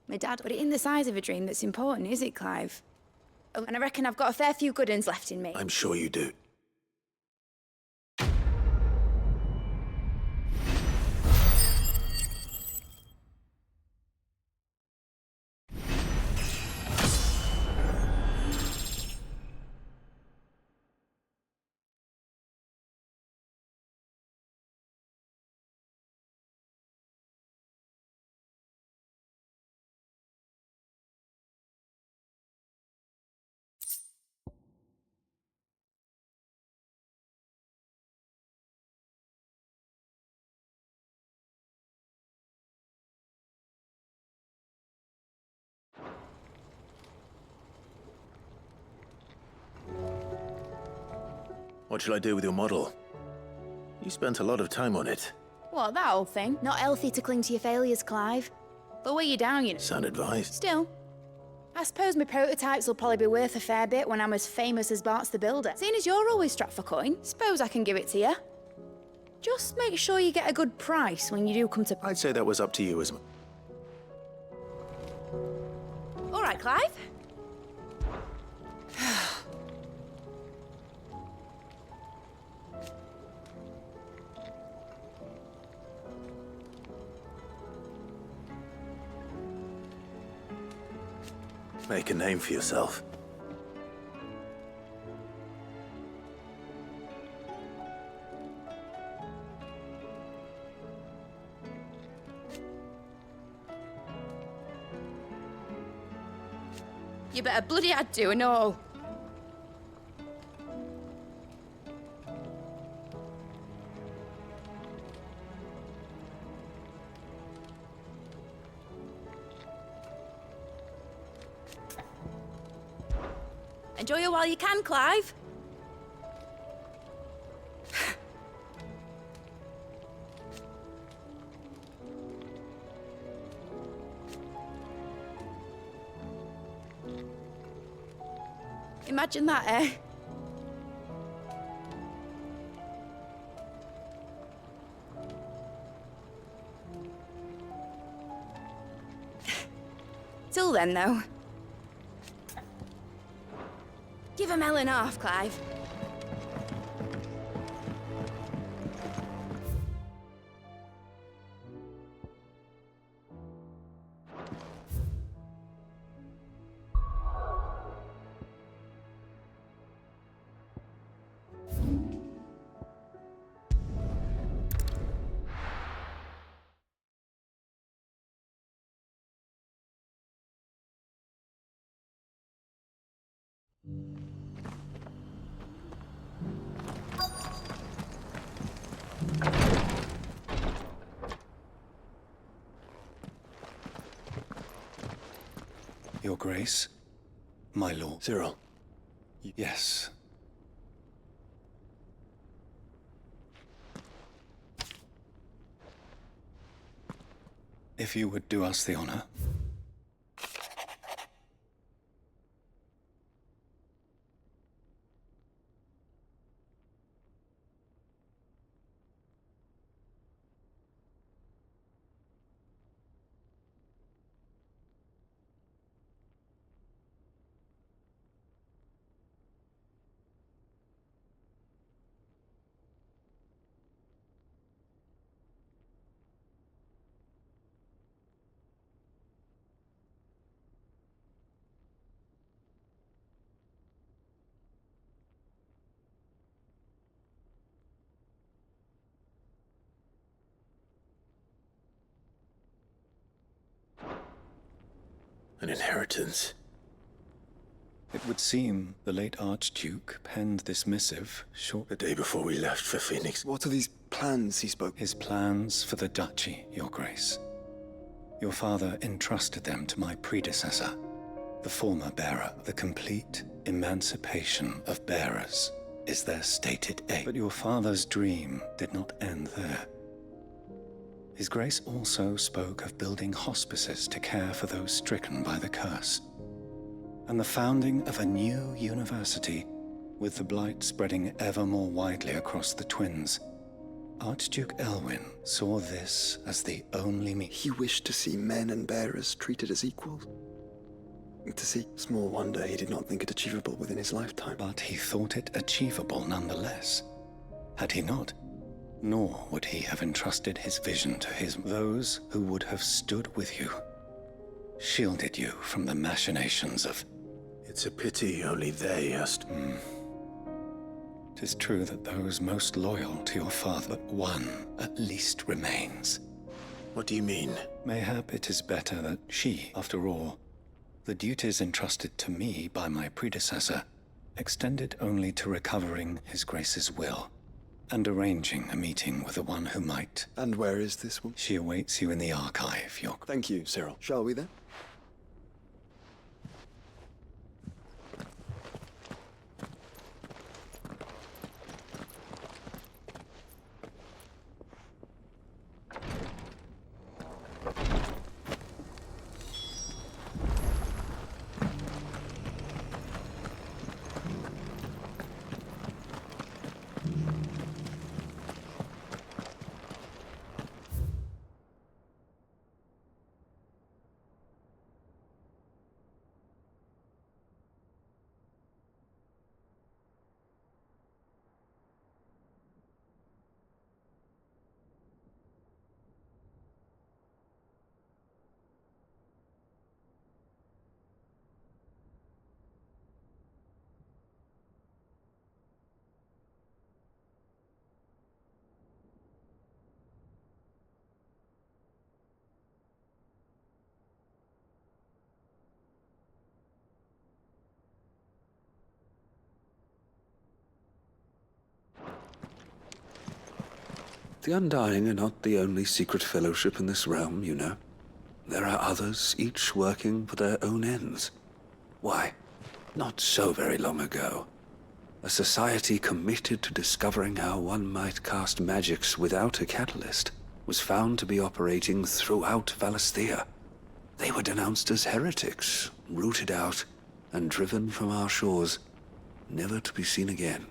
My dad put it in the size of a dream that's important, is it, Clive? Oh, and I reckon I've got a fair few good uns left in me. I'm sure you do. What shall I do with your model? You spent a lot of time on it. What, that old thing? Not healthy to cling to your failures, Clive. Lower you down, you know. Sound advised. Still, I suppose my prototypes will probably be worth a fair bit when I'm as famous as Bart's the Builder. Seeing as you're always strapped for coin, suppose I can give it to you. Just make sure you get a good price when you do come to... I'd say that was up to you as... All right, Clive. Make a name for yourself. You better bloody had to and all. Enjoy it while you can, Clive. Imagine that, eh? Till then, though. Give a melon off, Clive. Your Grace, my lord. Cyril. Yes. If you would do us the honor. An inheritance. It would seem the late Archduke penned this missive The day before we left for Phoenix. What are these plans he spoke? His plans for the duchy, Your Grace. Your father entrusted them to my predecessor, the former bearer. The complete emancipation of bearers is their stated aim. But your father's dream did not end there. His Grace also spoke of building hospices to care for those stricken by the curse, and the founding of a new university, with the blight spreading ever more widely across the twins. Archduke Elwin saw this as the only means. He wished to see men and bearers treated as equals. To see, small wonder he did not think it achievable within his lifetime. But he thought it achievable nonetheless. Had he not, nor would he have entrusted his vision to those who would have stood with you, shielded you from the machinations of... It's a pity only they asked. 'Tis true that those most loyal to your father, but one at least remains. What do you mean? Mayhap it is better that she, after all, the duties entrusted to me by my predecessor, extended only to recovering His Grace's will, and arranging a meeting with the one who might. And where is this woman? She awaits you in the archive, Your... Thank you, Cyril. Shall we then? The Undying are not the only secret fellowship in this realm, you know. There are others, each working for their own ends. Why, not so very long ago, a society committed to discovering how one might cast magics without a catalyst was found to be operating throughout Valisthea. They were denounced as heretics, rooted out, and driven from our shores, never to be seen again.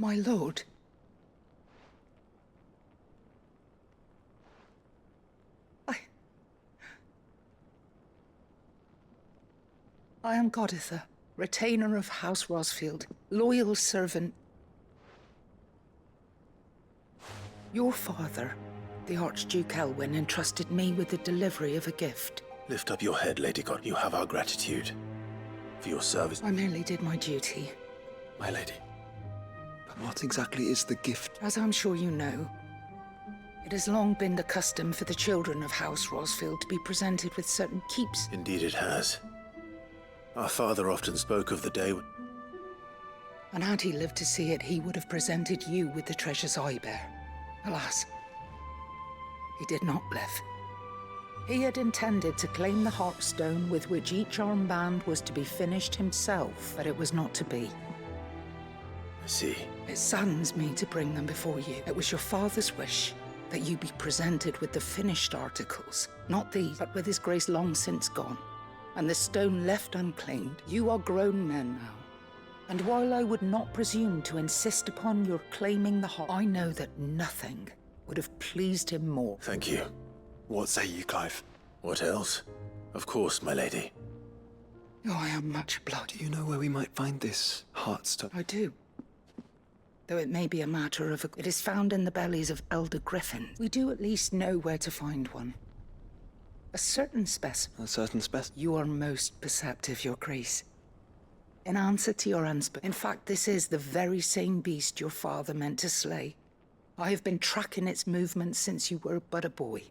My lord. I am Goditha, retainer of House Rosfield, loyal servant. Your father, the Archduke Elwin, entrusted me with the delivery of a gift. Lift up your head, Lady God. You have our gratitude for your service. I merely did my duty. My lady. But what exactly is the gift? As I'm sure you know, It has long been the custom for the children of House Rosfield to be presented with certain keeps. Indeed it has. Our father often spoke of the day when... And had he lived to see it, he would have presented you with the treasures I bear. Alas, he did not live. He had intended to claim the Heartstone with which each armband was to be finished himself, but it was not to be. I see. It saddens me to bring them before you. It was your father's wish that you be presented with the finished articles. Not these, but with his grace long since gone, and the stone left unclaimed. You are grown men now. And while I would not presume to insist upon your claiming the heart, I know that nothing would have pleased him more. Thank you. What say you, Clive? What else? Of course, my lady. Oh, I am much obliged. Do you know where we might find this Heartstone? I do. Though it may be a matter of... It is found in the bellies of elder griffins. We do at least know where to find one. A certain specimen. A certain specimen? You are most perceptive, your grace. In answer to your in fact, this is the very same beast your father meant to slay. I have been tracking its movements since you were but a boy.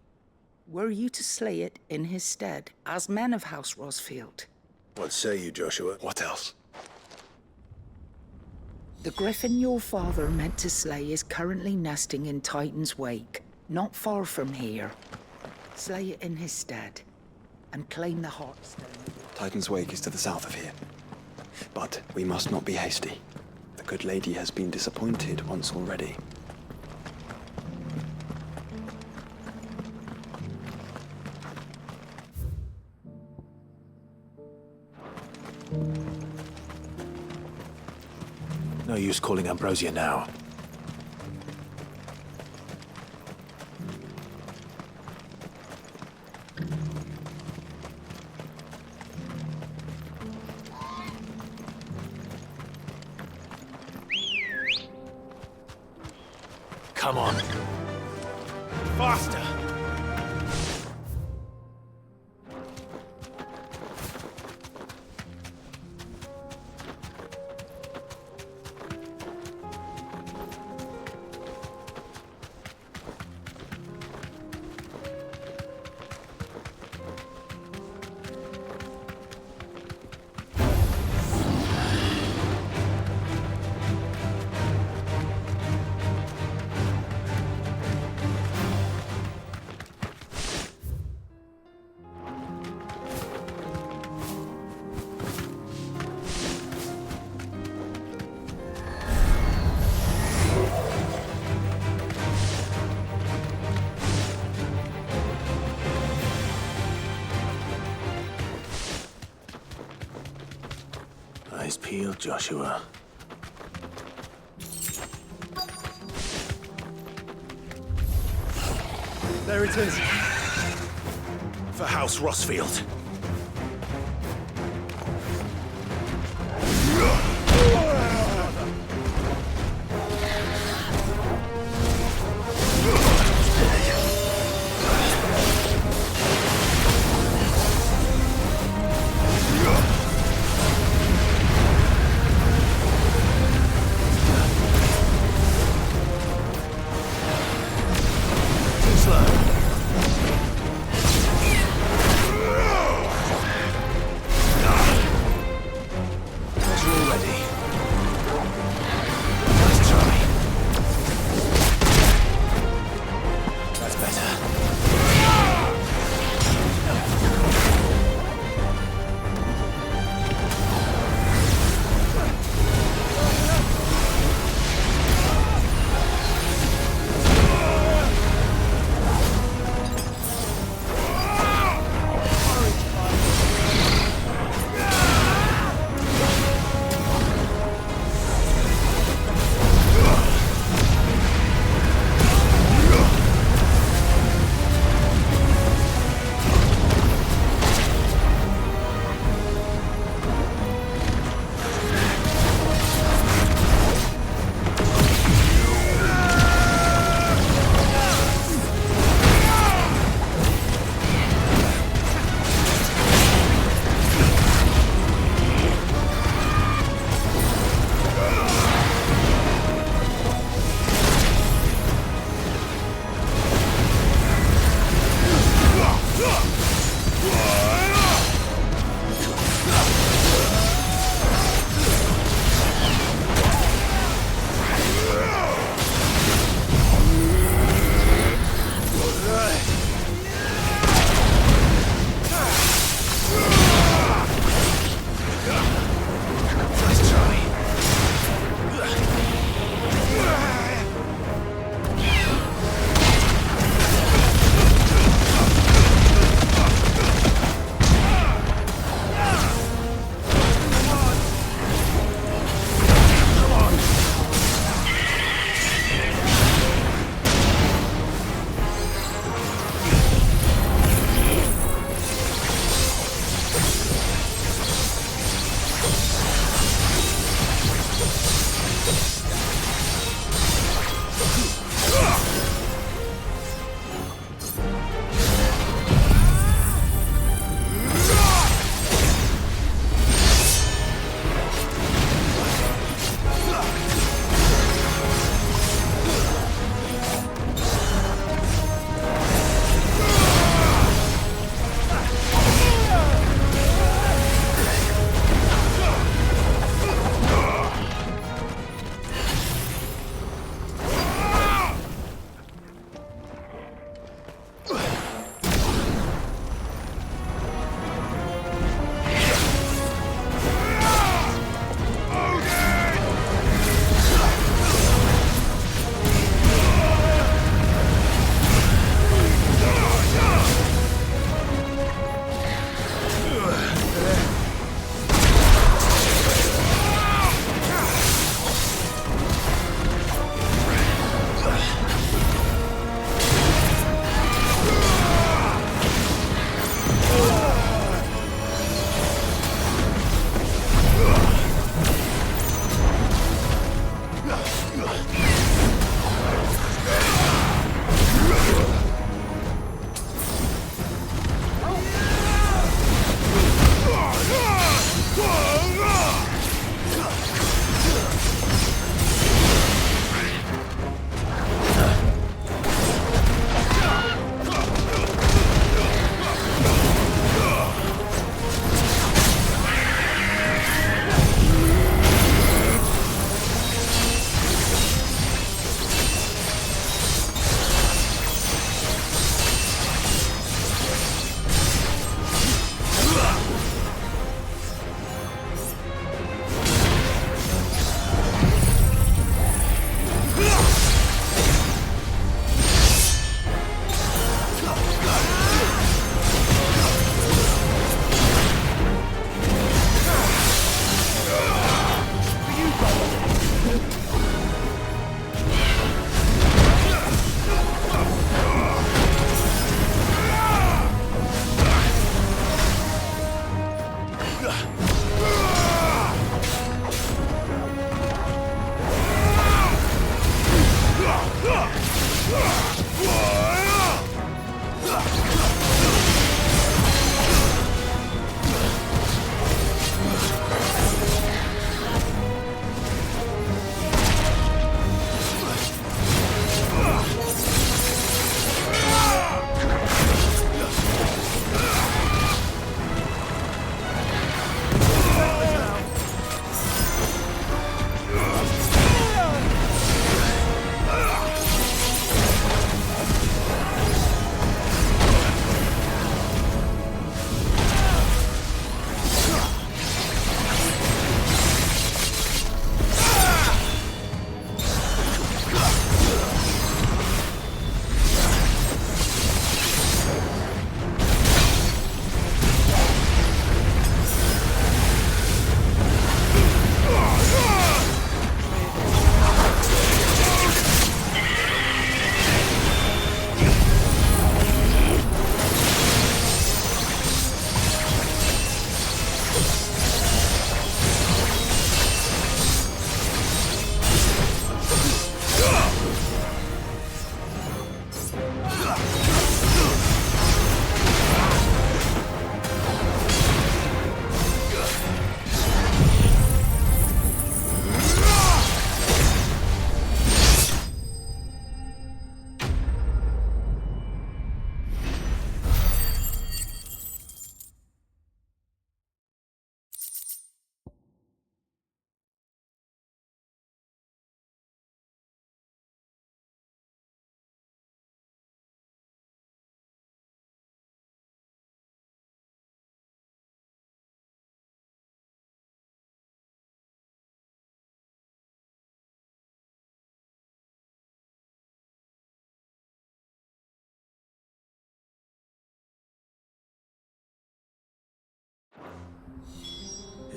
Were you to slay it in his stead, as men of House Rosfield? What say you, Joshua? What else? The griffin your father meant to slay is currently nesting in Titan's wake, not far from here. Slay it in his stead, and claim the Heartstone. Titan's wake is to the south of here. But we must not be hasty. The good lady has been disappointed once already. No use calling Ambrosia now. Come on. Faster! Eyes peeled, Joshua. There it is. For House Rosfield. Too slow.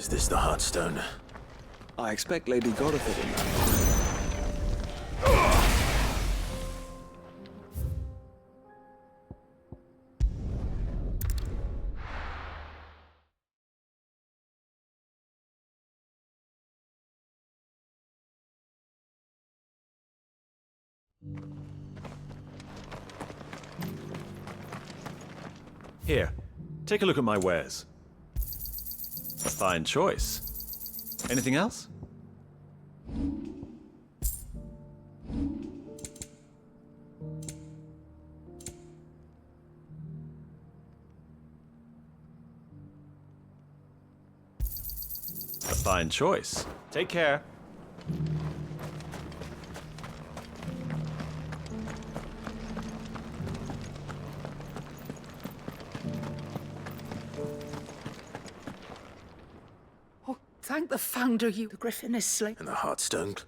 Is this the Heartstone? I expect Lady Godotha in that. Here, take a look at my wares. A fine choice. Anything else? A fine choice. Take care. Thank the founder you. The griffin is slain. And the Heartstone?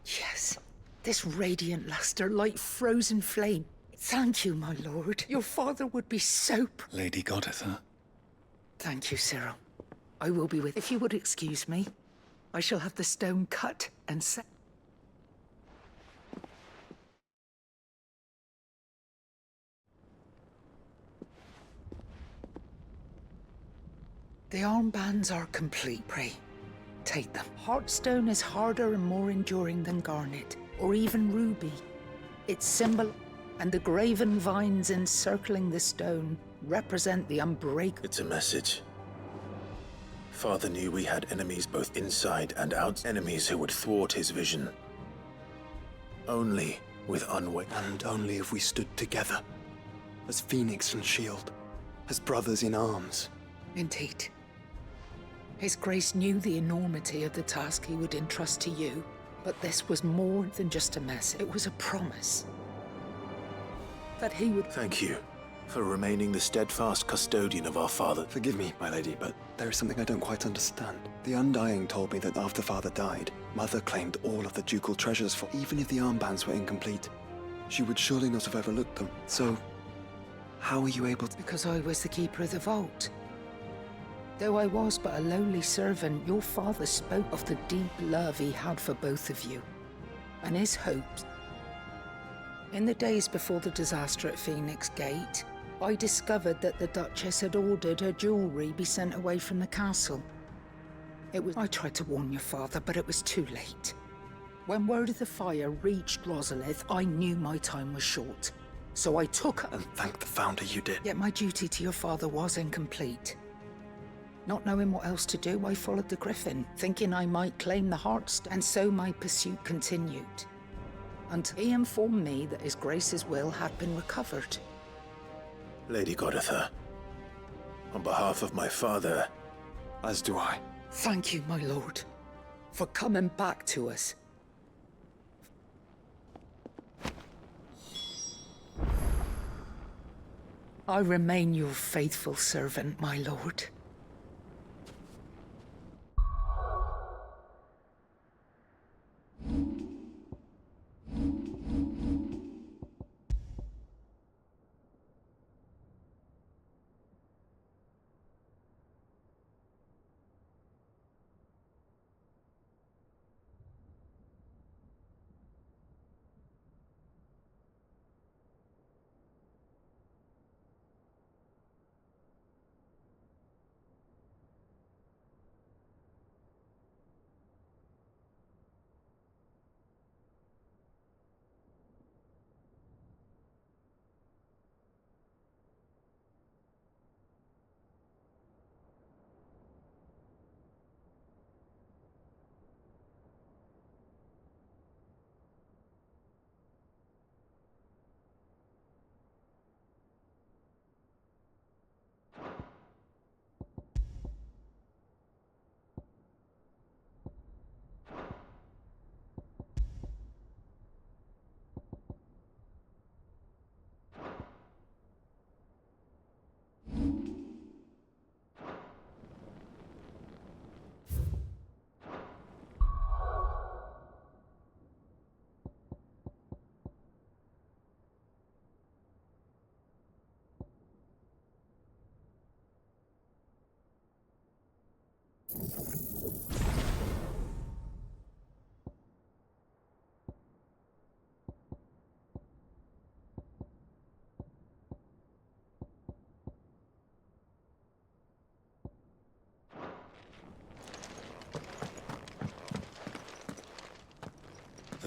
Yes. This radiant luster like frozen flame. Thank you, my lord. Your father would be so Lady Godotha. Thank you, Cyril. I will be with. If you would excuse me, I shall have the stone cut and set. The armbands are complete. Pray, take them. Heartstone is harder and more enduring than garnet, or even ruby. Its symbol and the graven vines encircling the stone represent the unbreakable. It's a message. Father knew we had enemies both inside and out. Enemies who would thwart his vision. Only with And only if we stood together. As Phoenix and Shield. As brothers in arms. Indeed. His Grace knew the enormity of the task he would entrust to you, but this was more than just a message. It was a promise. That he would... Thank you for remaining the steadfast custodian of our father. Forgive me, my lady, but there is something I don't quite understand. The Undying told me that after Father died, Mother claimed all of the ducal treasures for... Even if the armbands were incomplete, she would surely not have overlooked them. So, how were you able to... Because I was the keeper of the vault. Though I was but a lowly servant, your father spoke of the deep love he had for both of you, and his hopes. In the days before the disaster at Phoenix Gate, I discovered that the Duchess had ordered her jewelry be sent away from the castle. I tried to warn your father, but it was too late. When word of the fire reached Rosalith, I knew my time was short. So I took... And thank the founder you did. Yet my duty to your father was incomplete. Not knowing what else to do, I followed the griffin, thinking I might claim the Heartstone, and so my pursuit continued. Until he informed me that His Grace's will had been recovered. Lady Godotha, on behalf of my father... As do I. Thank you, my lord, for coming back to us. I remain your faithful servant, my lord.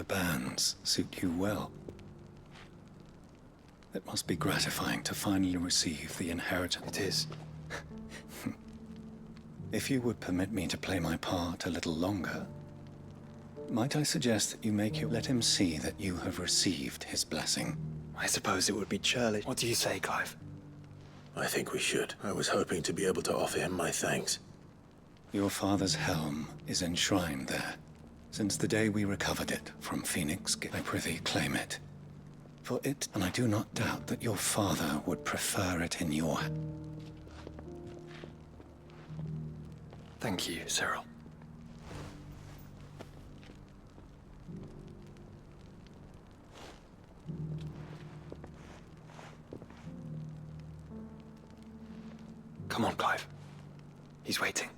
bands suit you well. It must be gratifying to finally receive the inheritance. It is. If you would permit me to play my part a little longer, might I suggest that you let him see that you have received his blessing? I suppose it would be churlish. What do you say, Clive? I think we should. I was hoping to be able to offer him my thanks. Your father's helm is enshrined there. Since the day we recovered it from Phoenix, I prithee claim it. For it, and I do not doubt that your father would prefer it in your... Thank you, Cyril. Come on, Clive. He's waiting.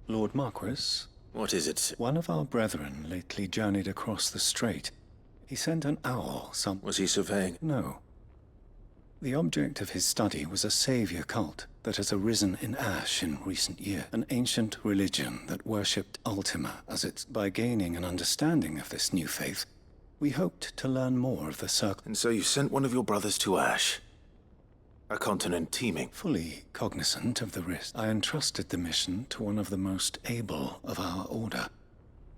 Lord Marquis? What is it? One of our brethren lately journeyed across the strait. He sent an owl Was he surveying? No. The object of his study was a savior cult that has arisen in Ash in recent years. An ancient religion that worshipped Ultima as its... By gaining an understanding of this new faith, we hoped to learn more of the circle. And so you sent one of your brothers to Ash? A continent teeming. Fully cognizant of the risk, I entrusted the mission to one of the most able of our order,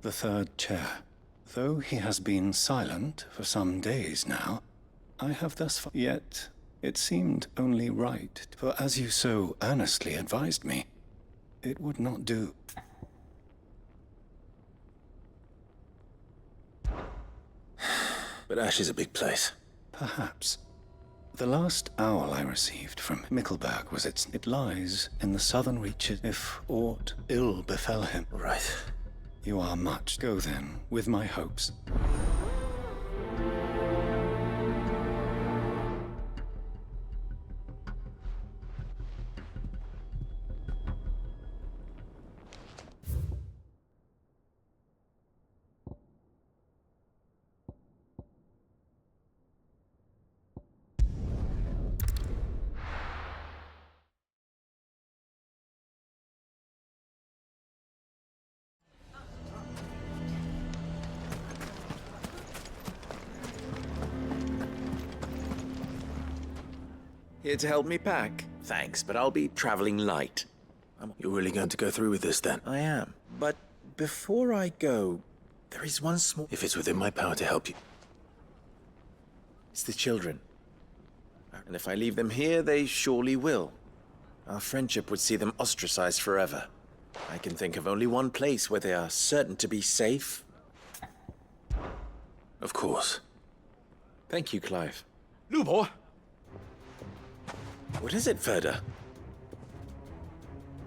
the third chair. Though he has been silent for some days now, I have thus far... Yet, it seemed only right, for as you so earnestly advised me, it would not do. But Ash is a big place. Perhaps. The last owl I received from Mickelberg was it lies in the southern reaches if aught ill befell him. Right. You are much. Go then, with my hopes. Here to help me pack? Thanks, but I'll be traveling light. You're really going to go through with this then? I am. But before I go, there is one small... If it's within my power to help you. It's the children. And if I leave them here, they surely will. Our friendship would see them ostracized forever. I can think of only one place where they are certain to be safe. Of course. Thank you, Clive. Lubor! What is it, Ferda?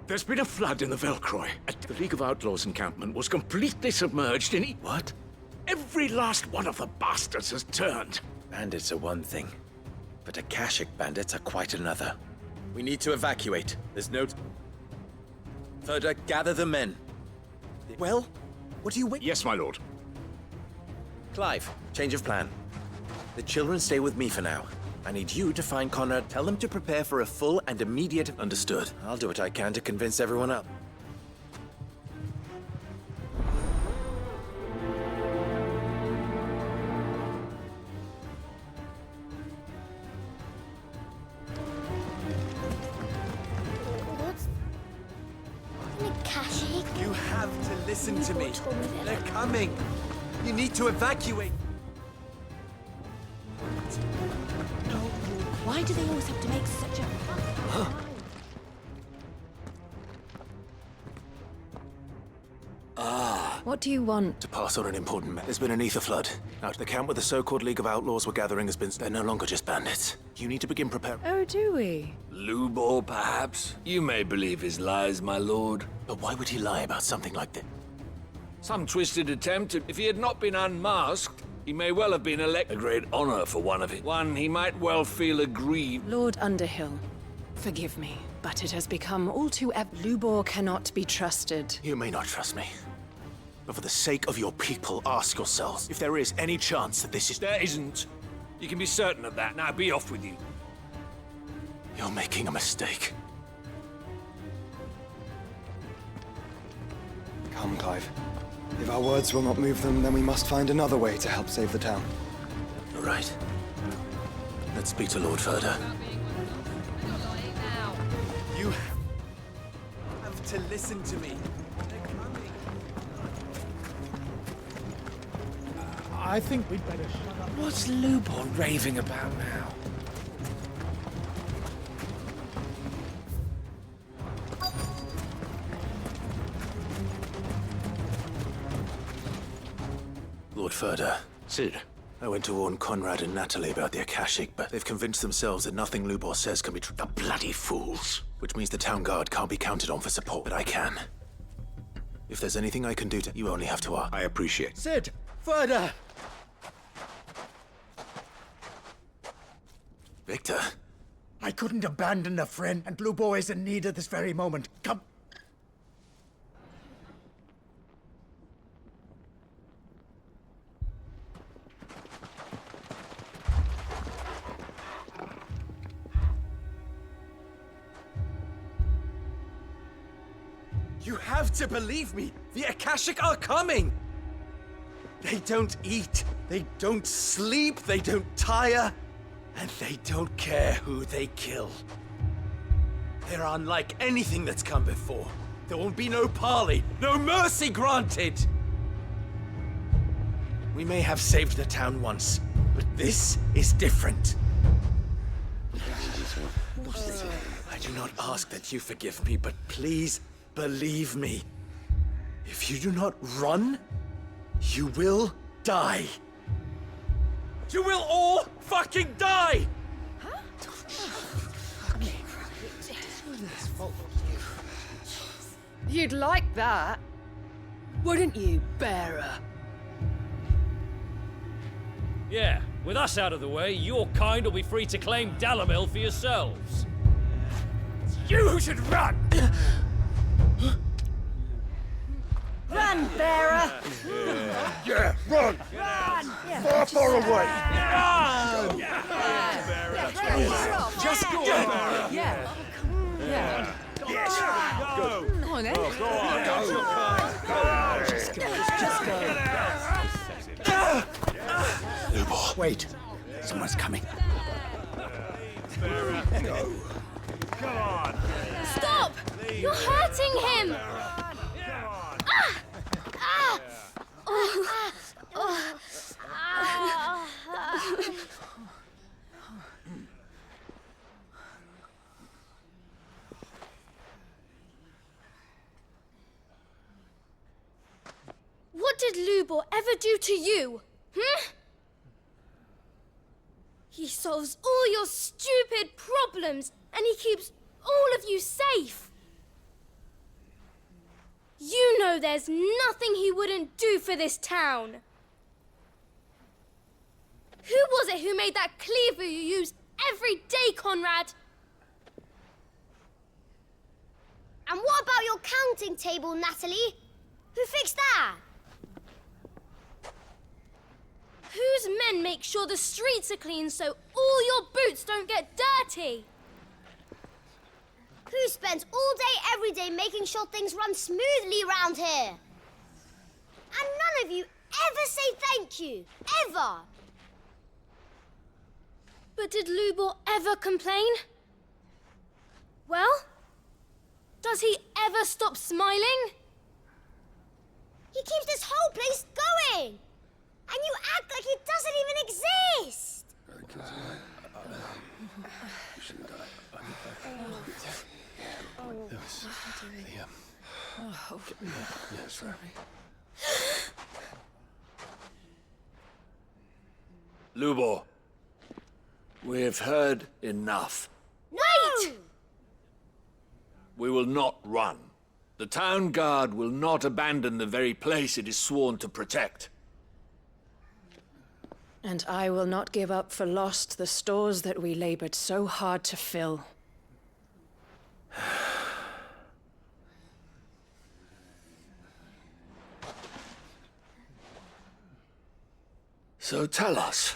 There's been a flood in the Velcroy. The League of Outlaws encampment was completely submerged in... What? Every last one of the bastards has turned. Bandits are one thing, but Akashic bandits are quite another. We need to evacuate. There's no... Ferda, gather the men. Well, what do you wait? Yes, my lord. Clive, change of plan. The children stay with me for now. I need you to find Conrad. Tell them to prepare for a full and immediate... Understood. I'll do what I can to convince everyone up. What's an Akashic? You have to listen to me. They're coming. You need to evacuate. No. Why do they always have to make such a... What do you want? To pass on an important message. There's been an ether flood. Now, the camp where the so-called League of Outlaws were gathering has been... They're no longer just bandits. You need to begin preparing... Oh, do we? Lubor, perhaps? You may believe his lies, my lord. But why would he lie about something like this? Some twisted attempt. If he had not been unmasked, he may well have been elected. A great honor for one of it. One he might well feel aggrieved. Lord Underhill, Forgive me, but it has become all too Lubor cannot be trusted. You may not trust me. But for the sake of your people, ask yourselves if there is any chance that this is... There isn't. You can be certain of that. Now be off with you. You're making a mistake. Come, Clive. If our words will not move them, then we must find another way to help save the town. You're right. Let's speak to Lord Furder. You have to listen to me. I think we'd better shut up. What's Lubor raving about now? Lord Furder. Sid. I went to warn Conrad and Natalie about the Akashic, but they've convinced themselves that nothing Lubor says can be true. The bloody fools. Which means the town guard can't be counted on for support, but I can. If there's anything I can do to... You only have to ask. I appreciate. Sid! Further! Victor? I couldn't abandon a friend, and Lubor is in need at this very moment. Come. You have to believe me! The Akashic are coming! They don't eat, they don't sleep, they don't tire, and they don't care who they kill. They're unlike anything that's come before. There won't be no parley, no mercy granted! We may have saved the town once, but this is different. I do not ask that you forgive me, but please believe me. If you do not run, you will die. You will all fucking die! You'd like that, wouldn't you, bearer? Yeah, with us out of the way, your kind will be free to claim Dalamil for yourselves. You should run! Run, bearer! Yeah, run! Run! Far, far away! Run! Just go! Yeah. Yeah. Yes! Go! Come on, then. Go on! Go! Just go. Lubor. Wait. Someone's coming. Go. Come on. Stop! You're hurting him! What did Lubor ever do to you? He solves all your stupid problems, and he keeps all of you safe. You know there's nothing he wouldn't do for this town. Who was it who made that cleaver you use every day, Conrad? And what about your counting table, Natalie? Who fixed that? Whose men make sure the streets are clean so all your boots don't get dirty? Who spends all day, every day making sure things run smoothly round here? And none of you ever say thank you, ever. But did Lubor ever complain? Well, does he ever stop smiling? He keeps this whole place going. And you act like it doesn't even exist! Lubor, we have heard enough. Wait! We will not run. The town guard will not abandon the very place it is sworn to protect. And I will not give up for lost the stores that we labored so hard to fill. So tell us,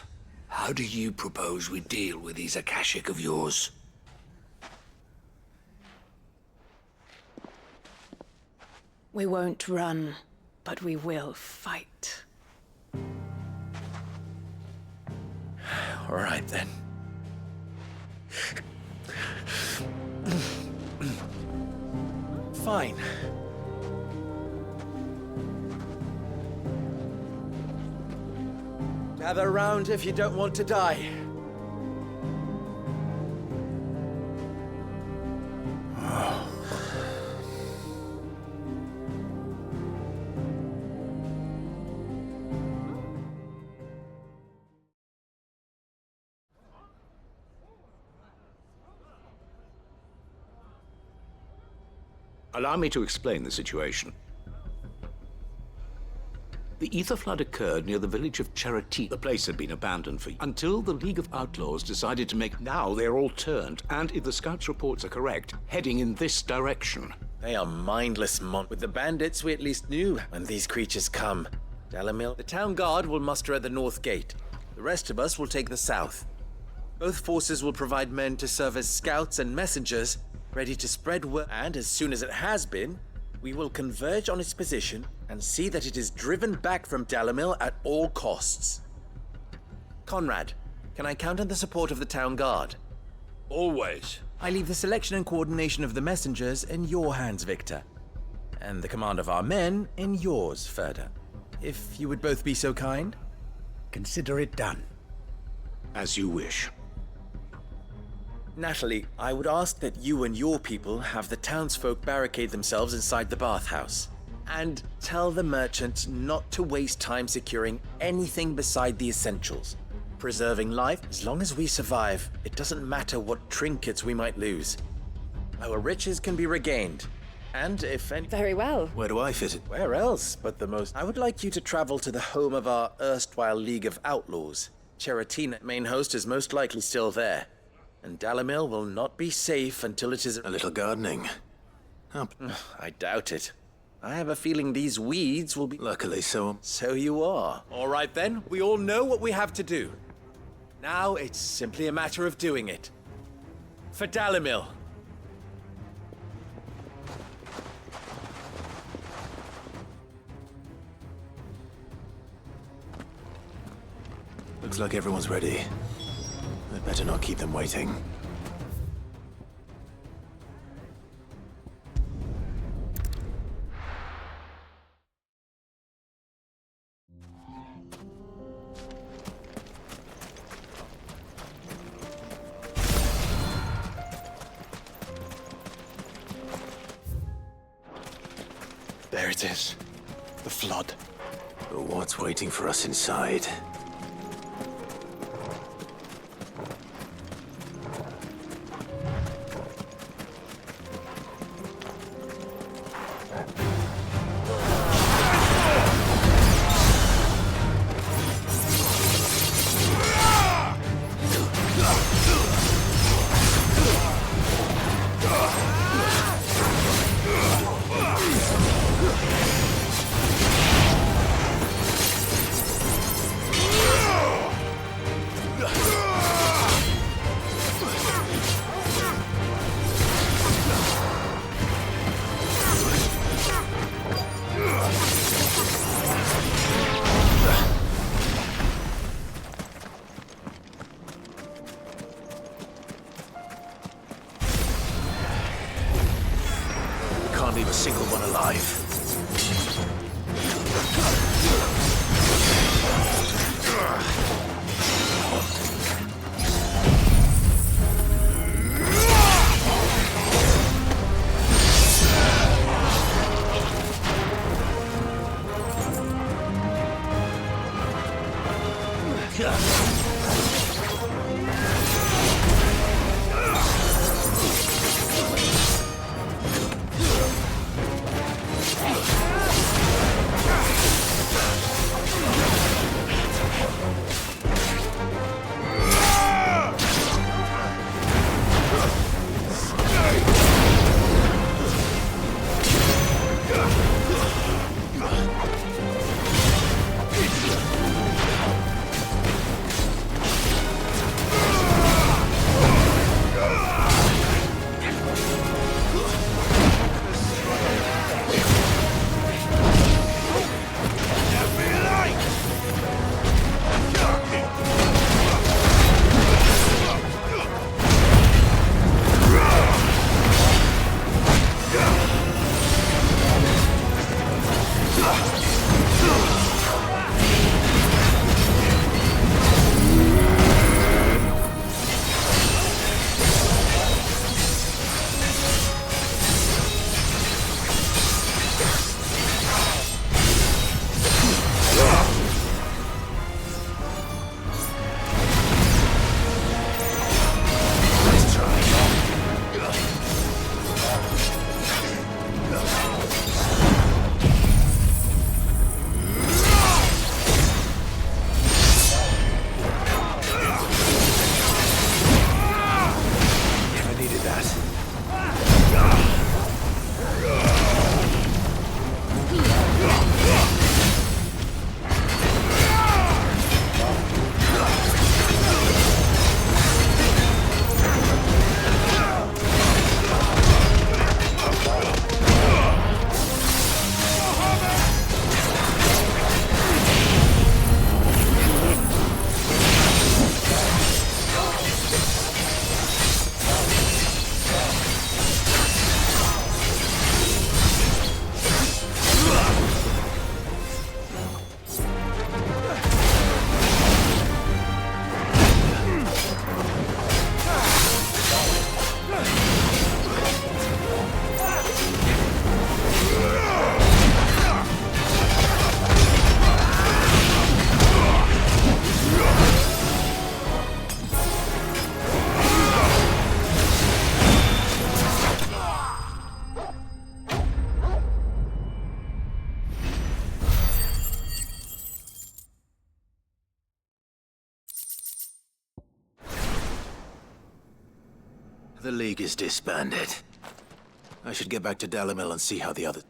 how do you propose we deal with these Akashic of yours? We won't run, but we will fight. All right, then. Fine. Gather round if you don't want to die. Allow me to explain the situation. The ether flood occurred near the village of Charity. The place had been abandoned for until the League of Outlaws decided to make. Now they're all turned, and if the scouts' reports are correct, heading in this direction. They are mindless With the bandits, we at least knew when these creatures come. Dalamil, the town guard will muster at the north gate. The rest of us will take the south. Both forces will provide men to serve as scouts and messengers, ready to spread word. And as soon as it has been, we will converge on its position and see that it is driven back from Dalamil at all costs. Conrad, can I count on the support of the town guard? Always. I leave the selection and coordination of the messengers in your hands, Victor. And the command of our men in yours, Ferda. If you would both be so kind. Consider it done. As you wish. Natalie, I would ask that you and your people have the townsfolk barricade themselves inside the bathhouse. And tell the merchants not to waste time securing anything beside the essentials. Preserving life, as long as we survive, it doesn't matter what trinkets we might lose. Our riches can be regained. And if any— Very well. Where do I fit it? Where else but the most— I would like you to travel to the home of our erstwhile League of Outlaws. Cheratina, main host, is most likely still there. And Dalamil will not be safe until it is— A little gardening. I doubt it. I have a feeling these weeds will be— Luckily so. So you are. All right then, we all know what we have to do. Now it's simply a matter of doing it. For Dalamil. Looks like everyone's ready. I'd better not keep them waiting. There it is. The flood. But what's waiting for us inside? Can't leave a single one alive. The League is disbanded. I should get back to Dalimil and see how the other...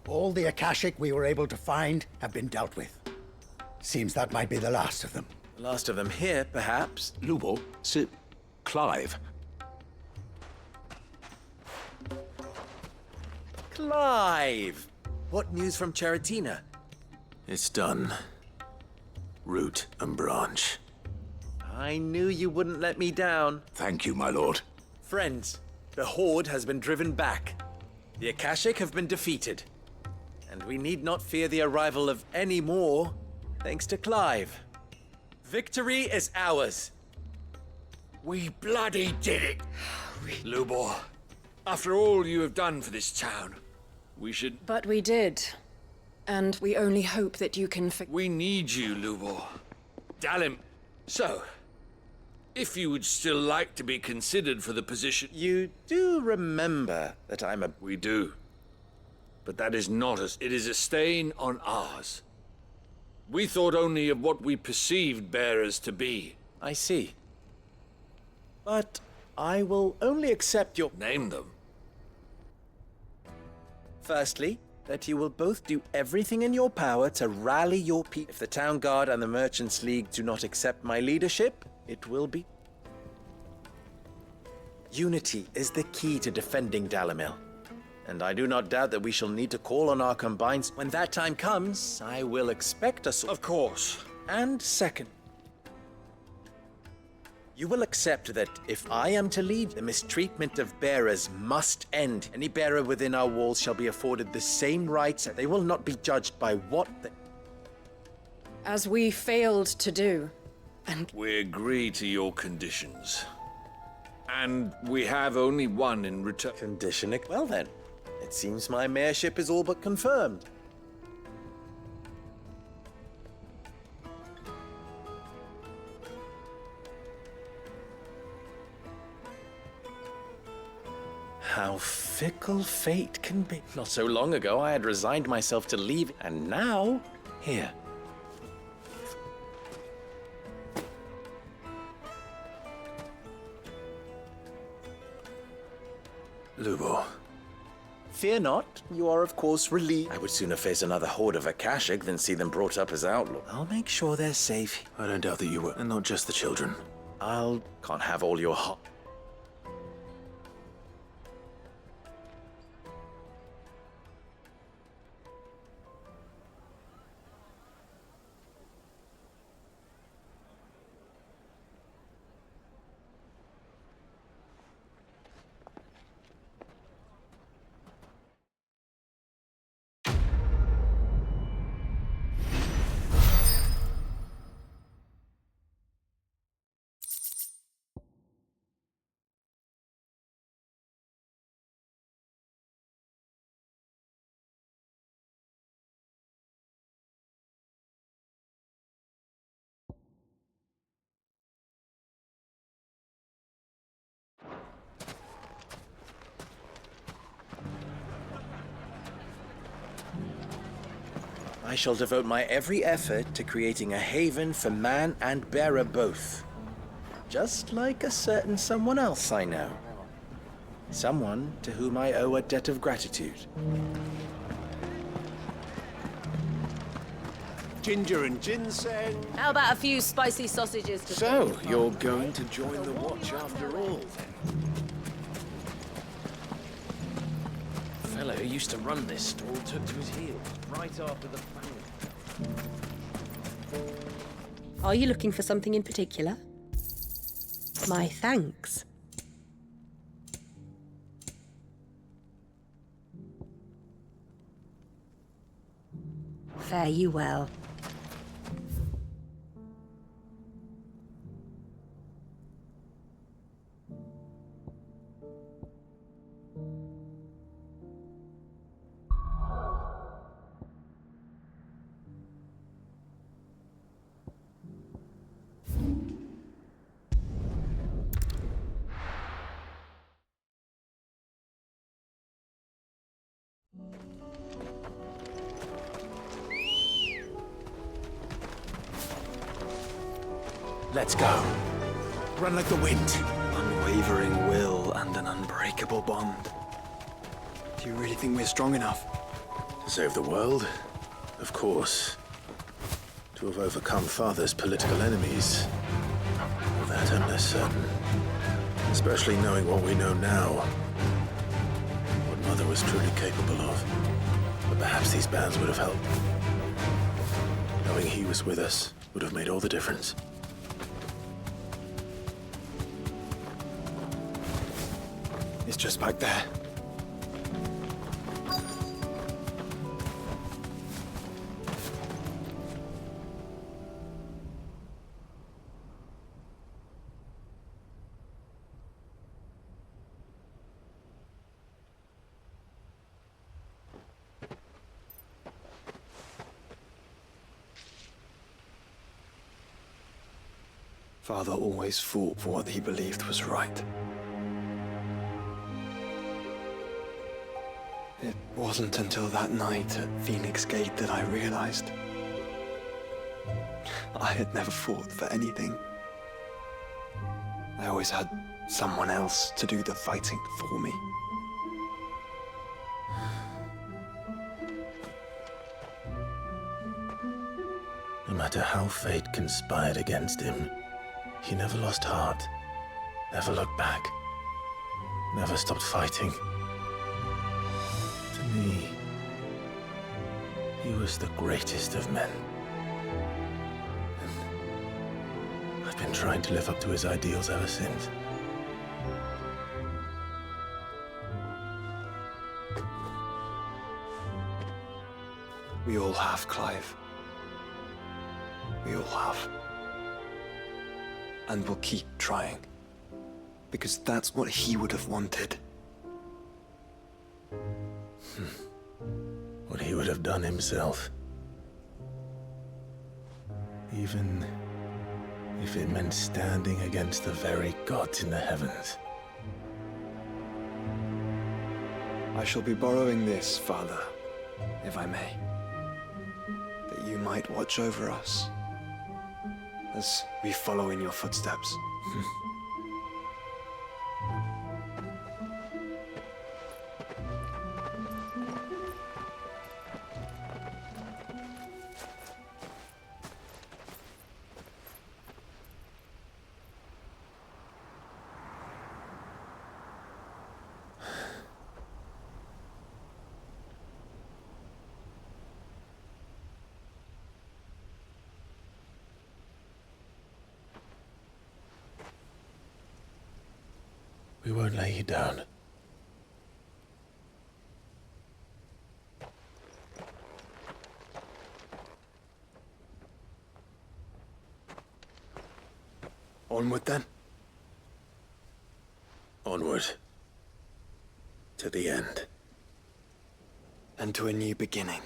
All the Akashic we were able to find have been dealt with. Seems that might be the last of them. The last of them here, perhaps. Lubo, Clive. Clive! What news from Charatina? It's done. Root and branch. I knew you wouldn't let me down. Thank you, my lord. Friends, the Horde has been driven back. The Akashic have been defeated. And we need not fear the arrival of any more, thanks to Clive. Victory is ours. We bloody did it! Lubor, after all you have done for this town, we should... But we did. And we only hope that you can We need you, Lubor. Dalim. So, if you would still like to be considered for the position... You do remember that I'm a... We do. But that is not us. It is a stain on ours. We thought only of what we perceived bearers to be. I see. But I will only accept your... Name them. Firstly, that you will both do everything in your power to rally your people. If the Town Guard and the Merchants League do not accept my leadership, it will be... Unity is the key to defending Dalimil. And I do not doubt that we shall need to call on our combined... When that time comes, I will expect us... Of course. And second, you will accept that if I am to lead, the mistreatment of bearers must end. Any bearer within our walls shall be afforded the same rights. They will not be judged by what they... As we failed to do, and... We agree to your conditions. And we have only one in return. Condition? Well then, it seems my mayorship is all but confirmed. How fickle fate can be. Not so long ago, I had resigned myself to leave, and now, here. Lubo. Fear not, you are of course relieved. I would sooner face another horde of Akashic than see them brought up as outlaws. I'll make sure they're safe. I don't doubt that you will, and not just the children. Can't have all your hot... I shall devote my every effort to creating a haven for man and bearer both. Just like a certain someone else I know. Someone to whom I owe a debt of gratitude. Ginger and ginseng. How about a few spicy sausages to... So, you're going to join the watch after all, then? The fellow who used to run this stall took to his heels right after the famine. Are you looking for something in particular? My thanks. Fare you well. Let's go. Run like the wind. Unwavering will and an unbreakable bond. Do you really think we're strong enough? To save the world? Of course. To have overcome Father's political enemies? Well, that I'm less certain. Especially knowing what we know now. What Mother was truly capable of. But perhaps these bands would have helped. Knowing he was with us would have made all the difference. It's just back there. Father always fought for what he believed was right. It wasn't until that night at Phoenix Gate that I realized I had never fought for anything. I always had someone else to do the fighting for me. No matter how fate conspired against him, he never lost heart, never looked back, never stopped fighting. To me, he was the greatest of men. And I've been trying to live up to his ideals ever since. We all have, Clive. We all have. And we'll keep trying. Because that's what he would have wanted. What he would have done himself. Even if it meant standing against the very gods in the heavens. I shall be borrowing this, Father, if I may. That you might watch over us as we follow in your footsteps. We won't lay you down. Onward then. Onward. To the end. And to a new beginning.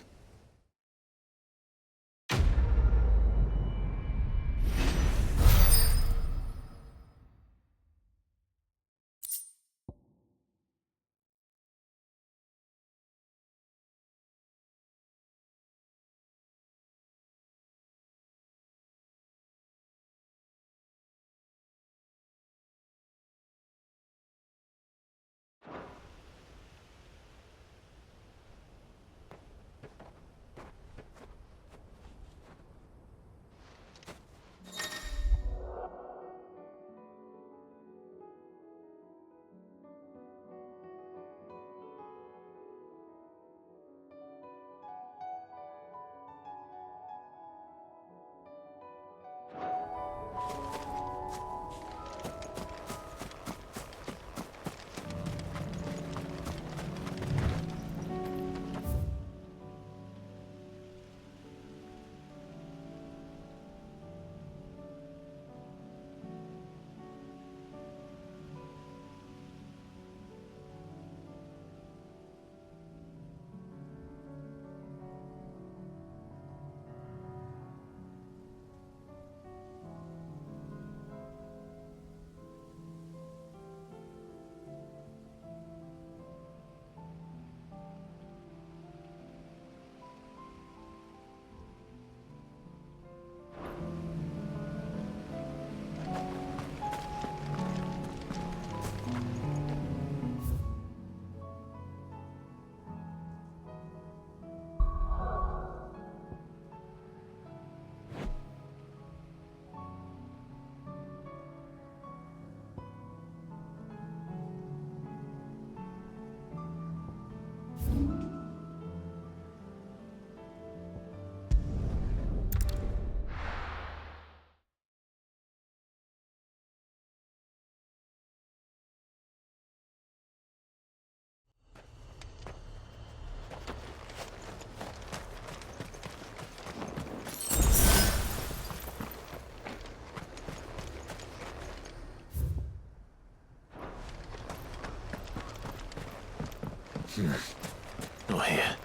Not here.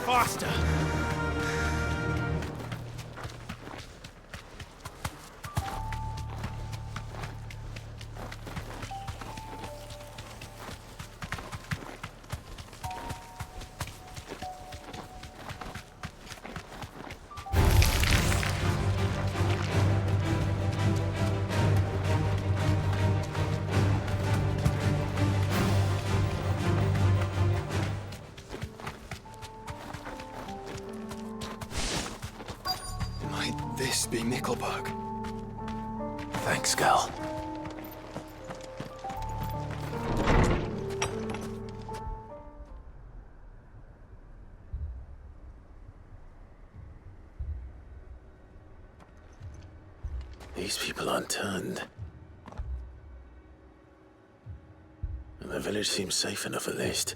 Faster! This be Nickelberg. Thanks, girl. These people aren't turned. And the village seems safe enough at least.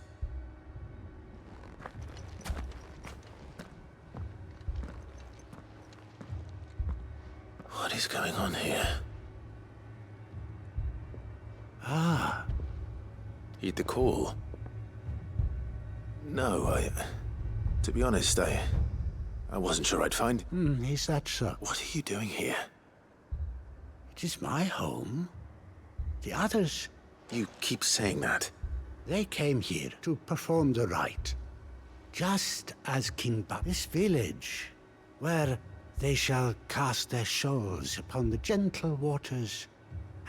What is going on here? Ah. Heed the call. No, to be honest, I wasn't sure I'd find... Is that so? What are you doing here? It is my home. The others... You keep saying that. They came here to perform the rite. Just as King This village, where they shall cast their souls upon the gentle waters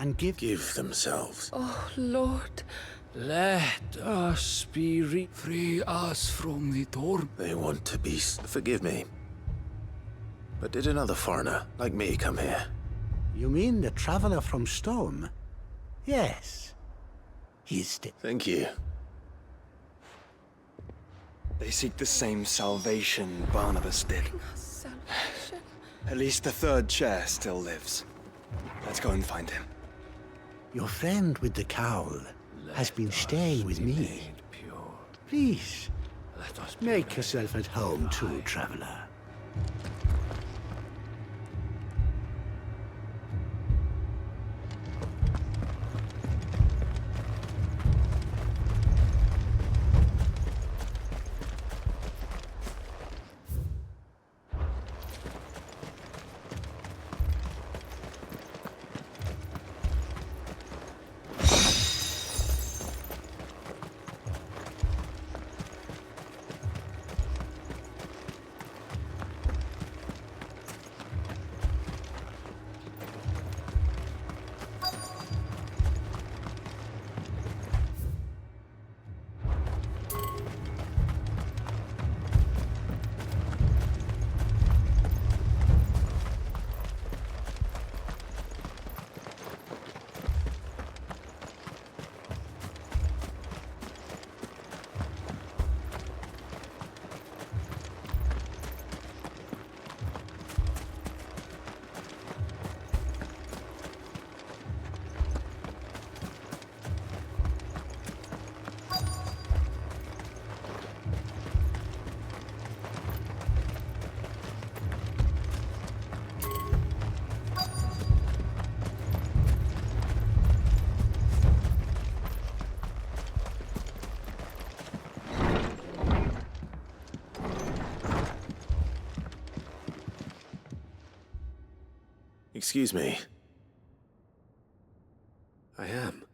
and give themselves. Oh, Lord, let us be free us from the torment. They want to be... Forgive me. But did another foreigner, like me, come here? You mean the traveler from Storm? Yes. He's dead. Thank you. They seek the same salvation Barnabas did. At least the third chair still lives. Let's go and find him. Your friend with the cowl has been staying with me. Please, make yourself at home too, traveler. Excuse me. I am.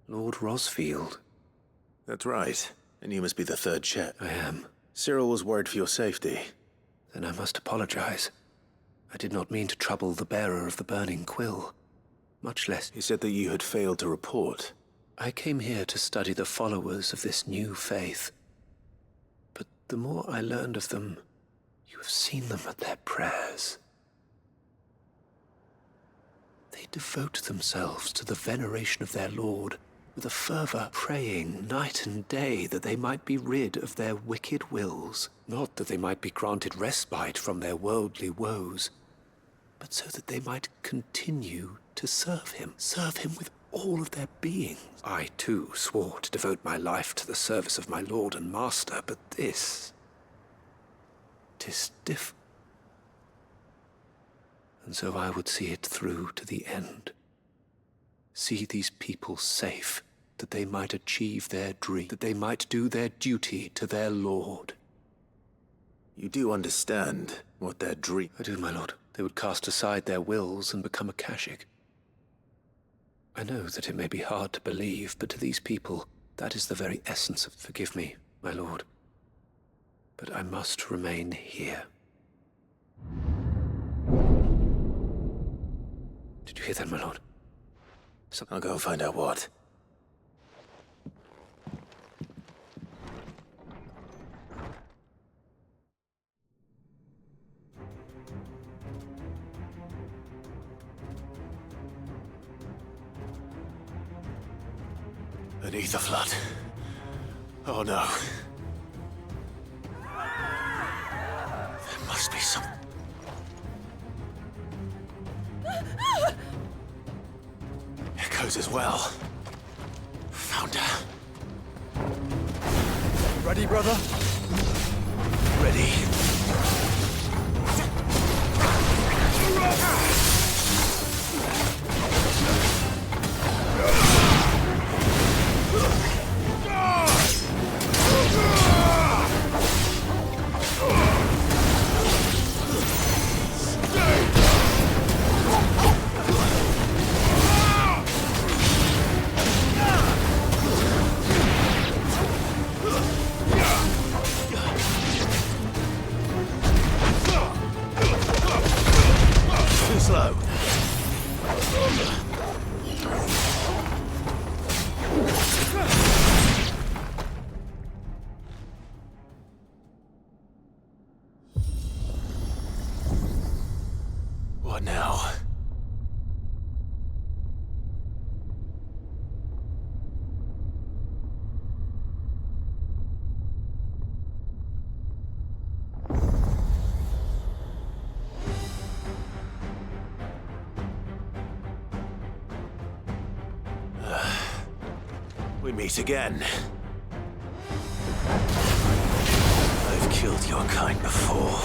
Lord Rosfield. That's right. And you must be the third Chet. I am. Cyril was worried for your safety. Then I must apologize. I did not mean to trouble the bearer of the burning quill. Much less... He said that you had failed to report. I came here to study the followers of this new faith. But the more I learned of them, you have seen them at their prayers. They devote themselves to the veneration of their Lord, with a fervor praying night and day that they might be rid of their wicked wills, not that they might be granted respite from their worldly woes, but so that they might continue to serve him all of their beings. I, too, swore to devote my life to the service of my lord and master, but this... 'tis different. And so I would see it through to the end. See these people safe, that they might achieve their dream, that they might do their duty to their lord. You do understand what their dream... I do, my lord. They would cast aside their wills and become akashic. I know that it may be hard to believe, but to these people, that is the very essence of... Forgive me, my lord, but I must remain here. Did you hear that, my lord? I'll go find out what. An ether flood. Oh no. There must be some... Echoes as well. Found her. Ready, brother? Ready. What now? We meet again. I've killed your kind before.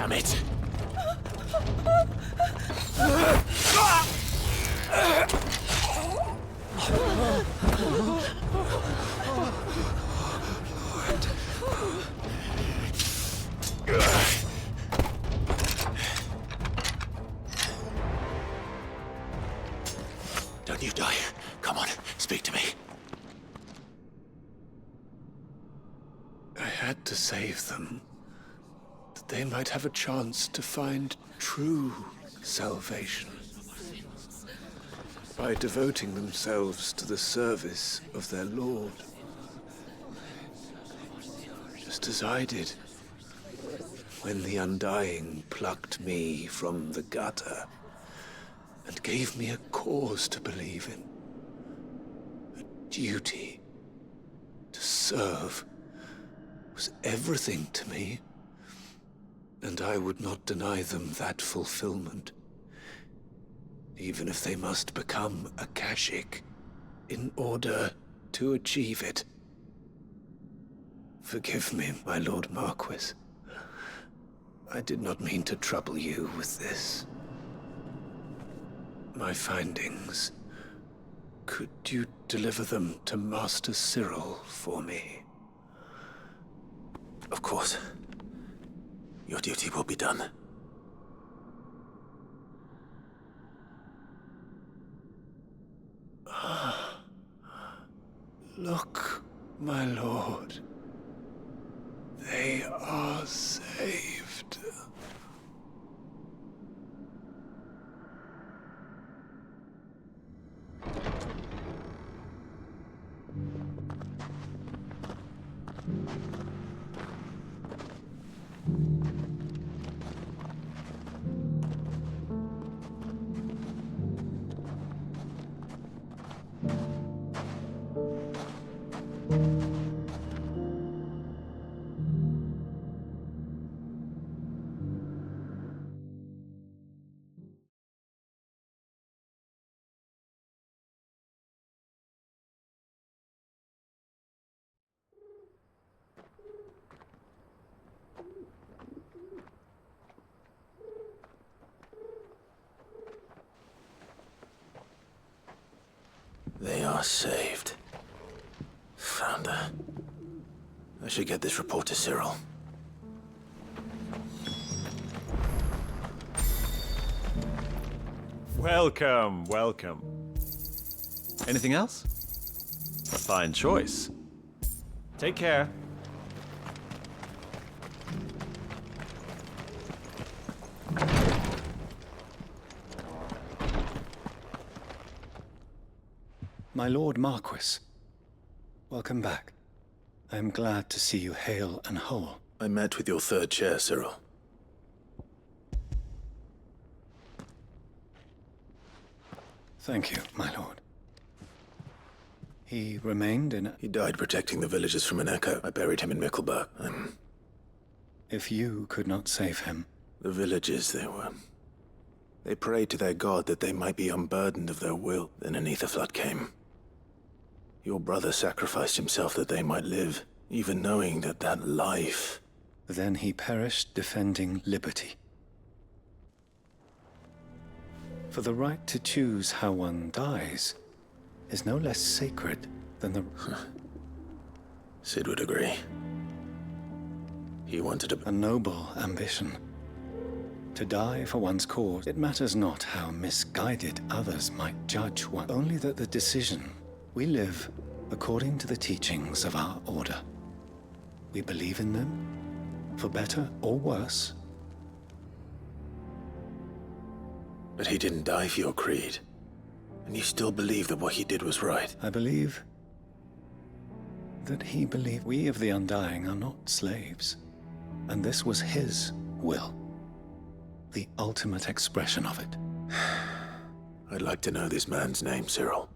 Damn it! Don't you die. Come on, speak to me. I had to save them, that they might have a chance to find true salvation. By devoting themselves to the service of their Lord. Just as I did when the Undying plucked me from the gutter and gave me a cause to believe in. A duty to serve was everything to me, and I would not deny them that fulfillment, even if they must become Akashic in order to achieve it. Forgive me, my Lord Marquis. I did not mean to trouble you with this. My findings. Could you deliver them to Master Cyril for me? Of course. Your duty will be done. Look, my lord. They are saved. They are saved. Founder. I should get this report to Cyril. Welcome, welcome. Anything else? A fine choice. Take care. My Lord Marquis, welcome back. I am glad to see you hale and whole. I met with your third chair, Cyril. Thank you, my lord. He remained in... He died protecting the villagers from an echo. I buried him in Mickelberg. If you could not save him... The villagers, they prayed to their god that they might be unburdened of their will. Then an ether flood came. Your brother sacrificed himself that they might live, even knowing that that life... Then he perished defending liberty. For the right to choose how one dies is no less sacred than the... Sid would agree. He wanted a noble ambition. To die for one's cause. It matters not how misguided others might judge one, only that the decision... We live according to the teachings of our order. We believe in them, for better or worse. But he didn't die for your creed. And you still believe that what he did was right. I believe that he believed we of the Undying are not slaves. And this was his will. The ultimate expression of it. I'd like to know this man's name, Cyril.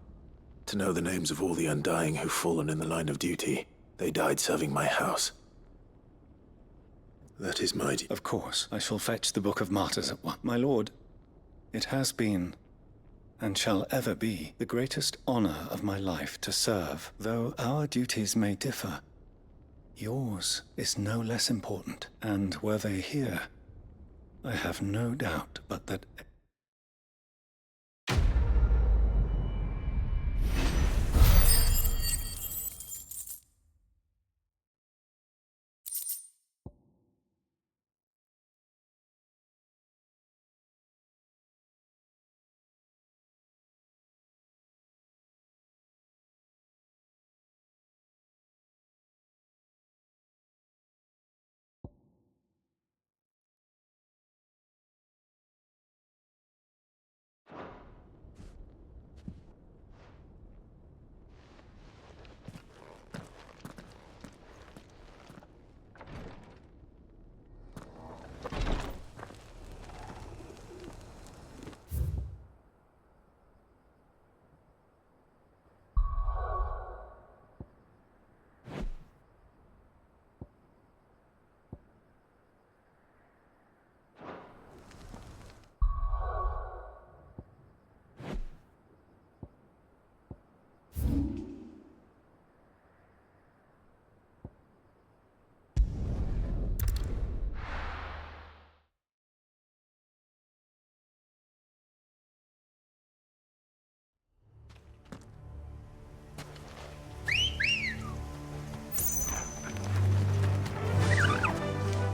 To know the names of all the Undying who've fallen in the line of duty. They died serving my house. That is my... Of course, I shall fetch the Book of Martyrs at once. My lord, it has been, and shall ever be, the greatest honor of my life to serve. Though our duties may differ, yours is no less important. And were they here, I have no doubt but that...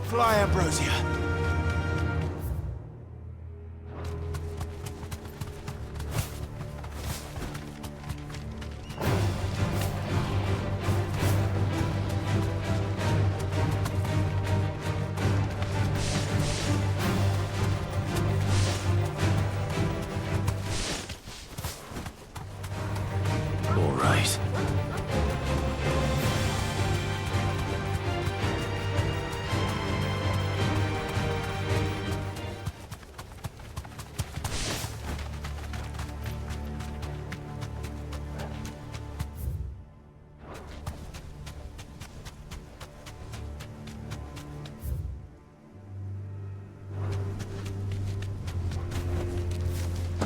Fly, Ambrosia! All right.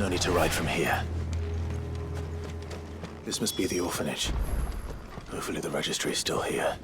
No need to ride from here. This must be the orphanage. Hopefully the registry is still here.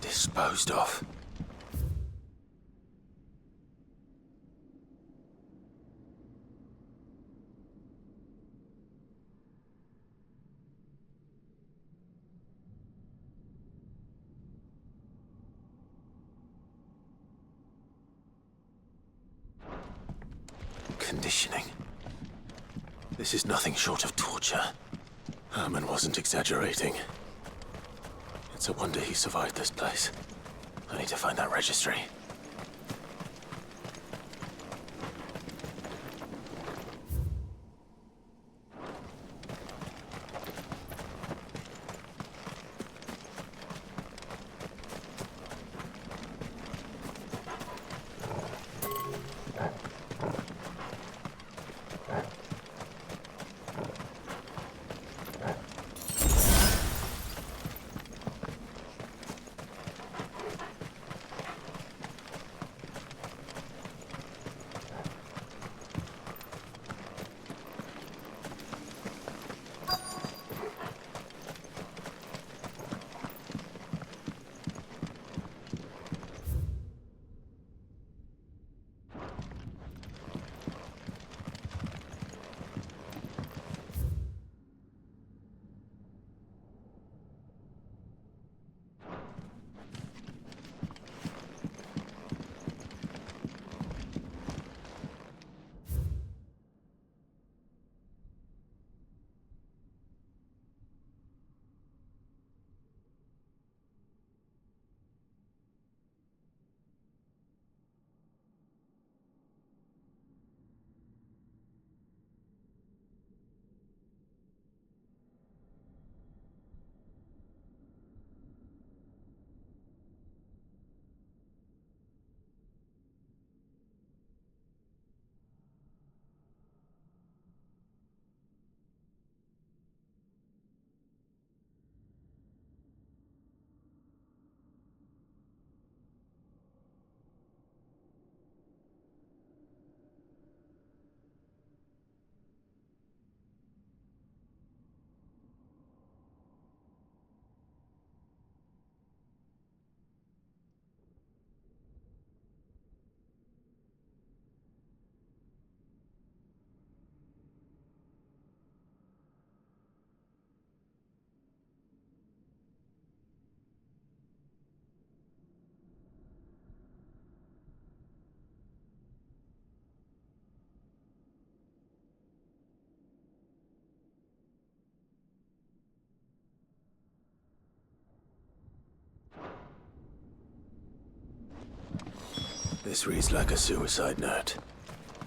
Disposed of. Conditioning. This is nothing short of torture. Herman wasn't exaggerating. It's a wonder he survived this place. I need to find that registry. This reads like a suicide note.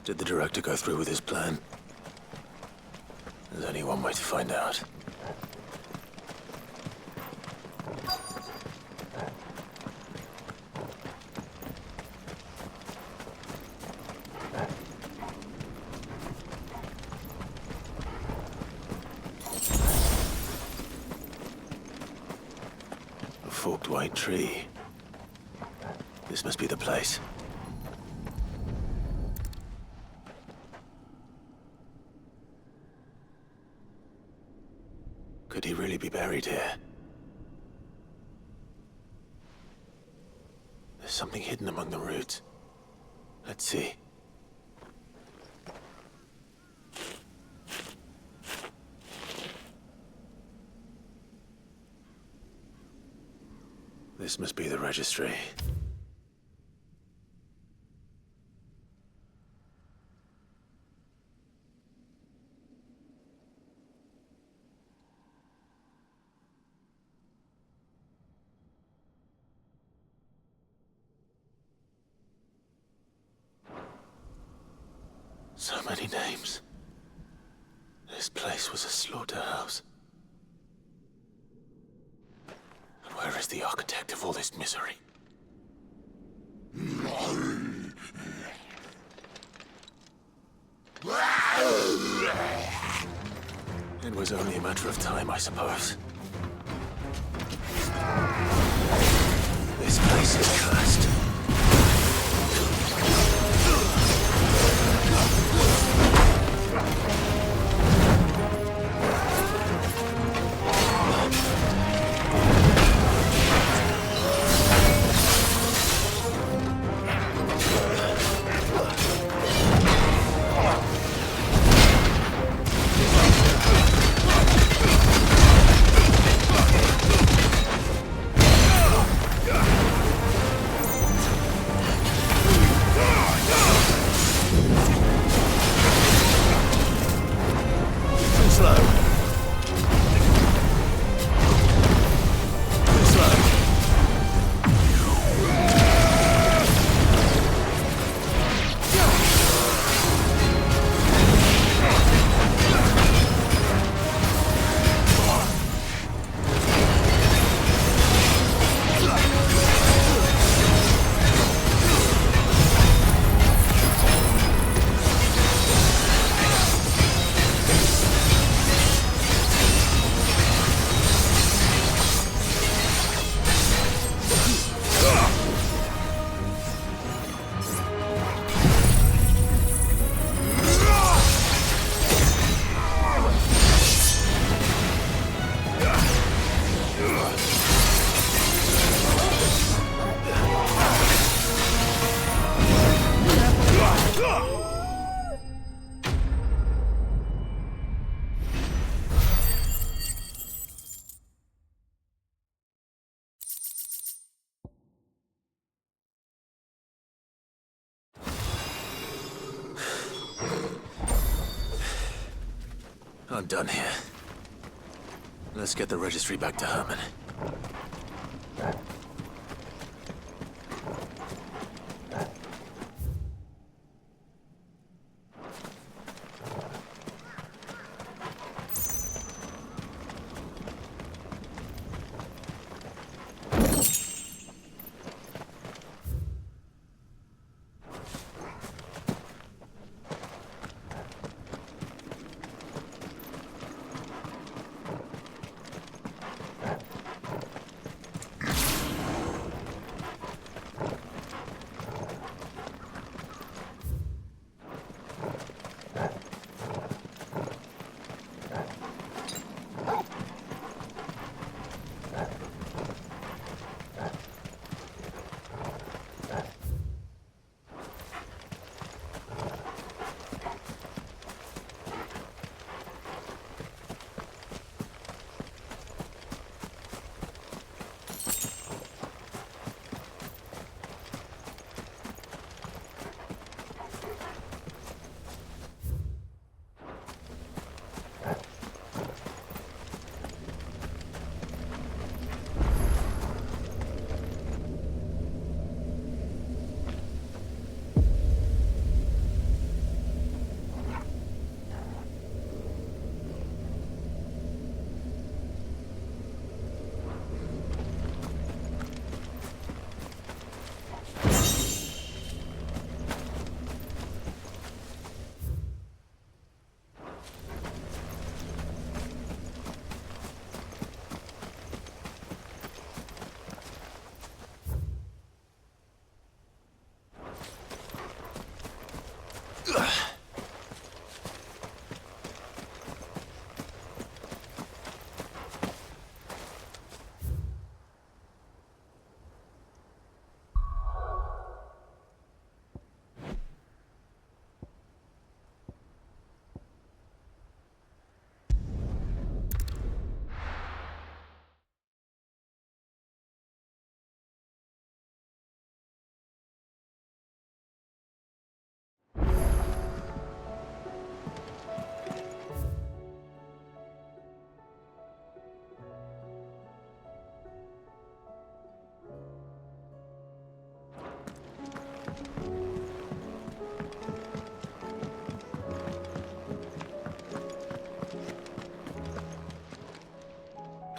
Did the director go through with his plan? There's only one way to find out. A forked white tree. This must be the place. Could he really be buried here? There's something hidden among the roots. Let's see. This must be the registry. So many names. This place was a slaughterhouse. And where is the architect of all this misery? It was only a matter of time, I suppose. This place is cursed. I'm done here. Let's get the registry back to Herman.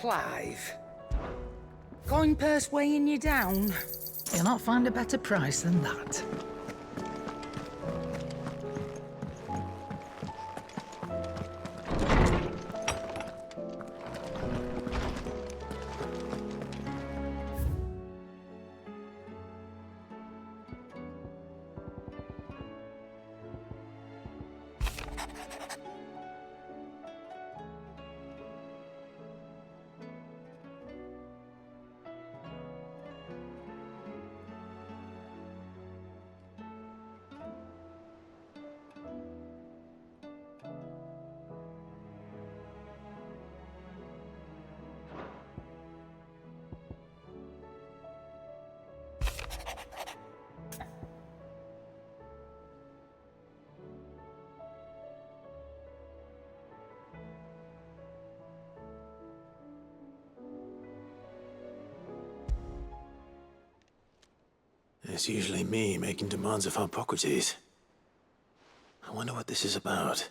Clive. Coin purse weighing you down? You'll not find a better price than that. It's usually me making demands of Hippocrates. I wonder what this is about.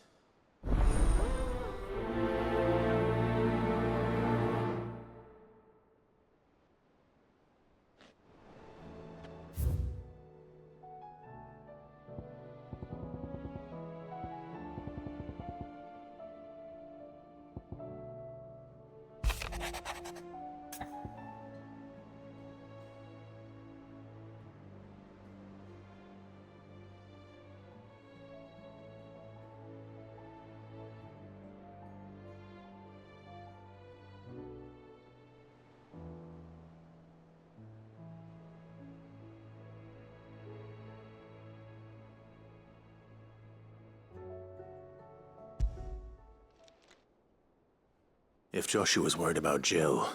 If Joshua's worried about Jill,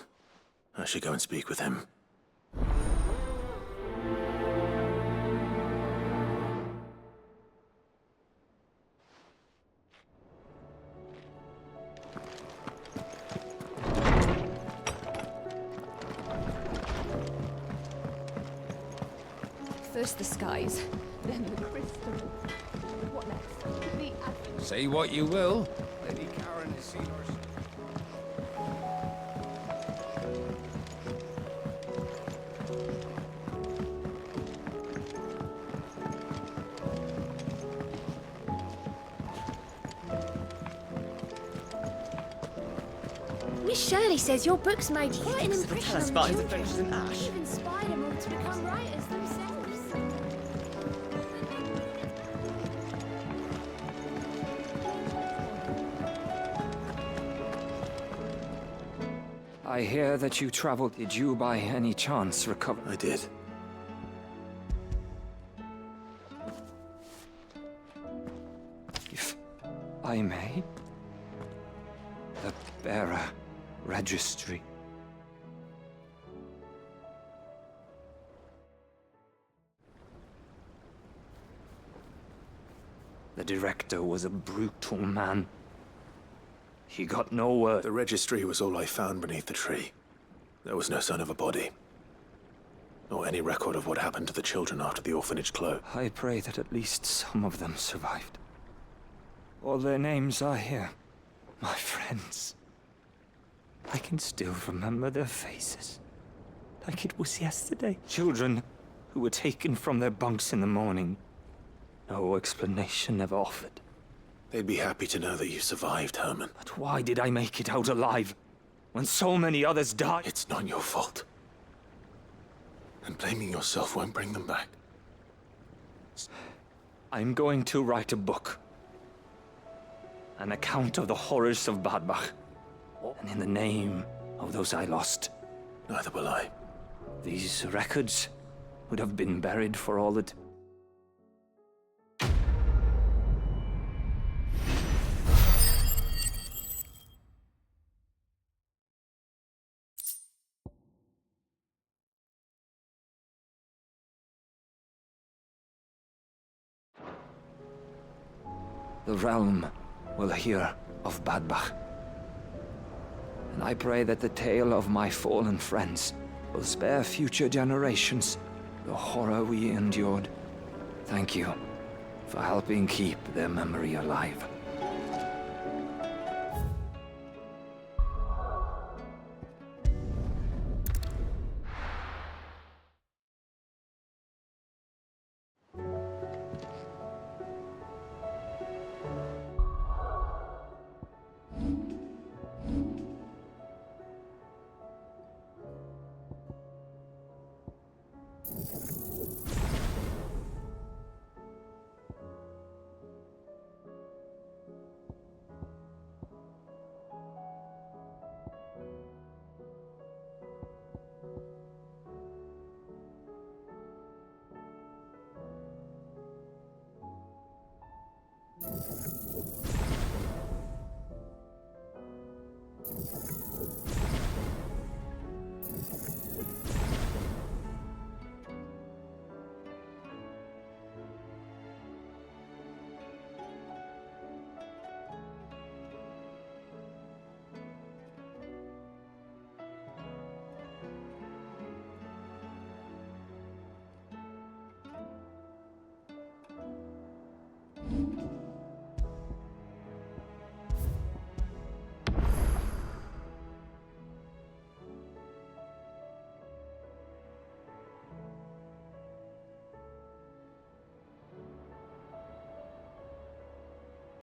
I should go and speak with him. First the skies, then the crystal. What next? Say what you will. Lady Karen has seen her. Miss Shirley says your books made quite an impression Tell us on about the his children. adventures in Ash. You've inspired them all to become writers themselves. I hear that you traveled. Did you by any chance recover? I did. If I may? The bearer registry. The director was a brutal man. He got no word. The registry was all I found beneath the tree. There was no sign of a body. Or any record of what happened to the children after the orphanage closed. I pray that at least some of them survived. All their names are here. My friends. I can still remember their faces. Like it was yesterday. Children who were taken from their bunks in the morning. No explanation ever offered. They'd be happy to know that you survived, Herman. But why did I make it out alive, when so many others died? It's not your fault. And blaming yourself won't bring them back. I'm going to write a book. An account of the horrors of Badbach. And in the name of those I lost. Neither will I. These records would have been buried for all that. The realm will hear of Badbach. And I pray that the tale of my fallen friends will spare future generations the horror we endured. Thank you for helping keep their memory alive.